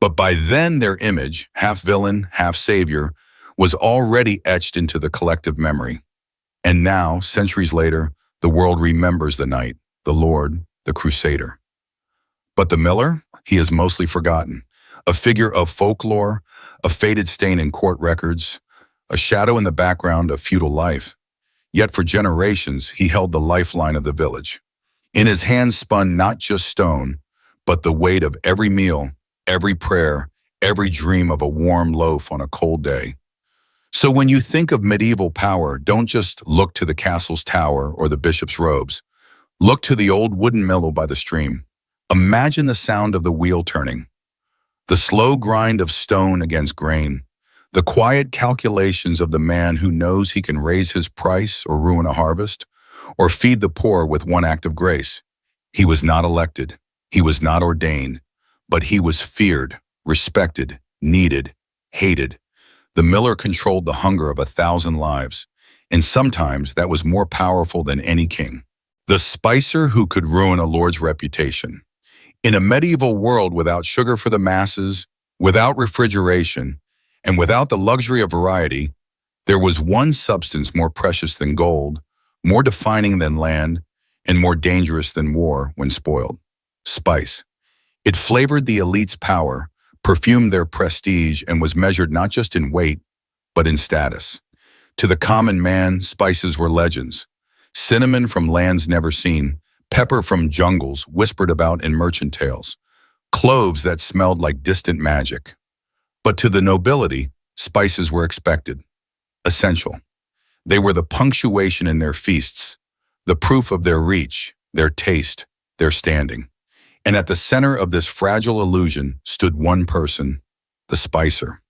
But by then their image, half villain, half savior, was already etched into the collective memory. And now, centuries later, the world remembers the knight, the lord, the crusader. But the miller, he is mostly forgotten. A figure of folklore, a faded stain in court records, a shadow in the background of feudal life. Yet for generations, he held the lifeline of the village. In his hands spun not just stone, but the weight of every meal, every prayer, every dream of a warm loaf on a cold day. So when you think of medieval power, don't just look to the castle's tower or the bishop's robes. Look to the old wooden mill by the stream. Imagine the sound of the wheel turning, the slow grind of stone against grain, the quiet calculations of the man who knows he can raise his price or ruin a harvest, or feed the poor with one act of grace. He was not elected, he was not ordained, but he was feared, respected, needed, hated. The miller controlled the hunger of 1,000 lives, and sometimes that was more powerful than any king. The spicer who could ruin a lord's reputation. In a medieval world without sugar for the masses, without refrigeration, and without the luxury of variety, there was one substance more precious than gold, more defining than land, and more dangerous than war when spoiled: spice. It flavored the elite's power, perfumed their prestige, and was measured not just in weight, but in status. To the common man, spices were legends. Cinnamon from lands never seen, pepper from jungles whispered about in merchant tales, cloves that smelled like distant magic. But to the nobility, spices were expected, essential. They were the punctuation in their feasts, the proof of their reach, their taste, their standing. And at the center of this fragile illusion stood one person, the spicer.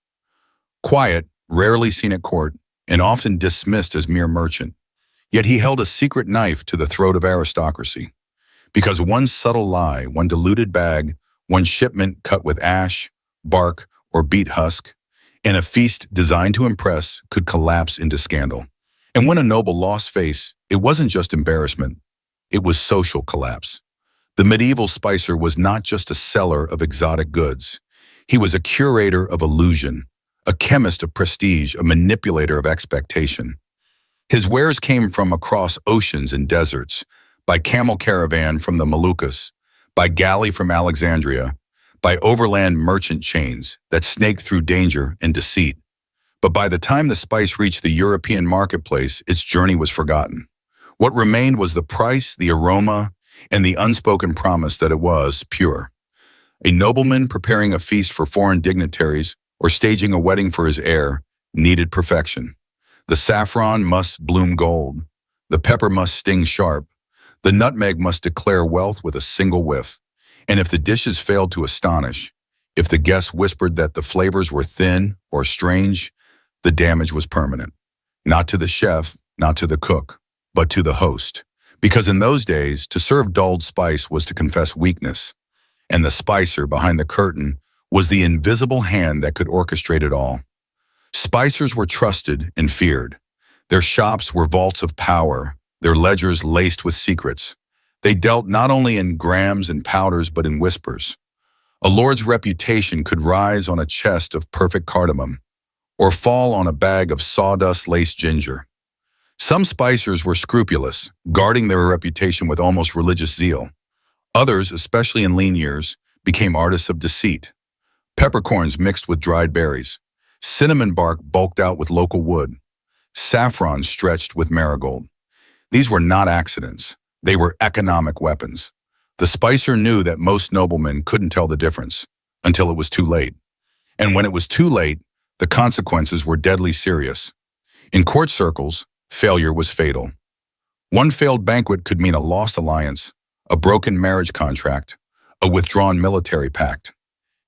Quiet, rarely seen at court, and often dismissed as mere merchant. Yet he held a secret knife to the throat of aristocracy. Because one subtle lie, one diluted bag, one shipment cut with ash, bark, or beet husk, and a feast designed to impress could collapse into scandal. And when a noble lost face, it wasn't just embarrassment, it was social collapse. The medieval spicer was not just a seller of exotic goods. He was a curator of illusion, a chemist of prestige, a manipulator of expectation. His wares came from across oceans and deserts, by camel caravan from the Moluccas, by galley from Alexandria, by overland merchant chains that snaked through danger and deceit. But by the time the spice reached the European marketplace, its journey was forgotten. What remained was the price, the aroma, and the unspoken promise that it was pure. A nobleman preparing a feast for foreign dignitaries or staging a wedding for his heir needed perfection. The saffron must bloom gold. The pepper must sting sharp. The nutmeg must declare wealth with a single whiff. And if the dishes failed to astonish, if the guests whispered that the flavors were thin or strange, the damage was permanent. Not to the chef, not to the cook, but to the host. Because in those days, to serve dulled spice was to confess weakness, and the spicer behind the curtain was the invisible hand that could orchestrate it all. Spicers were trusted and feared. Their shops were vaults of power, their ledgers laced with secrets. They dealt not only in grams and powders, but in whispers. A lord's reputation could rise on a chest of perfect cardamom, or fall on a bag of sawdust-laced ginger. Some spicers were scrupulous, guarding their reputation with almost religious zeal. Others, especially in lean years, became artists of deceit. Peppercorns mixed with dried berries, cinnamon bark bulked out with local wood, saffron stretched with marigold. These were not accidents. They were economic weapons. The spicer knew that most noblemen couldn't tell the difference until it was too late. And when it was too late, the consequences were deadly serious. In court circles, failure was fatal. One failed banquet could mean a lost alliance, a broken marriage contract, a withdrawn military pact.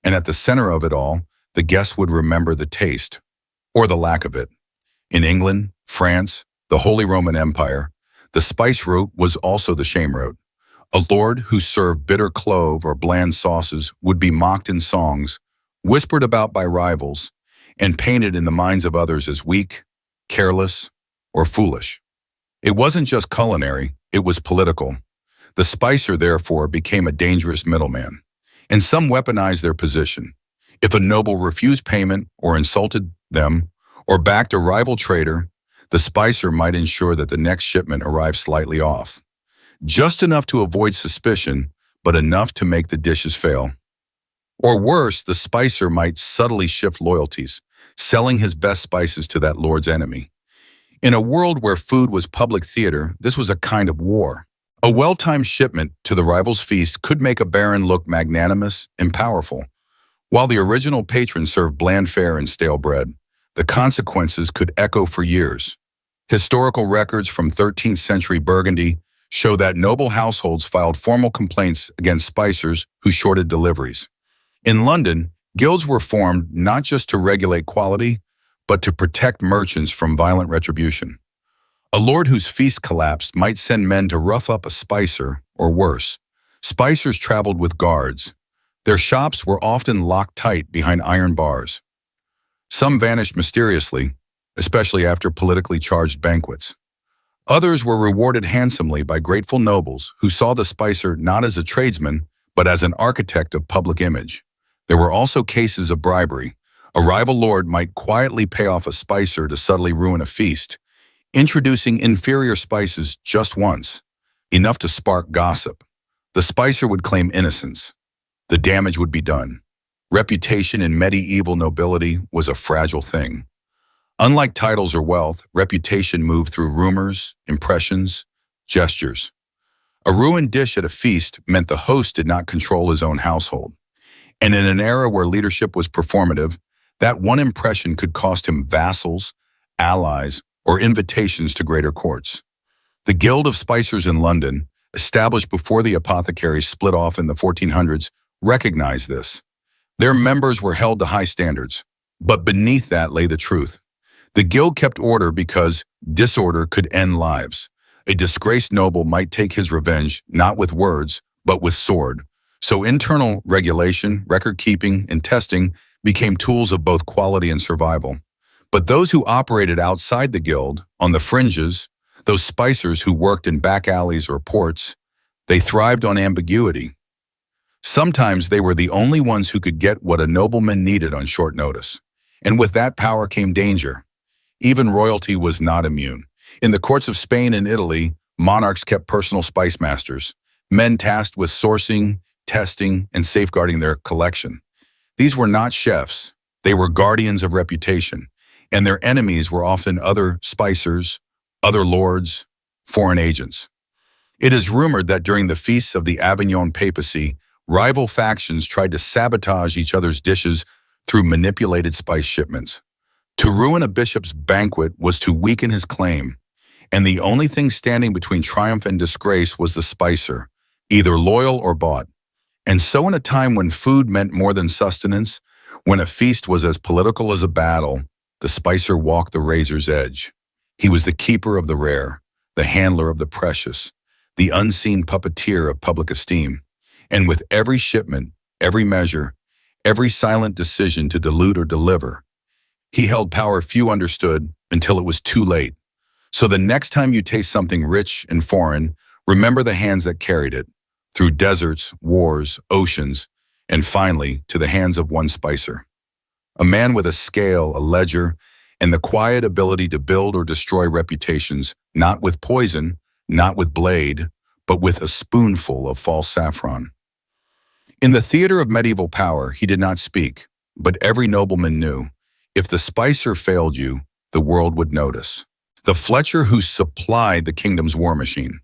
And at the center of it all, the guests would remember the taste, or the lack of it. In England, France, the Holy Roman Empire, the spice route was also the shame route. A lord who served bitter clove or bland sauces would be mocked in songs, whispered about by rivals, and painted in the minds of others as weak, careless, or foolish. It wasn't just culinary, it was political. The spicer, therefore, became a dangerous middleman, and some weaponized their position. If a noble refused payment or insulted them or backed a rival trader, the spicer might ensure that the next shipment arrived slightly off. Just enough to avoid suspicion, but enough to make the dishes fail. Or worse, the spicer might subtly shift loyalties, selling his best spices to that lord's enemy. In a world where food was public theater, this was a kind of war. A well-timed shipment to the rival's feast could make a baron look magnanimous and powerful, while the original patron served bland fare and stale bread. The consequences could echo for years. Historical records from 13th century Burgundy show that noble households filed formal complaints against spicers who shorted deliveries. In London, guilds were formed not just to regulate quality, but to protect merchants from violent retribution. A lord whose feast collapsed might send men to rough up a spicer, or worse. Spicers traveled with guards. Their shops were often locked tight behind iron bars. Some vanished mysteriously, especially after politically charged banquets. Others were rewarded handsomely by grateful nobles who saw the spicer not as a tradesman, but as an architect of public image. There were also cases of bribery. A rival lord might quietly pay off a spicer to subtly ruin a feast, introducing inferior spices just once, enough to spark gossip. The spicer would claim innocence. The damage would be done. Reputation in medieval nobility was a fragile thing. Unlike titles or wealth, reputation moved through rumors, impressions, gestures. A ruined dish at a feast meant the host did not control his own household. And in an era where leadership was performative, that one impression could cost him vassals, allies, or invitations to greater courts. The Guild of Spicers in London, established before the apothecaries split off in the 1400s, recognized this. Their members were held to high standards, but beneath that lay the truth. The guild kept order because disorder could end lives. A disgraced noble might take his revenge not with words, but with sword. So internal regulation, record-keeping, and testing became tools of both quality and survival. But those who operated outside the guild, on the fringes, those spicers who worked in back alleys or ports, they thrived on ambiguity. Sometimes they were the only ones who could get what a nobleman needed on short notice. And with that power came danger. Even royalty was not immune. In the courts of Spain and Italy, monarchs kept personal spice masters, men tasked with sourcing, testing, and safeguarding their collection. These were not chefs. They were guardians of reputation, and their enemies were often other spicers, other lords, foreign agents. It is rumored that during the feasts of the Avignon papacy, rival factions tried to sabotage each other's dishes through manipulated spice shipments. To ruin a bishop's banquet was to weaken his claim, and the only thing standing between triumph and disgrace was the spicer, either loyal or bought. And so in a time when food meant more than sustenance, when a feast was as political as a battle, the spicer walked the razor's edge. He was the keeper of the rare, the handler of the precious, the unseen puppeteer of public esteem. And with every shipment, every measure, every silent decision to dilute or deliver, he held power few understood until it was too late. So the next time you taste something rich and foreign, remember the hands that carried it, through deserts, wars, oceans, and finally to the hands of one spicer. A man with a scale, a ledger, and the quiet ability to build or destroy reputations, not with poison, not with blade, but with a spoonful of false saffron. In the theater of medieval power, he did not speak, but every nobleman knew. If the spicer failed you, the world would notice. The Fletcher who supplied the kingdom's war machine.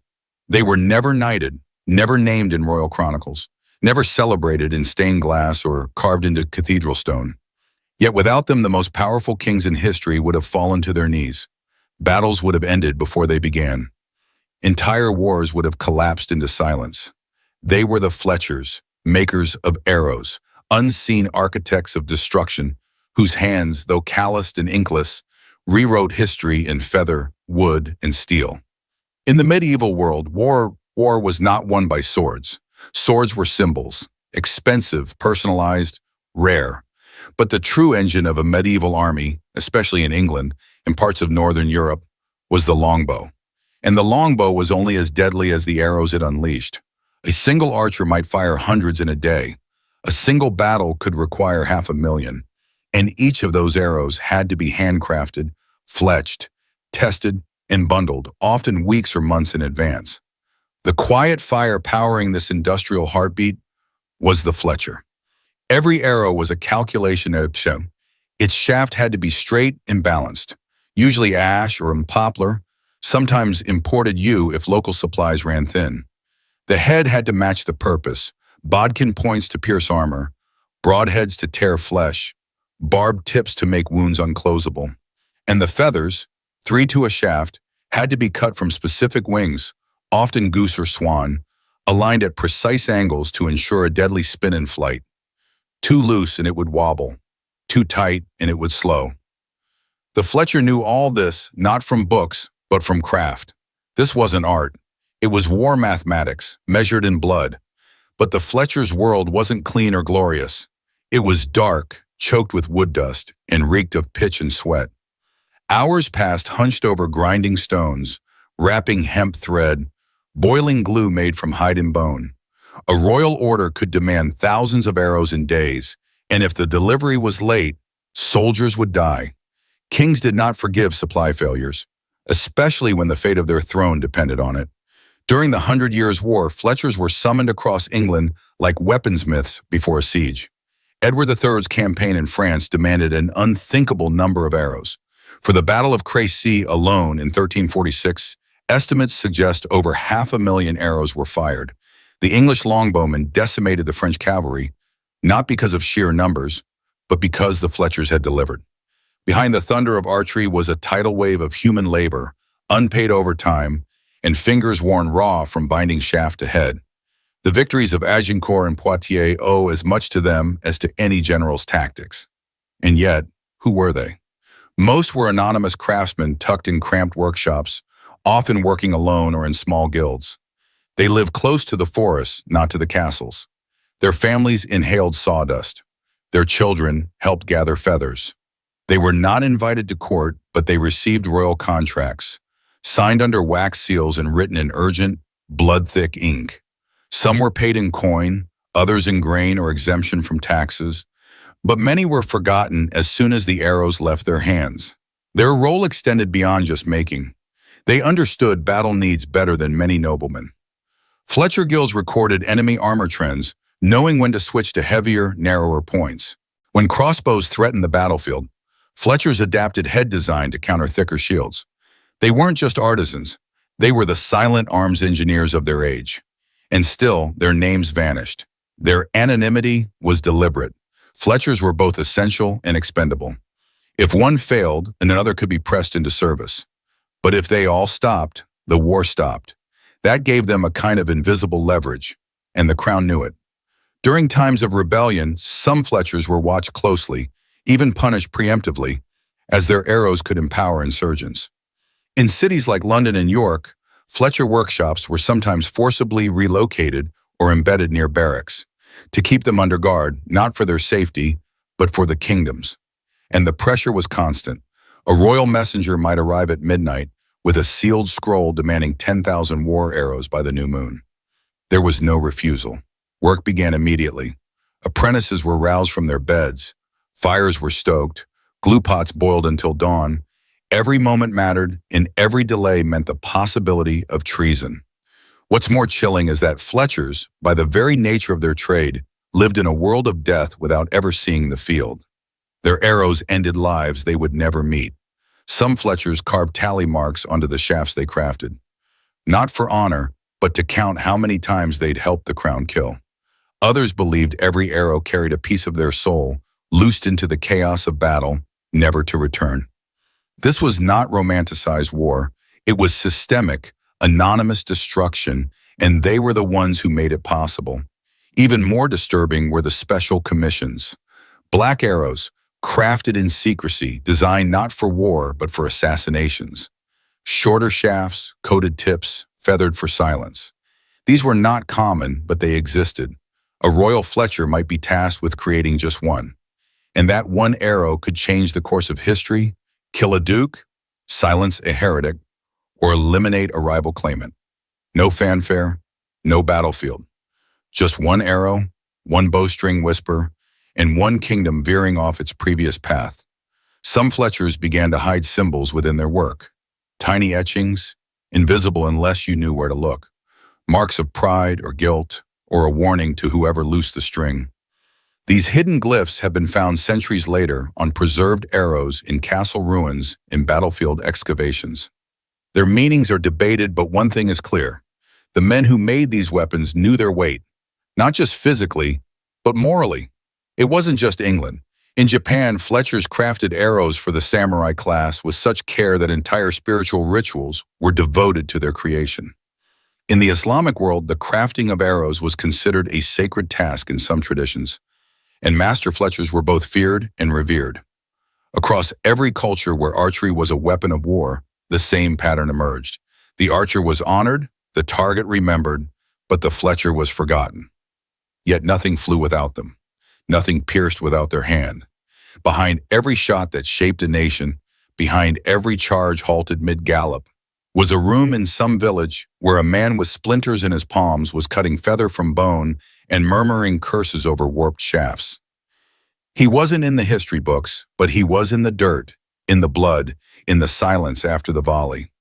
They were never knighted, never named in royal chronicles, never celebrated in stained glass or carved into cathedral stone. Yet without them, the most powerful kings in history would have fallen to their knees. Battles would have ended before they began. Entire wars would have collapsed into silence. They were the Fletchers, makers of arrows, unseen architects of destruction, whose hands, though calloused and inkless, rewrote history in feather, wood, and steel. In the medieval world, war was not won by swords. Swords were symbols, expensive, personalized, rare. But the true engine of a medieval army, especially in England and parts of northern Europe, was the longbow. And the longbow was only as deadly as the arrows it unleashed. A single archer might fire hundreds in a day. A single battle could require 500,000, and each of those arrows had to be handcrafted, fletched, tested, and bundled, often weeks or months in advance. The quiet fire powering this industrial heartbeat was the Fletcher. Every arrow was a calculation of its shaft had to be straight and balanced, usually ash or poplar, sometimes imported yew if local supplies ran thin. The head had to match the purpose, bodkin points to pierce armor, broadheads to tear flesh, barbed tips to make wounds unclosable. And the feathers, 3 to a shaft, had to be cut from specific wings, often goose or swan, aligned at precise angles to ensure a deadly spin in flight. Too loose and it would wobble, too tight and it would slow. The Fletcher knew all this not from books, but from craft. This wasn't art. It was war mathematics, measured in blood. But the Fletcher's world wasn't clean or glorious. It was dark, choked with wood dust, and reeked of pitch and sweat. Hours passed hunched over grinding stones, wrapping hemp thread, boiling glue made from hide and bone. A royal order could demand thousands of arrows in days, and if the delivery was late, soldiers would die. Kings did not forgive supply failures, especially when the fate of their throne depended on it. During the 100 Years' War, Fletchers were summoned across England like weaponsmiths before a siege. Edward III's campaign in France demanded an unthinkable number of arrows. For the Battle of Crecy alone in 1346, estimates suggest over 500,000 arrows were fired. The English longbowmen decimated the French cavalry, not because of sheer numbers, but because the Fletchers had delivered. Behind the thunder of archery was a tidal wave of human labor, unpaid overtime, and fingers worn raw from binding shaft to head. The victories of Agincourt and Poitiers owe as much to them as to any general's tactics. And yet, who were they? Most were anonymous craftsmen tucked in cramped workshops, often working alone or in small guilds. They lived close to the forests, not to the castles. Their families inhaled sawdust. Their children helped gather feathers. They were not invited to court, but they received royal contracts, signed under wax seals and written in urgent, blood-thick ink. Some were paid in coin, others in grain or exemption from taxes, but many were forgotten as soon as the arrows left their hands. Their role extended beyond just making. They understood battle needs better than many noblemen. Fletcher guilds recorded enemy armor trends, knowing when to switch to heavier, narrower points. When crossbows threatened the battlefield, Fletchers adapted head design to counter thicker shields. They weren't just artisans. They were the silent arms engineers of their age. And still, their names vanished. Their anonymity was deliberate. Fletchers were both essential and expendable. If one failed, another could be pressed into service. But if they all stopped, the war stopped. That gave them a kind of invisible leverage, and the crown knew it. During times of rebellion, some Fletchers were watched closely, even punished preemptively, as their arrows could empower insurgents. In cities like London and York, Fletcher workshops were sometimes forcibly relocated or embedded near barracks, to keep them under guard, not for their safety, but for the kingdom's. And the pressure was constant. A royal messenger might arrive at midnight with a sealed scroll demanding 10,000 war arrows by the new moon. There was no refusal. Work began immediately. Apprentices were roused from their beds. Fires were stoked. Glue pots boiled until dawn. Every moment mattered, and every delay meant the possibility of treason. What's more chilling is that Fletchers, by the very nature of their trade, lived in a world of death without ever seeing the field. Their arrows ended lives they would never meet. Some Fletchers carved tally marks onto the shafts they crafted, not for honor, but to count how many times they'd helped the crown kill. Others believed every arrow carried a piece of their soul, loosed into the chaos of battle, never to return. This was not romanticized war. It was systemic, anonymous destruction, and they were the ones who made it possible. Even more disturbing were the special commissions. Black arrows, crafted in secrecy, designed not for war but for assassinations. Shorter shafts, coated tips, feathered for silence. These were not common, but they existed. A royal Fletcher might be tasked with creating just one. And that one arrow could change the course of history, kill a duke, silence a heretic, or eliminate a rival claimant. No fanfare, no battlefield. Just one arrow, one bowstring whisper, and one kingdom veering off its previous path. Some Fletchers began to hide symbols within their work. Tiny etchings, invisible unless you knew where to look. Marks of pride or guilt, or a warning to whoever loosed the string. These hidden glyphs have been found centuries later on preserved arrows in castle ruins and battlefield excavations. Their meanings are debated, but one thing is clear. The men who made these weapons knew their weight, not just physically, but morally. It wasn't just England. In Japan, Fletchers crafted arrows for the samurai class with such care that entire spiritual rituals were devoted to their creation. In the Islamic world, the crafting of arrows was considered a sacred task in some traditions, and master Fletchers were both feared and revered. Across every culture where archery was a weapon of war, the same pattern emerged. The archer was honored, the target remembered, but the Fletcher was forgotten. Yet nothing flew without them. Nothing pierced without their hand. Behind every shot that shaped a nation, behind every charge halted mid-gallop, was a room in some village where a man with splinters in his palms was cutting feather from bone and murmuring curses over warped shafts. He wasn't in the history books, but he was in the dirt, in the blood, in the silence after the volley.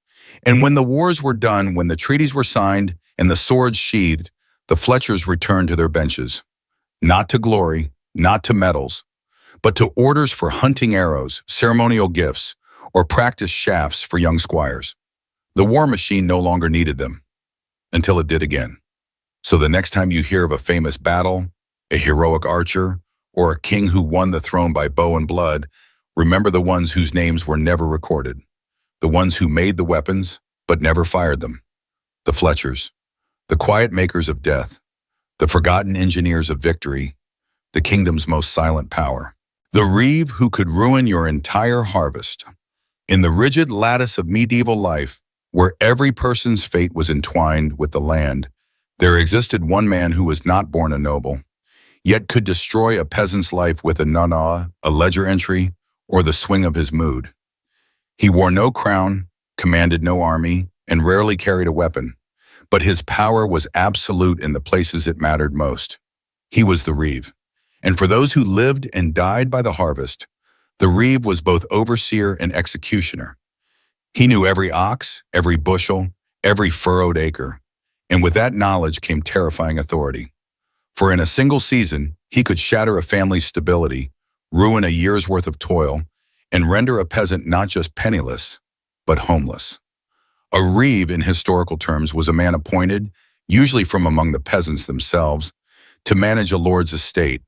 And when the wars were done, when the treaties were signed and the swords sheathed, the Fletchers returned to their benches. Not to glory, not to medals, but to orders for hunting arrows, ceremonial gifts, or practice shafts for young squires. The war machine no longer needed them, until it did again. So the next time you hear of a famous battle, a heroic archer, or a king who won the throne by bow and blood, remember the ones whose names were never recorded, the ones who made the weapons but never fired them, the Fletchers, the quiet makers of death, the forgotten engineers of victory, the kingdom's most silent power. The reeve who could ruin your entire harvest. In the rigid lattice of medieval life, where every person's fate was entwined with the land, there existed one man who was not born a noble, yet could destroy a peasant's life with a nana, a ledger entry, or the swing of his mood. He wore no crown, commanded no army, and rarely carried a weapon, but his power was absolute in the places it mattered most. He was the reeve. And for those who lived and died by the harvest, the reeve was both overseer and executioner. He knew every ox, every bushel, every furrowed acre, and with that knowledge came terrifying authority. For in a single season, he could shatter a family's stability, ruin a year's worth of toil, and render a peasant not just penniless, but homeless. A reeve, in historical terms, was a man appointed, usually from among the peasants themselves, to manage a lord's estate.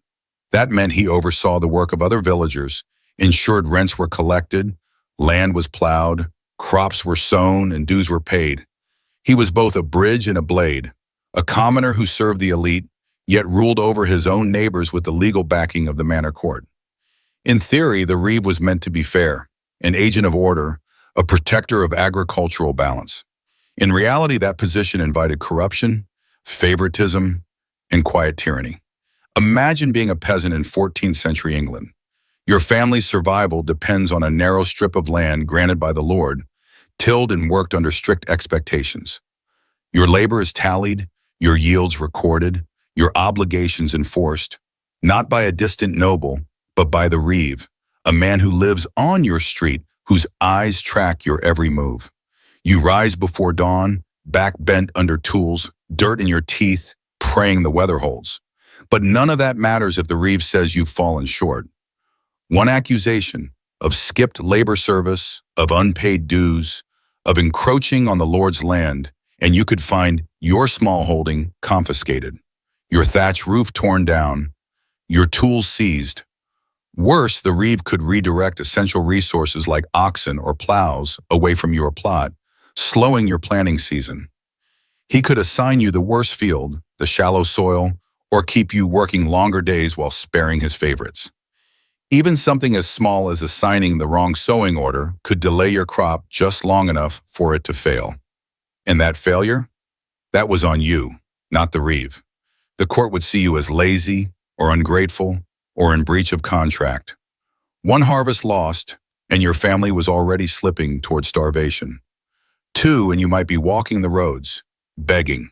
That meant he oversaw the work of other villagers, ensured rents were collected, land was plowed, crops were sown, and dues were paid. He was both a bridge and a blade, a commoner who served the elite, yet ruled over his own neighbors with the legal backing of the manor court. In theory, the reeve was meant to be fair, an agent of order, a protector of agricultural balance. In reality, that position invited corruption, favoritism, and quiet tyranny. Imagine being a peasant in 14th century England. Your family's survival depends on a narrow strip of land granted by the Lord, tilled and worked under strict expectations. Your labor is tallied, your yields recorded, your obligations enforced, not by a distant noble, but by the reeve, a man who lives on your street, whose eyes track your every move. You rise before dawn, back bent under tools, dirt in your teeth, praying the weather holds. But none of that matters if the reeve says you've fallen short. One accusation of skipped labor service, of unpaid dues, of encroaching on the Lord's land, and you could find your small holding confiscated, your thatch roof torn down, your tools seized. Worse, the reeve could redirect essential resources like oxen or plows away from your plot, slowing your planting season. He could assign you the worst field, the shallow soil, or keep you working longer days while sparing his favorites. Even something as small as assigning the wrong sowing order could delay your crop just long enough for it to fail. And that failure? That was on you, not the reeve. The court would see you as lazy or ungrateful or in breach of contract. One harvest lost, and your family was already slipping toward starvation. Two, and you might be walking the roads, begging.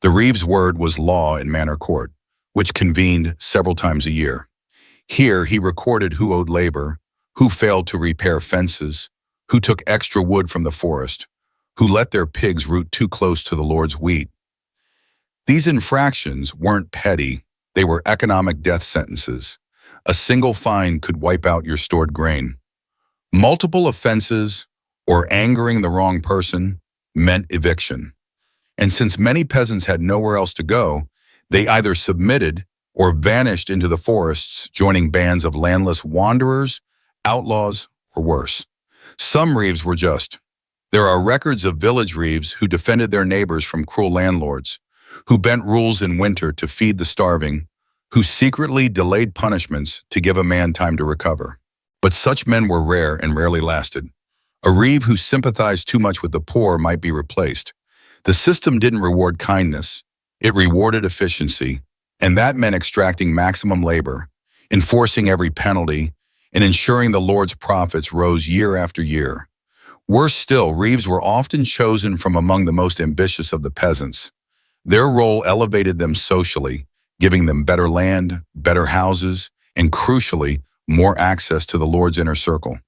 The reeve's word was law in manor court. which convened several times a year. Here he recorded who owed labor, who failed to repair fences, who took extra wood from the forest, who let their pigs root too close to the Lord's wheat. These infractions weren't petty, they were economic death sentences. A single fine could wipe out your stored grain. Multiple offenses, or angering the wrong person, meant eviction. And since many peasants had nowhere else to go, they either submitted or vanished into the forests, joining bands of landless wanderers, outlaws, or worse. Some reeves were just. There are records of village reeves who defended their neighbors from cruel landlords, who bent rules in winter to feed the starving, who secretly delayed punishments to give a man time to recover. But such men were rare and rarely lasted. A reeve who sympathized too much with the poor might be replaced. The system didn't reward kindness, it rewarded efficiency, and that meant extracting maximum labor, enforcing every penalty, and ensuring the Lord's profits rose year after year. Worse still, reeves were often chosen from among the most ambitious of the peasants. Their role elevated them socially, giving them better land, better houses, and crucially, more access to the Lord's inner circle.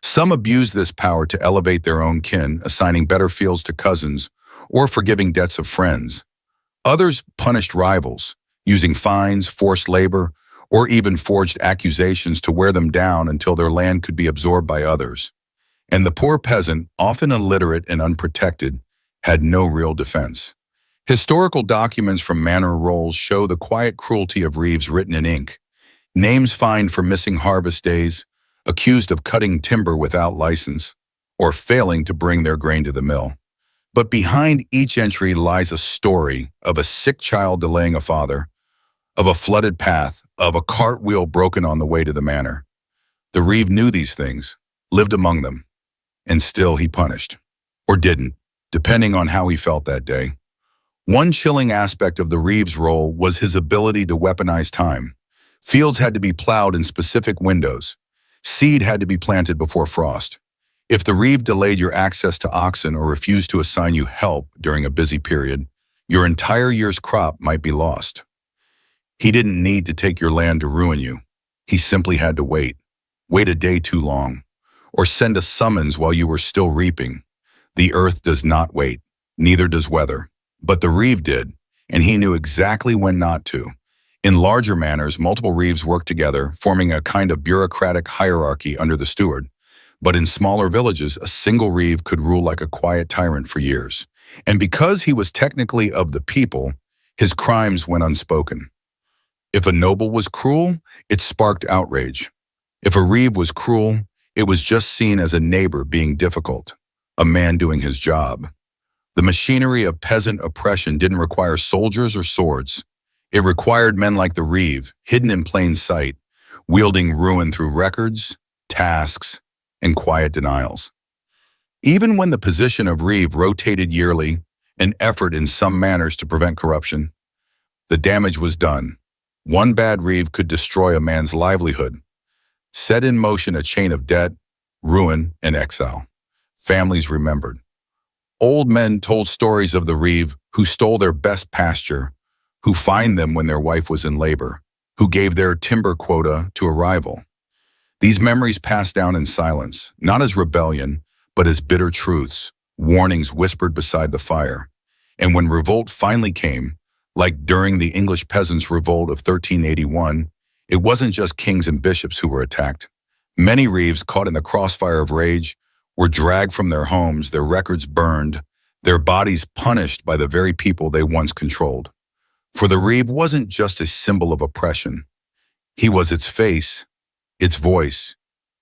Some abused this power to elevate their own kin, assigning better fields to cousins, or forgiving debts of friends. Others punished rivals, using fines, forced labor, or even forged accusations to wear them down until their land could be absorbed by others. And the poor peasant, often illiterate and unprotected, had no real defense. Historical documents from manor rolls show the quiet cruelty of reeves written in ink. Names fined for missing harvest days, accused of cutting timber without license, or failing to bring their grain to the mill. But behind each entry lies a story of a sick child delaying a father, of a flooded path, of a cartwheel broken on the way to the manor. The reeve knew these things, lived among them, and still he punished. Or didn't, depending on how he felt that day. One chilling aspect of the reeve's role was his ability to weaponize time. Fields had to be plowed in specific windows. Seed had to be planted before frost. If the reeve delayed your access to oxen or refused to assign you help during a busy period, your entire year's crop might be lost. He didn't need to take your land to ruin you. He simply had to wait. Wait a day too long. Or send a summons while you were still reaping. The earth does not wait. Neither does weather. But the reeve did, and he knew exactly when not to. In larger manors, multiple reeves worked together, forming a kind of bureaucratic hierarchy under the steward. But in smaller villages, a single reeve could rule like a quiet tyrant for years. And because he was technically of the people, his crimes went unspoken. If a noble was cruel, it sparked outrage. If a reeve was cruel, it was just seen as a neighbor being difficult, a man doing his job. The machinery of peasant oppression didn't require soldiers or swords. It required men like the reeve, hidden in plain sight, wielding ruin through records, tasks, and quiet denials. Even when the position of reeve rotated yearly, an effort in some manors to prevent corruption, the damage was done. One bad reeve could destroy a man's livelihood, set in motion a chain of debt, ruin, and exile. Families remembered. Old men told stories of the reeve who stole their best pasture, who fined them when their wife was in labor, who gave their timber quota to a rival. These memories passed down in silence, not as rebellion, but as bitter truths, warnings whispered beside the fire. And when revolt finally came, like during the English peasants' revolt of 1381, it wasn't just kings and bishops who were attacked. Many reeves, caught in the crossfire of rage, were dragged from their homes, their records burned, their bodies punished by the very people they once controlled. For the reeve wasn't just a symbol of oppression. He was its face, its voice,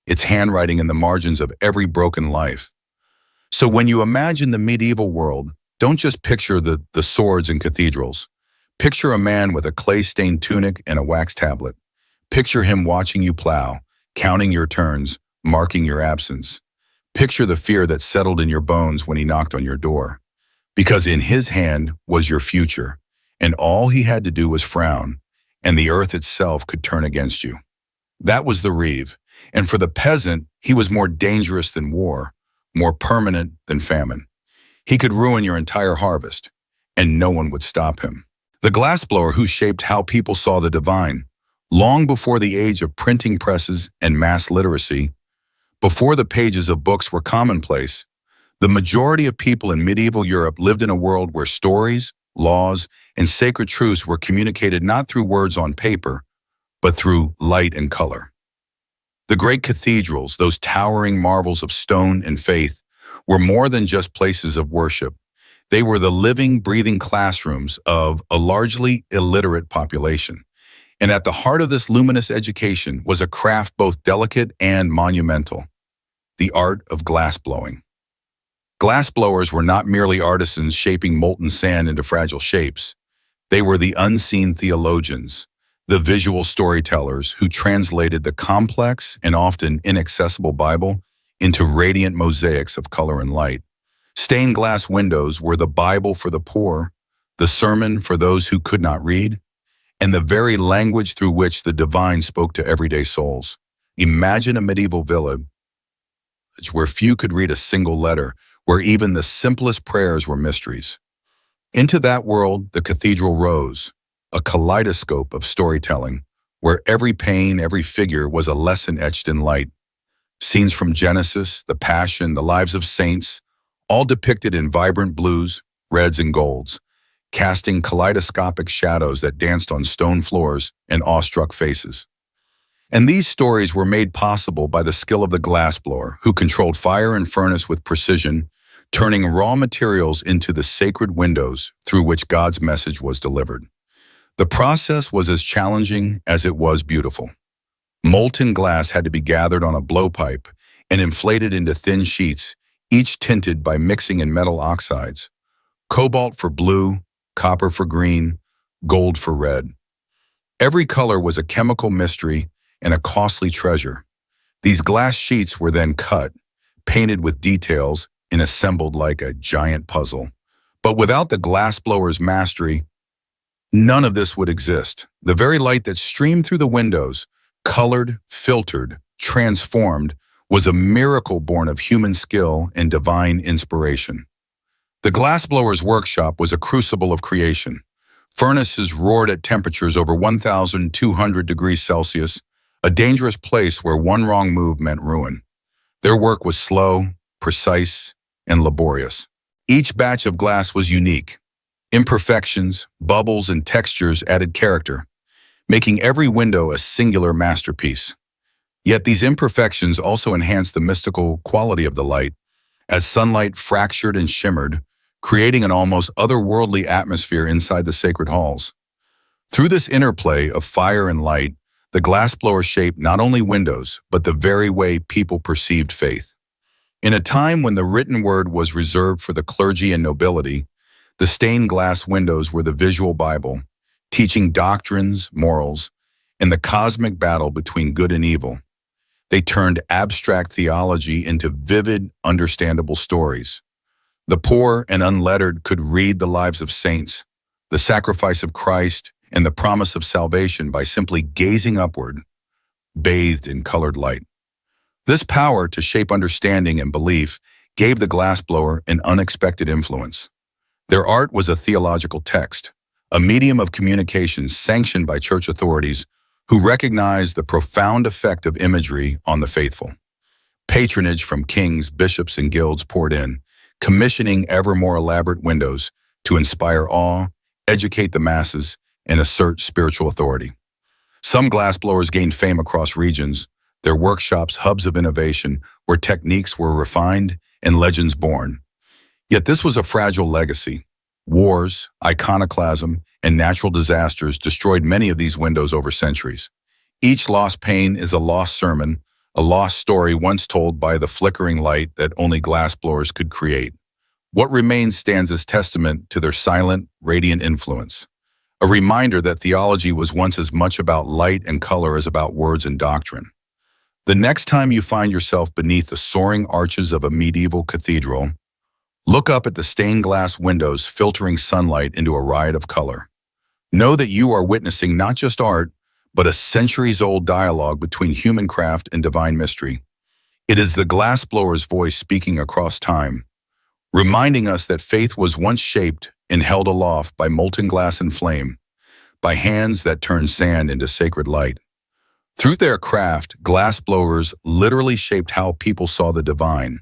its handwriting in the margins of every broken life. So when you imagine the medieval world, don't just picture the swords and cathedrals. Picture a man with a clay-stained tunic and a wax tablet. Picture him watching you plow, counting your turns, marking your absence. Picture the fear that settled in your bones when he knocked on your door. Because in his hand was your future, and all he had to do was frown, and the earth itself could turn against you. That was the reeve, and for the peasant, he was more dangerous than war, more permanent than famine. He could ruin your entire harvest, and no one would stop him. The glassblower who shaped how people saw the divine, long before the age of printing presses and mass literacy, before the pages of books were commonplace, the majority of people in medieval Europe lived in a world where stories, laws, and sacred truths were communicated not through words on paper, but through light and color. The great cathedrals, those towering marvels of stone and faith, were more than just places of worship. They were the living, breathing classrooms of a largely illiterate population. And at the heart of this luminous education was a craft both delicate and monumental: the art of glassblowing. Glassblowers were not merely artisans shaping molten sand into fragile shapes. They were the unseen theologians, the visual storytellers who translated the complex and often inaccessible Bible into radiant mosaics of color and light. Stained glass windows were the Bible for the poor, the sermon for those who could not read, and the very language through which the divine spoke to everyday souls. Imagine a medieval village where few could read a single letter, where even the simplest prayers were mysteries. Into that world, the cathedral rose, a kaleidoscope of storytelling, where every pane, every figure was a lesson etched in light. Scenes from Genesis, the Passion, the lives of saints, all depicted in vibrant blues, reds, and golds, casting kaleidoscopic shadows that danced on stone floors and awestruck faces. And these stories were made possible by the skill of the glassblower, who controlled fire and furnace with precision, turning raw materials into the sacred windows through which God's message was delivered. The process was as challenging as it was beautiful. Molten glass had to be gathered on a blowpipe and inflated into thin sheets, each tinted by mixing in metal oxides: cobalt for blue, copper for green, gold for red. Every color was a chemical mystery and a costly treasure. These glass sheets were then cut, painted with details, and assembled like a giant puzzle. But without the glassblower's mastery, none of this would exist. The very light that streamed through the windows, colored, filtered, transformed, was a miracle born of human skill and divine inspiration. The glassblower's workshop was a crucible of creation. Furnaces roared at temperatures over 1,200 degrees Celsius, a dangerous place where one wrong move meant ruin. Their work was slow, precise, and laborious. Each batch of glass was unique. Imperfections, bubbles, and textures added character, making every window a singular masterpiece. Yet these imperfections also enhanced the mystical quality of the light, as sunlight fractured and shimmered, creating an almost otherworldly atmosphere inside the sacred halls. Through this interplay of fire and light, the glassblower shaped not only windows, but the very way people perceived faith. In a time when the written word was reserved for the clergy and nobility, the stained glass windows were the visual Bible, teaching doctrines, morals, and the cosmic battle between good and evil. They turned abstract theology into vivid, understandable stories. The poor and unlettered could read the lives of saints, the sacrifice of Christ, and the promise of salvation by simply gazing upward, bathed in colored light. This power to shape understanding and belief gave the glassblower an unexpected influence. Their art was a theological text, a medium of communication sanctioned by church authorities who recognized the profound effect of imagery on the faithful. Patronage from kings, bishops, and guilds poured in, commissioning ever more elaborate windows to inspire awe, educate the masses, and assert spiritual authority. Some glassblowers gained fame across regions, their workshops hubs of innovation where techniques were refined and legends born. Yet this was a fragile legacy. Wars, iconoclasm, and natural disasters destroyed many of these windows over centuries. Each lost pane is a lost sermon, a lost story once told by the flickering light that only glassblowers could create. What remains stands as testament to their silent, radiant influence, a reminder that theology was once as much about light and color as about words and doctrine. The next time you find yourself beneath the soaring arches of a medieval cathedral, look up at the stained glass windows filtering sunlight into a riot of color. Know that you are witnessing not just art, but a centuries-old dialogue between human craft and divine mystery. It is the glassblower's voice speaking across time, reminding us that faith was once shaped and held aloft by molten glass and flame, by hands that turned sand into sacred light. Through their craft, glass blowers literally shaped how people saw the divine,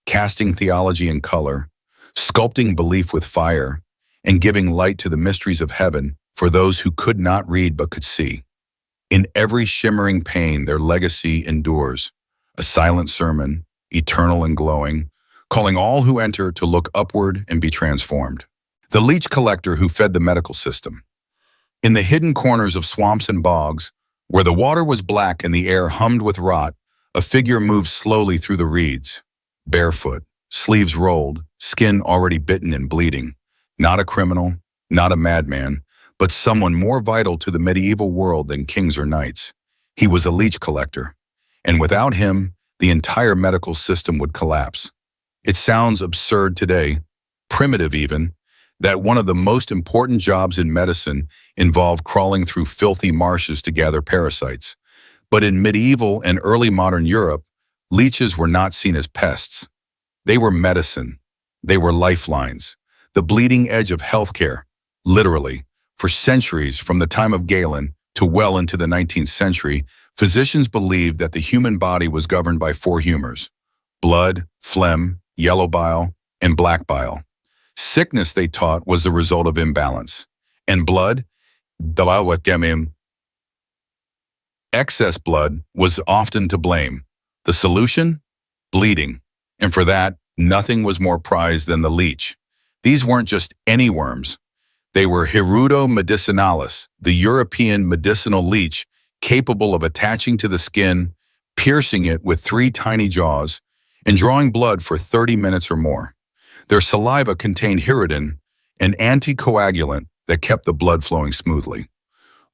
casting theology in color, sculpting belief with fire, and giving light to the mysteries of heaven for those who could not read but could see. In every shimmering pane, their legacy endures, a silent sermon, eternal and glowing, calling all who enter to look upward and be transformed. The leech collector who fed the medical system. In the hidden corners of swamps and bogs, where the water was black and the air hummed with rot, a figure moved slowly through the reeds, barefoot, sleeves rolled, skin already bitten and bleeding. Not a criminal, not a madman, but someone more vital to the medieval world than kings or knights. He was a leech collector, and without him, the entire medical system would collapse. It sounds absurd today, primitive even, that one of the most important jobs in medicine involved crawling through filthy marshes to gather parasites. But in medieval and early modern Europe, leeches were not seen as pests. They were medicine. They were lifelines, the bleeding edge of healthcare, literally. For centuries, from the time of Galen to well into the 19th century, physicians believed that the human body was governed by four humors: blood, phlegm, yellow bile, and black bile. Sickness, they taught, was the result of imbalance. And blood, excess blood, was often to blame. The solution? Bleeding. And for that, nothing was more prized than the leech. These weren't just any worms. They were Hirudo medicinalis, the European medicinal leech, capable of attaching to the skin, piercing it with 3 tiny jaws, and drawing blood for 30 minutes or more. Their saliva contained hirutin, an anticoagulant that kept the blood flowing smoothly.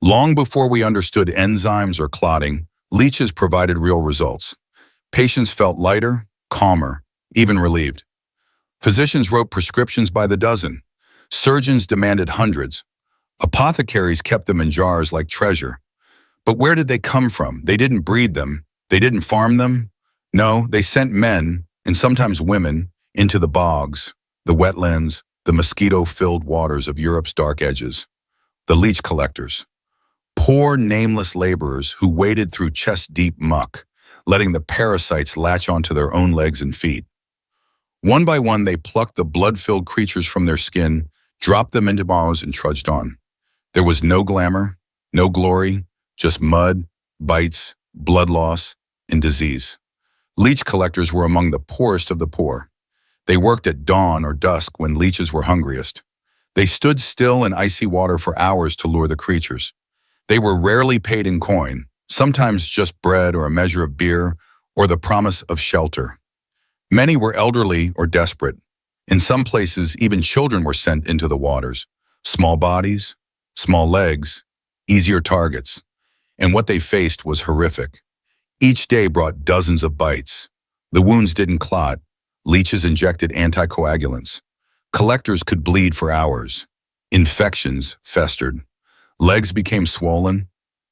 Long before we understood enzymes or clotting, leeches provided real results. Patients felt lighter, calmer, even relieved. Physicians wrote prescriptions by the dozen. Surgeons demanded hundreds. Apothecaries kept them in jars like treasure. But where did they come from? They didn't breed them. They didn't farm them. No, they sent men, and sometimes women, into the bogs, the wetlands, the mosquito-filled waters of Europe's dark edges. The leech collectors. Poor, nameless laborers who waded through chest-deep muck, letting the parasites latch onto their own legs and feet. One by one, they plucked the blood-filled creatures from their skin, dropped them into maws, and trudged on. There was no glamour, no glory, just mud, bites, blood loss, and disease. Leech collectors were among the poorest of the poor. They worked at dawn or dusk when leeches were hungriest. They stood still in icy water for hours to lure the creatures. They were rarely paid in coin, sometimes just bread or a measure of beer or the promise of shelter. Many were elderly or desperate. In some places, even children were sent into the waters. Small bodies, small legs, easier targets. And what they faced was horrific. Each day brought dozens of bites. The wounds didn't clot. Leeches injected anticoagulants. Collectors could bleed for hours. Infections festered. Legs became swollen,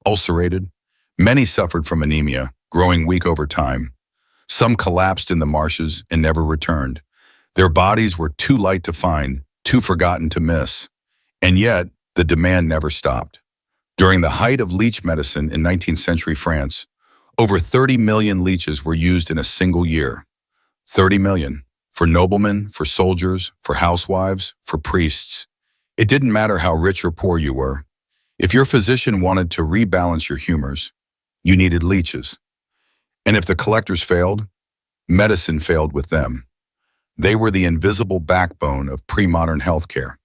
ulcerated. Many suffered from anemia, growing weak over time. Some collapsed in the marshes and never returned. Their bodies were too light to find, too forgotten to miss. And yet, the demand never stopped. During the height of leech medicine in 19th century France, over 30 million leeches were used in a single year. 30 million. For noblemen, for soldiers, for housewives, for priests. It didn't matter how rich or poor you were. If your physician wanted to rebalance your humors, you needed leeches. And if the collectors failed, medicine failed with them. They were the invisible backbone of pre-modern healthcare.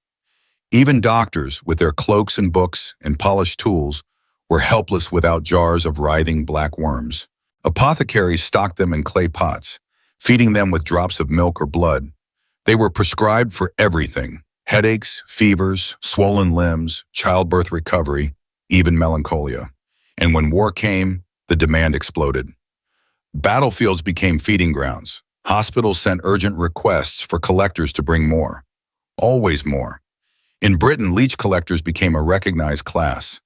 Even doctors, with their cloaks and books and polished tools, were helpless without jars of writhing black worms. Apothecaries stocked them in clay pots, feeding them with drops of milk or blood. They were prescribed for everything: headaches, fevers, swollen limbs, childbirth recovery, even melancholia. And when war came, the demand exploded. Battlefields became feeding grounds. Hospitals sent urgent requests for collectors to bring more. Always more. In Britain, leech collectors became a recognized class.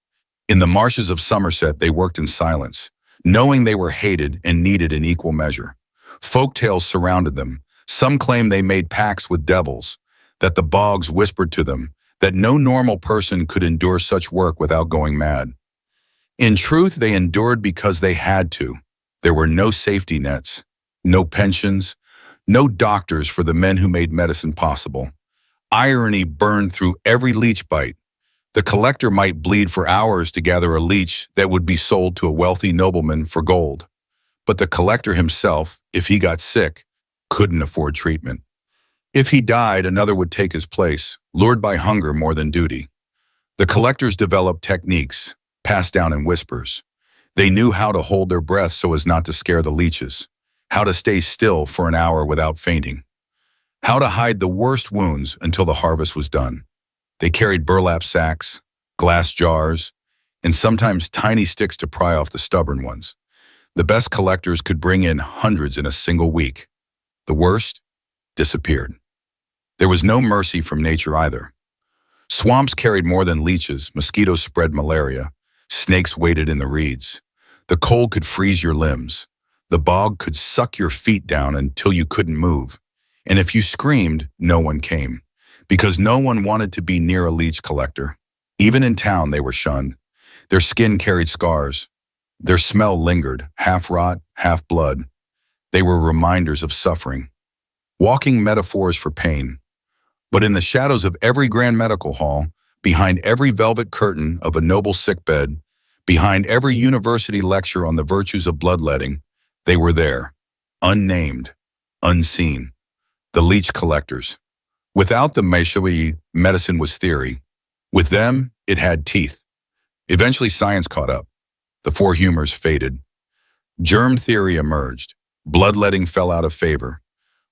In the marshes of Somerset, they worked in silence, knowing they were hated and needed in equal measure. Folk tales surrounded them. Some claimed they made pacts with devils. that the bogs whispered to them, that no normal person could endure such work without going mad. In truth, they endured because they had to. There were no safety nets, no pensions, no doctors for the men who made medicine possible. Irony burned through every leech bite. The collector might bleed for hours to gather a leech that would be sold to a wealthy nobleman for gold. But the collector himself, if he got sick, couldn't afford treatment. If he died, another would take his place, lured by hunger more than duty. The collectors developed techniques, passed down in whispers. They knew how to hold their breath so as not to scare the leeches, how to stay still for an hour without fainting, how to hide the worst wounds until the harvest was done. They carried burlap sacks, glass jars, and sometimes tiny sticks to pry off the stubborn ones. The best collectors could bring in hundreds in a single week. The worst disappeared. There was no mercy from nature either. Swamps carried more than leeches, mosquitoes spread malaria, snakes waited in the reeds. The cold could freeze your limbs. The bog could suck your feet down until you couldn't move. And if you screamed, no one came, because no one wanted to be near a leech collector. Even in town, they were shunned. Their skin carried scars. Their smell lingered, half rot, half blood. They were reminders of suffering, walking metaphors for pain. But in the shadows of every grand medical hall, behind every velvet curtain of a noble sickbed, behind every university lecture on the virtues of bloodletting, they were there, unnamed, unseen. The leech collectors. Without the Meshawi, medicine was theory. With them, it had teeth. Eventually, science caught up. The four humors faded. Germ theory emerged. Bloodletting fell out of favor.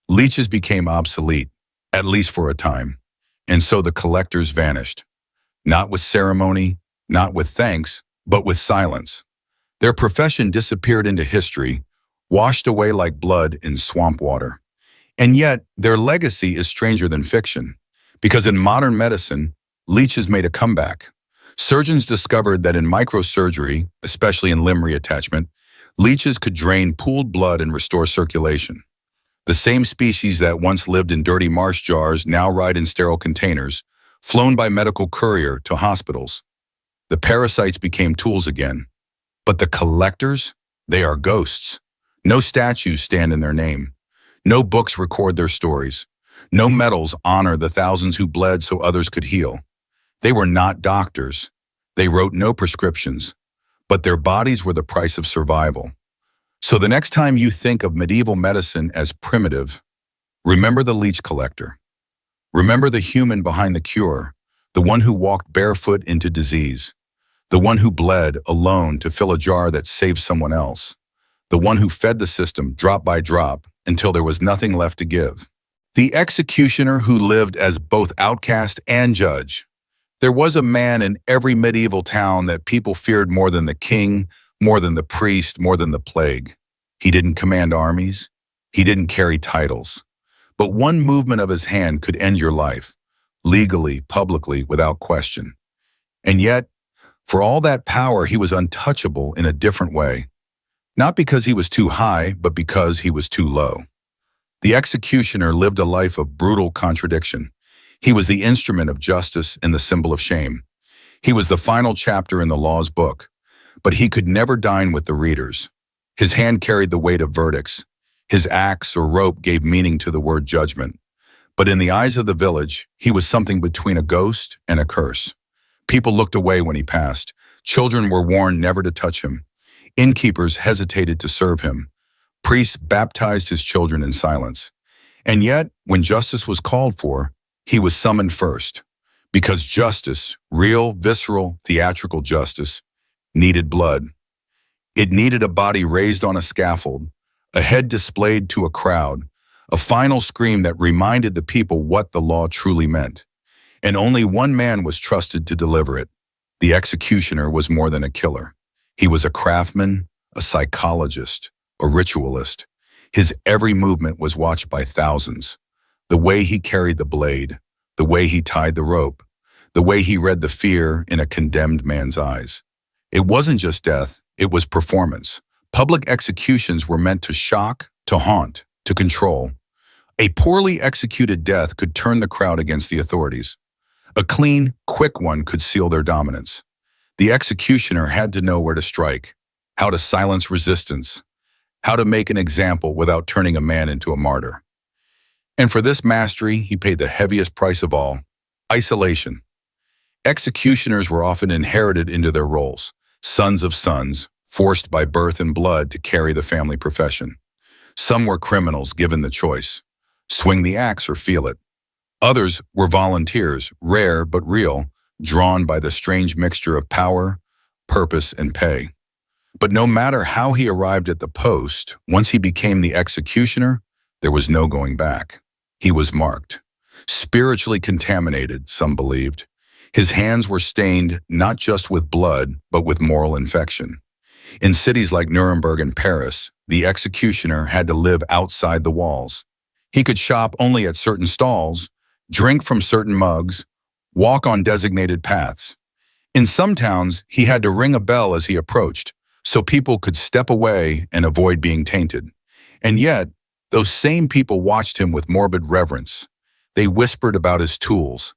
Leeches became obsolete, at least for a time. And so the collectors vanished. Not with ceremony, not with thanks, but with silence. Their profession disappeared into history, washed away like blood in swamp water. And yet, their legacy is stranger than fiction, because in modern medicine, leeches made a comeback. Surgeons discovered that in microsurgery, especially in limb reattachment, leeches could drain pooled blood and restore circulation. The same species that once lived in dirty marsh jars now ride in sterile containers, flown by medical courier to hospitals. The parasites became tools again. But the collectors, they are ghosts. No statues stand in their name. No books record their stories. No medals honor the thousands who bled so others could heal. They were not doctors. They wrote no prescriptions, but their bodies were the price of survival. So the next time you think of medieval medicine as primitive, remember the leech collector. Remember the human behind the cure, the one who walked barefoot into disease, the one who bled alone to fill a jar that saved someone else, the one who fed the system drop by drop until there was nothing left to give. The executioner who lived as both outcast and judge. There was a man in every medieval town that people feared more than the king, more than the priest, more than the plague. He didn't command armies. He didn't carry titles. But one movement of his hand could end your life, legally, publicly, without question. And yet, for all that power, he was untouchable in a different way. Not because he was too high, but because he was too low. The executioner lived a life of brutal contradiction. He was the instrument of justice and the symbol of shame. He was the final chapter in the law's book, but he could never dine with the readers. His hand carried the weight of verdicts. His axe or rope gave meaning to the word judgment. But in the eyes of the village, he was something between a ghost and a curse. People looked away when he passed. Children were warned never to touch him. Innkeepers hesitated to serve him. Priests baptized his children in silence. And yet, when justice was called for, he was summoned first. Because justice, real, visceral, theatrical justice, needed blood. It needed a body raised on a scaffold, a head displayed to a crowd, a final scream that reminded the people what the law truly meant. And only one man was trusted to deliver it. The executioner was more than a killer. He was a craftsman, a psychologist, a ritualist. His every movement was watched by thousands. The way he carried the blade, the way he tied the rope, the way he read the fear in a condemned man's eyes. It wasn't just death, it was performance. Public executions were meant to shock, to haunt, to control. A poorly executed death could turn the crowd against the authorities. A clean, quick one could seal their dominance. The executioner had to know where to strike, how to silence resistance, how to make an example without turning a man into a martyr. And for this mastery, he paid the heaviest price of all: isolation. Executioners were often inherited into their roles, sons of sons, forced by birth and blood to carry the family profession. Some were criminals given the choice: swing the axe or feel it. Others were volunteers, rare but real, drawn by the strange mixture of power, purpose, and pay. But no matter how he arrived at the post, once he became the executioner, there was no going back. He was marked, spiritually contaminated, some believed. His hands were stained not just with blood, but with moral infection. In cities like Nuremberg and Paris, the executioner had to live outside the walls. He could shop only at certain stalls, drink from certain mugs, walk on designated paths. In some towns, he had to ring a bell as he approached, so people could step away and avoid being tainted. And yet, those same people watched him with morbid reverence. They whispered about his tools.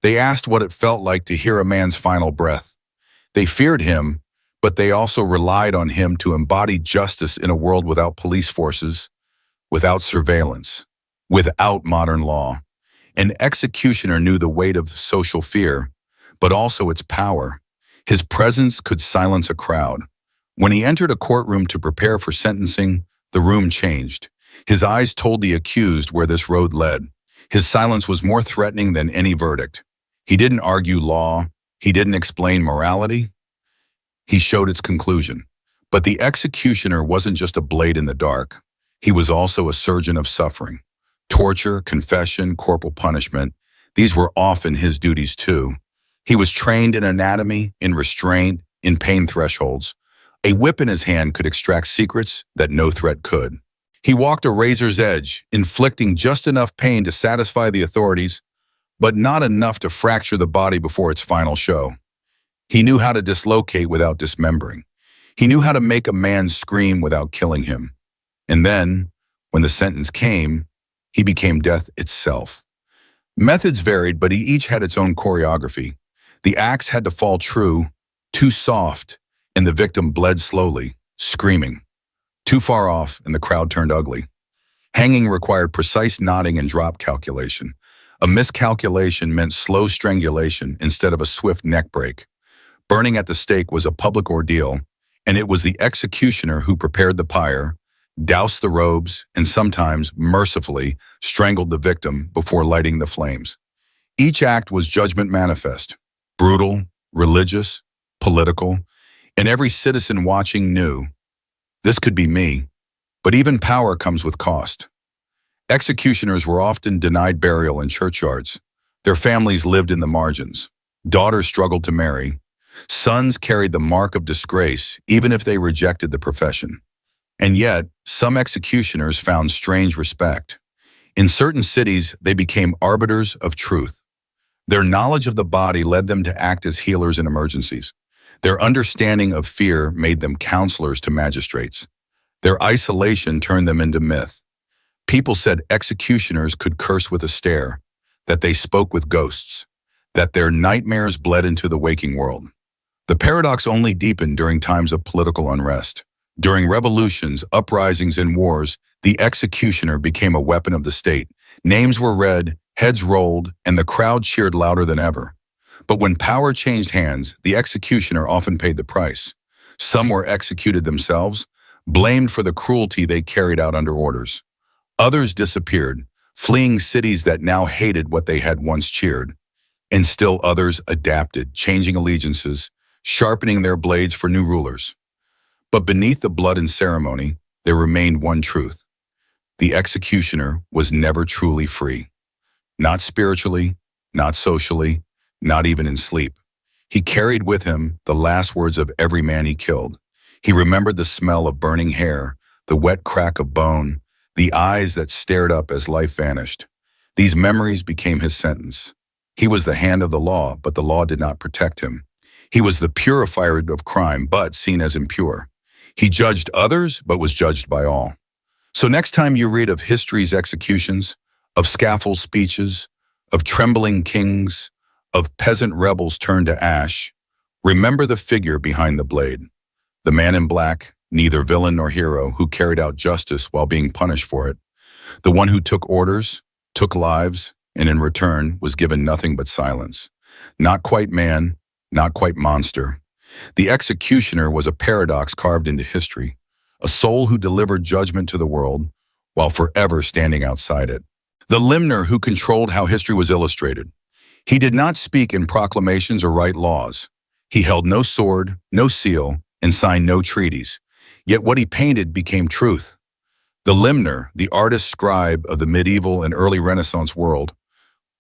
They asked what it felt like to hear a man's final breath. They feared him, but they also relied on him to embody justice in a world without police forces, without surveillance, without modern law. An executioner knew the weight of social fear, but also its power. His presence could silence a crowd. When he entered a courtroom to prepare for sentencing, the room changed. His eyes told the accused where this road led. His silence was more threatening than any verdict. He didn't argue law. He didn't explain morality. He showed its conclusion. But the executioner wasn't just a blade in the dark. He was also a surgeon of suffering. Torture, confession, corporal punishment, these were often his duties too. He was trained in anatomy, in restraint, in pain thresholds. A whip in his hand could extract secrets that no threat could. He walked a razor's edge, inflicting just enough pain to satisfy the authorities, but not enough to fracture the body before its final show. He knew how to dislocate without dismembering. He knew how to make a man scream without killing him. And then, when the sentence came, he became death itself. Methods varied, but each had its own choreography. The axe had to fall true, too soft, and the victim bled slowly, screaming. Too far off, and the crowd turned ugly. Hanging required precise knotting and drop calculation. A miscalculation meant slow strangulation instead of a swift neck break. Burning at the stake was a public ordeal, and it was the executioner who prepared the pyre, doused the robes, and sometimes, mercifully, strangled the victim before lighting the flames. Each act was judgment manifest, brutal, religious, political, and every citizen watching knew, this could be me, but even power comes with cost. Executioners were often denied burial in churchyards. Their families lived in the margins. Daughters struggled to marry. Sons carried the mark of disgrace, even if they rejected the profession. And yet, some executioners found strange respect. In certain cities, they became arbiters of truth. Their knowledge of the body led them to act as healers in emergencies. Their understanding of fear made them counselors to magistrates. Their isolation turned them into myth. People said executioners could curse with a stare, that they spoke with ghosts, that their nightmares bled into the waking world. The paradox only deepened during times of political unrest. During revolutions, uprisings, and wars, the executioner became a weapon of the state. Names were read, heads rolled, and the crowd cheered louder than ever. But when power changed hands, the executioner often paid the price. Some were executed themselves, blamed for the cruelty they carried out under orders. Others disappeared, fleeing cities that now hated what they had once cheered. And still others adapted, changing allegiances, sharpening their blades for new rulers. But beneath the blood and ceremony, there remained one truth. The executioner was never truly free. Not spiritually, not socially, not even in sleep. He carried with him the last words of every man he killed. He remembered the smell of burning hair, the wet crack of bone, the eyes that stared up as life vanished. These memories became his sentence. He was the hand of the law, but the law did not protect him. He was the purifier of crime, but seen as impure. He judged others, but was judged by all. So next time you read of history's executions, of scaffold speeches, of trembling kings, of peasant rebels turned to ash, remember the figure behind the blade, the man in black, neither villain nor hero, who carried out justice while being punished for it, the one who took orders, took lives, and in return was given nothing but silence. Not quite man, not quite monster. The executioner was a paradox carved into history, a soul who delivered judgment to the world while forever standing outside it. The limner who controlled how history was illustrated. He did not speak in proclamations or write laws. He held no sword, no seal, and signed no treaties. Yet what he painted became truth. The limner, the artist scribe of the medieval and early Renaissance world,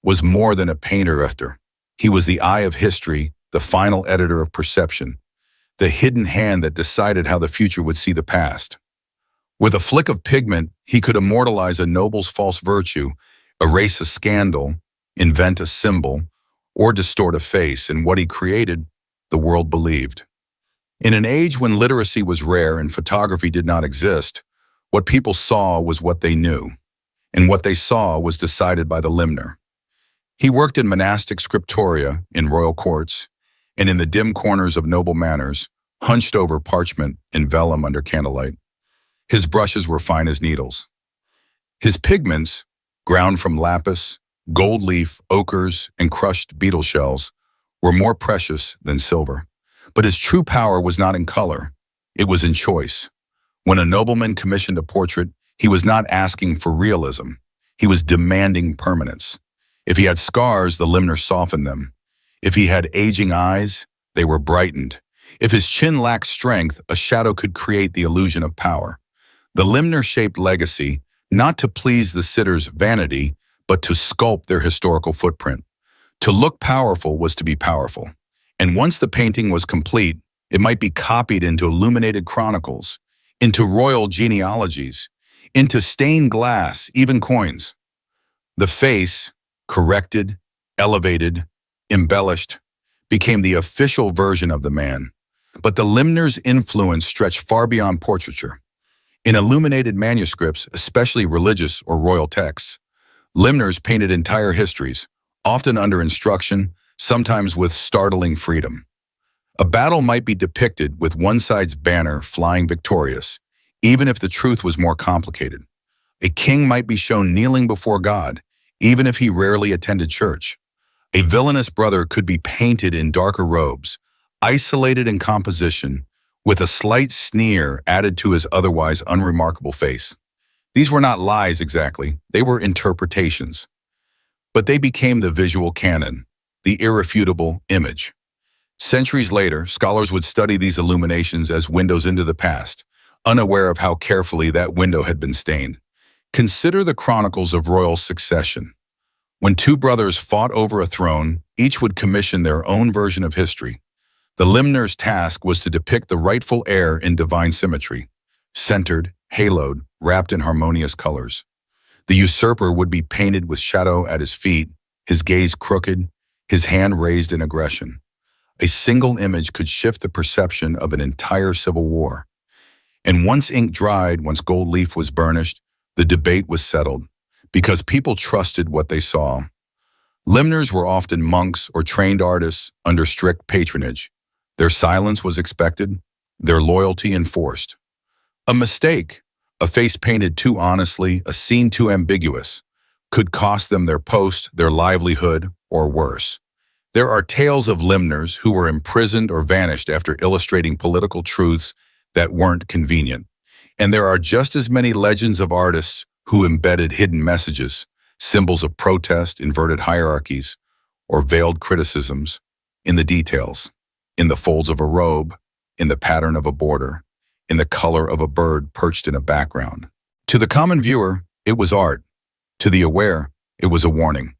was more than a painter after. He was the eye of history, the final editor of perception, the hidden hand that decided how the future would see the past. With a flick of pigment, he could immortalize a noble's false virtue, erase a scandal, invent a symbol, or distort a face, and what he created, the world believed. In an age when literacy was rare and photography did not exist, what people saw was what they knew, and what they saw was decided by the limner. He worked in monastic scriptoria, in royal courts, and in the dim corners of noble manors, hunched over parchment and vellum under candlelight. His brushes were fine as needles. His pigments, ground from lapis, gold leaf, ochres, and crushed beetle shells, were more precious than silver. But his true power was not in color, it was in choice. When a nobleman commissioned a portrait, he was not asking for realism, he was demanding permanence. If he had scars, the limner softened them. If he had aging eyes, they were brightened. If his chin lacked strength, a shadow could create the illusion of power. The limner shaped legacy, not to please the sitter's vanity, but to sculpt their historical footprint. To look powerful was to be powerful. And once the painting was complete, it might be copied into illuminated chronicles, into royal genealogies, into stained glass, even coins. The face, corrected, elevated, embellished, became the official version of the man. But the limner's influence stretched far beyond portraiture. In illuminated manuscripts, especially religious or royal texts, limners painted entire histories, often under instruction, sometimes with startling freedom. A battle might be depicted with one side's banner flying victorious, even if the truth was more complicated. A king might be shown kneeling before God, even if he rarely attended church. A villainous brother could be painted in darker robes, isolated in composition, with a slight sneer added to his otherwise unremarkable face. These were not lies exactly, they were interpretations. But they became the visual canon, the irrefutable image. Centuries later, scholars would study these illuminations as windows into the past, unaware of how carefully that window had been stained. Consider the chronicles of royal succession. When two brothers fought over a throne, each would commission their own version of history. The limner's task was to depict the rightful heir in divine symmetry, centered, haloed, wrapped in harmonious colors. The usurper would be painted with shadow at his feet, his gaze crooked, his hand raised in aggression. A single image could shift the perception of an entire civil war. And once ink dried, once gold leaf was burnished, the debate was settled, because people trusted what they saw. Limners were often monks or trained artists under strict patronage. Their silence was expected, their loyalty enforced. A mistake, a face painted too honestly, a scene too ambiguous, could cost them their post, their livelihood, or worse. There are tales of limners who were imprisoned or vanished after illustrating political truths that weren't convenient. And there are just as many legends of artists who embedded hidden messages, symbols of protest, inverted hierarchies, or veiled criticisms in the details, in the folds of a robe, in the pattern of a border, in the color of a bird perched in a background. To the common viewer, it was art. To the aware, it was a warning.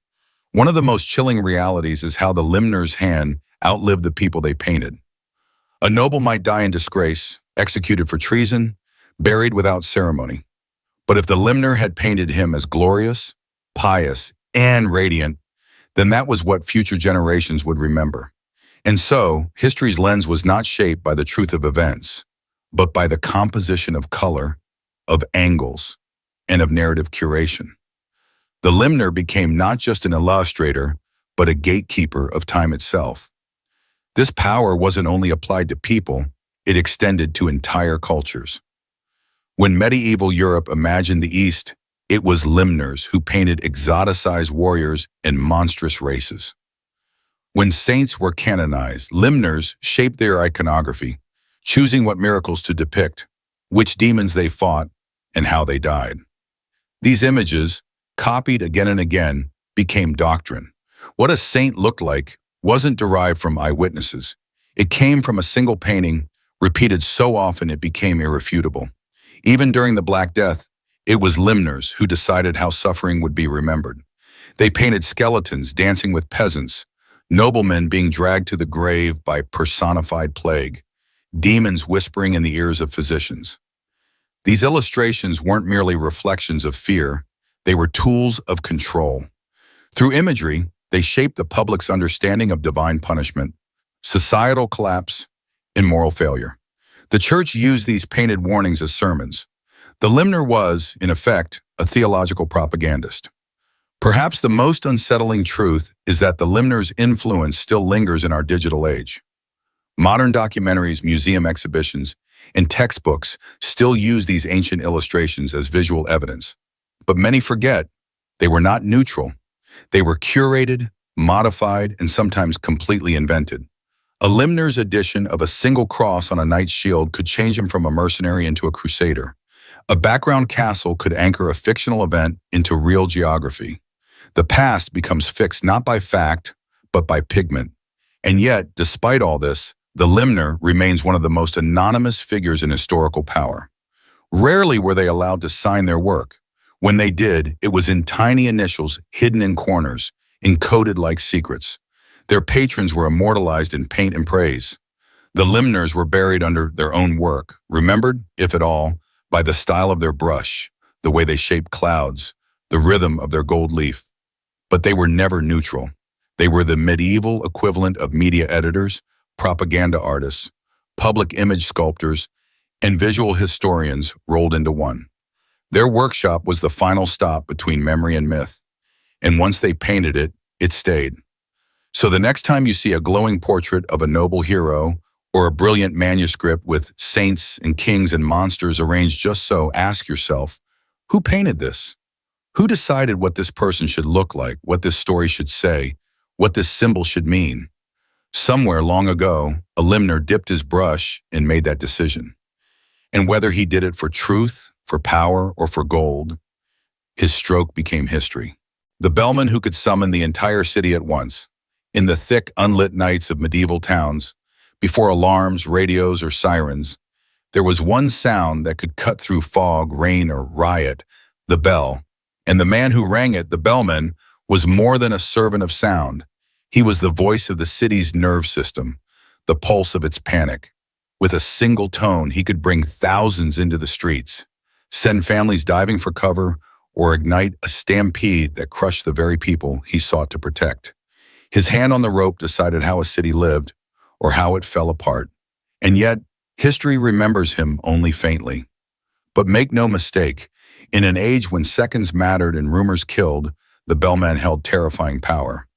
One of the most chilling realities is how the limner's hand outlived the people they painted. A noble might die in disgrace, executed for treason, buried without ceremony. But if the limner had painted him as glorious, pious, and radiant, then that was what future generations would remember. And so, history's lens was not shaped by the truth of events, but by the composition of color, of angles, and of narrative curation. The limner became not just an illustrator, but a gatekeeper of time itself. This power wasn't only applied to people, it extended to entire cultures. When medieval Europe imagined the East, it was limners who painted exoticized warriors and monstrous races. When saints were canonized, limners shaped their iconography, choosing what miracles to depict, which demons they fought, and how they died. These images, copied again and again, became doctrine. What a saint looked like wasn't derived from eyewitnesses. It came from a single painting, repeated so often it became irrefutable. Even during the Black Death, it was limners who decided how suffering would be remembered. They painted skeletons dancing with peasants, noblemen being dragged to the grave by personified plague, demons whispering in the ears of physicians. These illustrations weren't merely reflections of fear, they were tools of control. Through imagery, they shaped the public's understanding of divine punishment, societal collapse, and moral failure. The church used these painted warnings as sermons. The limner was, in effect, a theological propagandist. Perhaps the most unsettling truth is that the limner's influence still lingers in our digital age. Modern documentaries, museum exhibitions, and textbooks still use these ancient illustrations as visual evidence. But many forget they were not neutral. They were curated, modified, and sometimes completely invented. A limner's edition of a single cross on a knight's shield could change him from a mercenary into a crusader. A background castle could anchor a fictional event into real geography. The past becomes fixed not by fact, but by pigment. And yet, despite all this, the limner remains one of the most anonymous figures in historical power. Rarely were they allowed to sign their work. When they did, it was in tiny initials hidden in corners, encoded like secrets. Their patrons were immortalized in paint and praise. The limners were buried under their own work, remembered, if at all, by the style of their brush, the way they shaped clouds, the rhythm of their gold leaf. But they were never neutral. They were the medieval equivalent of media editors, propaganda artists, public image sculptors, and visual historians rolled into one. Their workshop was the final stop between memory and myth, and once they painted it, it stayed. So the next time you see a glowing portrait of a noble hero or a brilliant manuscript with saints and kings and monsters arranged just so, ask yourself, who painted this? Who decided what this person should look like, what this story should say, what this symbol should mean? Somewhere long ago, a limner dipped his brush and made that decision. And whether he did it for truth, for power, or for gold, his stroke became history. The bellman who could summon the entire city at once, in the thick, unlit nights of medieval towns, before alarms, radios, or sirens, there was one sound that could cut through fog, rain, or riot, the bell. And the man who rang it, the bellman, was more than a servant of sound. He was the voice of the city's nerve system, the pulse of its panic. With a single tone, he could bring thousands into the streets, send families diving for cover, or ignite a stampede that crushed the very people he sought to protect. His hand on the rope decided how a city lived, or how it fell apart. And yet, history remembers him only faintly. But make no mistake, in an age when seconds mattered and rumors killed, the bellman held terrifying power.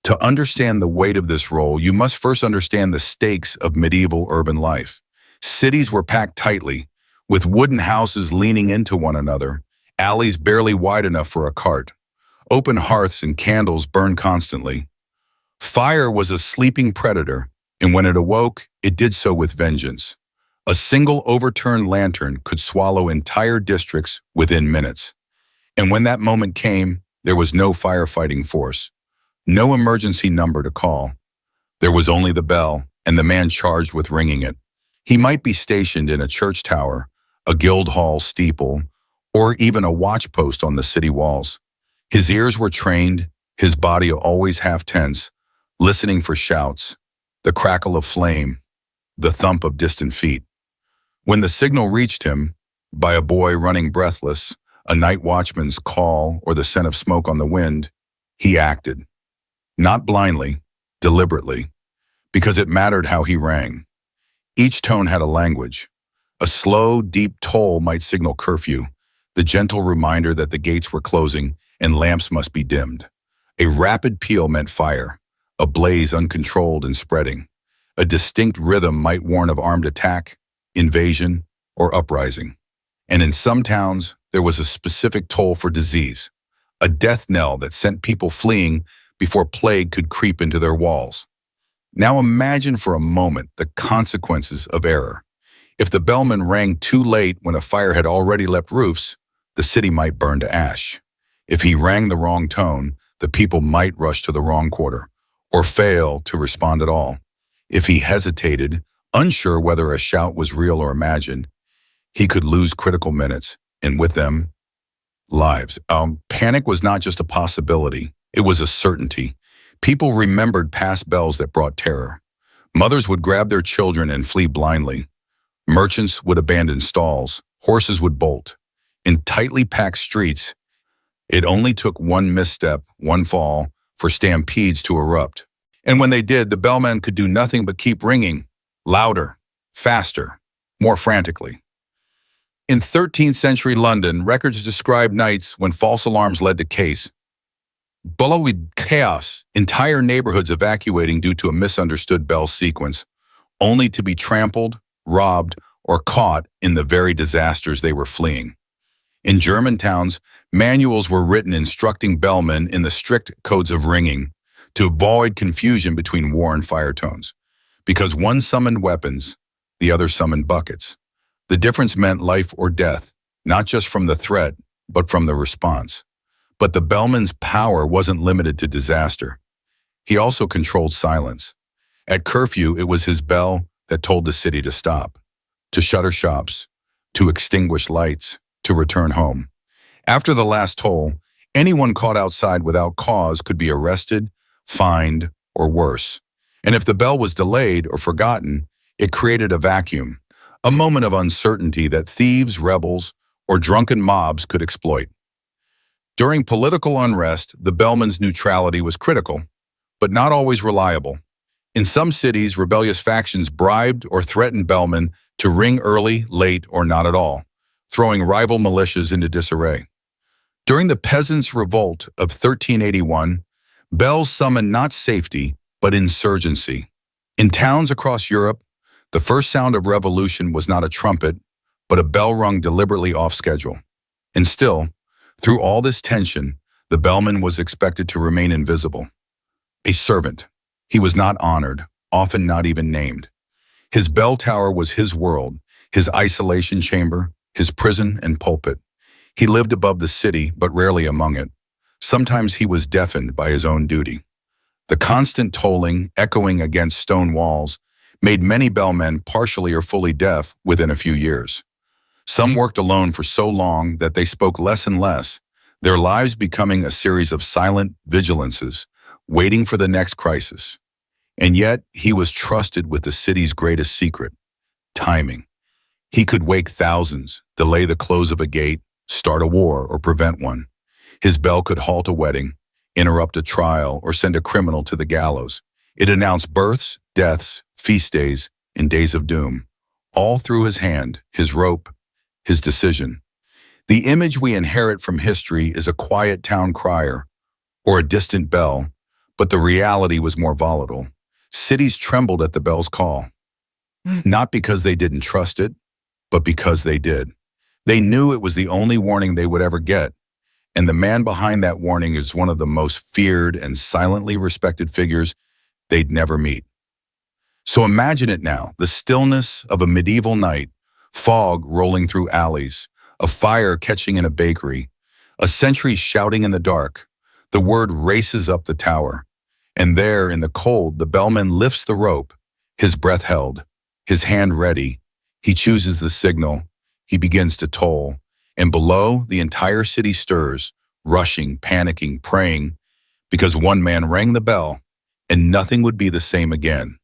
To understand the weight of this role, you must first understand the stakes of medieval urban life. Cities were packed tightly, with wooden houses leaning into one another, alleys barely wide enough for a cart. Open hearths and candles burned constantly. Fire was a sleeping predator, and when it awoke, it did so with vengeance. A single overturned lantern could swallow entire districts within minutes. And when that moment came, there was no firefighting force, no emergency number to call. There was only the bell and the man charged with ringing it. He might be stationed in a church tower, a guild hall steeple, or even a watchpost on the city walls. His ears were trained, his body always half tense, listening for shouts, the crackle of flame, the thump of distant feet. When the signal reached him, by a boy running breathless, a night watchman's call, or the scent of smoke on the wind, he acted. Not blindly, deliberately, because it mattered how he rang. Each tone had a language. A slow, deep toll might signal curfew, the gentle reminder that the gates were closing, and lamps must be dimmed. A rapid peal meant fire, a blaze uncontrolled and spreading. A distinct rhythm might warn of armed attack, invasion, or uprising. And in some towns, there was a specific toll for disease, a death knell that sent people fleeing before plague could creep into their walls. Now imagine for a moment the consequences of error. If the bellman rang too late when a fire had already leapt roofs, the city might burn to ash. If he rang the wrong tone, the people might rush to the wrong quarter, or fail to respond at all. If he hesitated, unsure whether a shout was real or imagined, he could lose critical minutes, and with them, lives. Panic was not just a possibility, it was a certainty. People remembered past bells that brought terror. Mothers would grab their children and flee blindly. Merchants would abandon stalls. Horses would bolt. In tightly packed streets, it only took one misstep, one fall, for stampedes to erupt. And when they did, the bellman could do nothing but keep ringing, louder, faster, more frantically. In 13th century London, records describe nights when false alarms led to bellowed chaos, entire neighborhoods evacuating due to a misunderstood bell sequence, only to be trampled, robbed, or caught in the very disasters they were fleeing. In German towns, manuals were written instructing bellmen in the strict codes of ringing to avoid confusion between war and fire tones. Because one summoned weapons, the other summoned buckets. The difference meant life or death, not just from the threat, but from the response. But the bellman's power wasn't limited to disaster. He also controlled silence. At curfew, it was his bell that told the city to stop, to shutter shops, to extinguish lights, to return home. After the last toll, anyone caught outside without cause could be arrested, fined, or worse. And if the bell was delayed or forgotten, it created a vacuum, a moment of uncertainty that thieves, rebels, or drunken mobs could exploit. During political unrest, the bellman's neutrality was critical, but not always reliable. In some cities, rebellious factions bribed or threatened bellmen to ring early, late, or not at all, throwing rival militias into disarray. During the Peasants' Revolt of 1381, bells summoned not safety, but insurgency. In towns across Europe, the first sound of revolution was not a trumpet, but a bell rung deliberately off schedule. And still, through all this tension, the bellman was expected to remain invisible. A servant. He was not honored, often not even named. His bell tower was his world, his isolation chamber, his prison and pulpit. He lived above the city, but rarely among it. Sometimes he was deafened by his own duty. The constant tolling, echoing against stone walls, made many bellmen partially or fully deaf within a few years. Some worked alone for so long that they spoke less and less, their lives becoming a series of silent vigilances, waiting for the next crisis. And yet, he was trusted with the city's greatest secret, timing. He could wake thousands, delay the close of a gate, start a war, or prevent one. His bell could halt a wedding, interrupt a trial, or send a criminal to the gallows. It announced births, deaths, feast days, and days of doom, all through his hand, his rope, his decision. The image we inherit from history is a quiet town crier or a distant bell, but the reality was more volatile. Cities trembled at the bell's call, not because they didn't trust it, but because they did. They knew it was the only warning they would ever get, and the man behind that warning is one of the most feared and silently respected figures they'd never meet. So imagine it now, the stillness of a medieval night, fog rolling through alleys, a fire catching in a bakery, a sentry shouting in the dark. The word races up the tower, and there in the cold, the bellman lifts the rope, his breath held, his hand ready. He chooses the signal, he begins to toll, and below, the entire city stirs, rushing, panicking, praying, because one man rang the bell, and nothing would be the same again.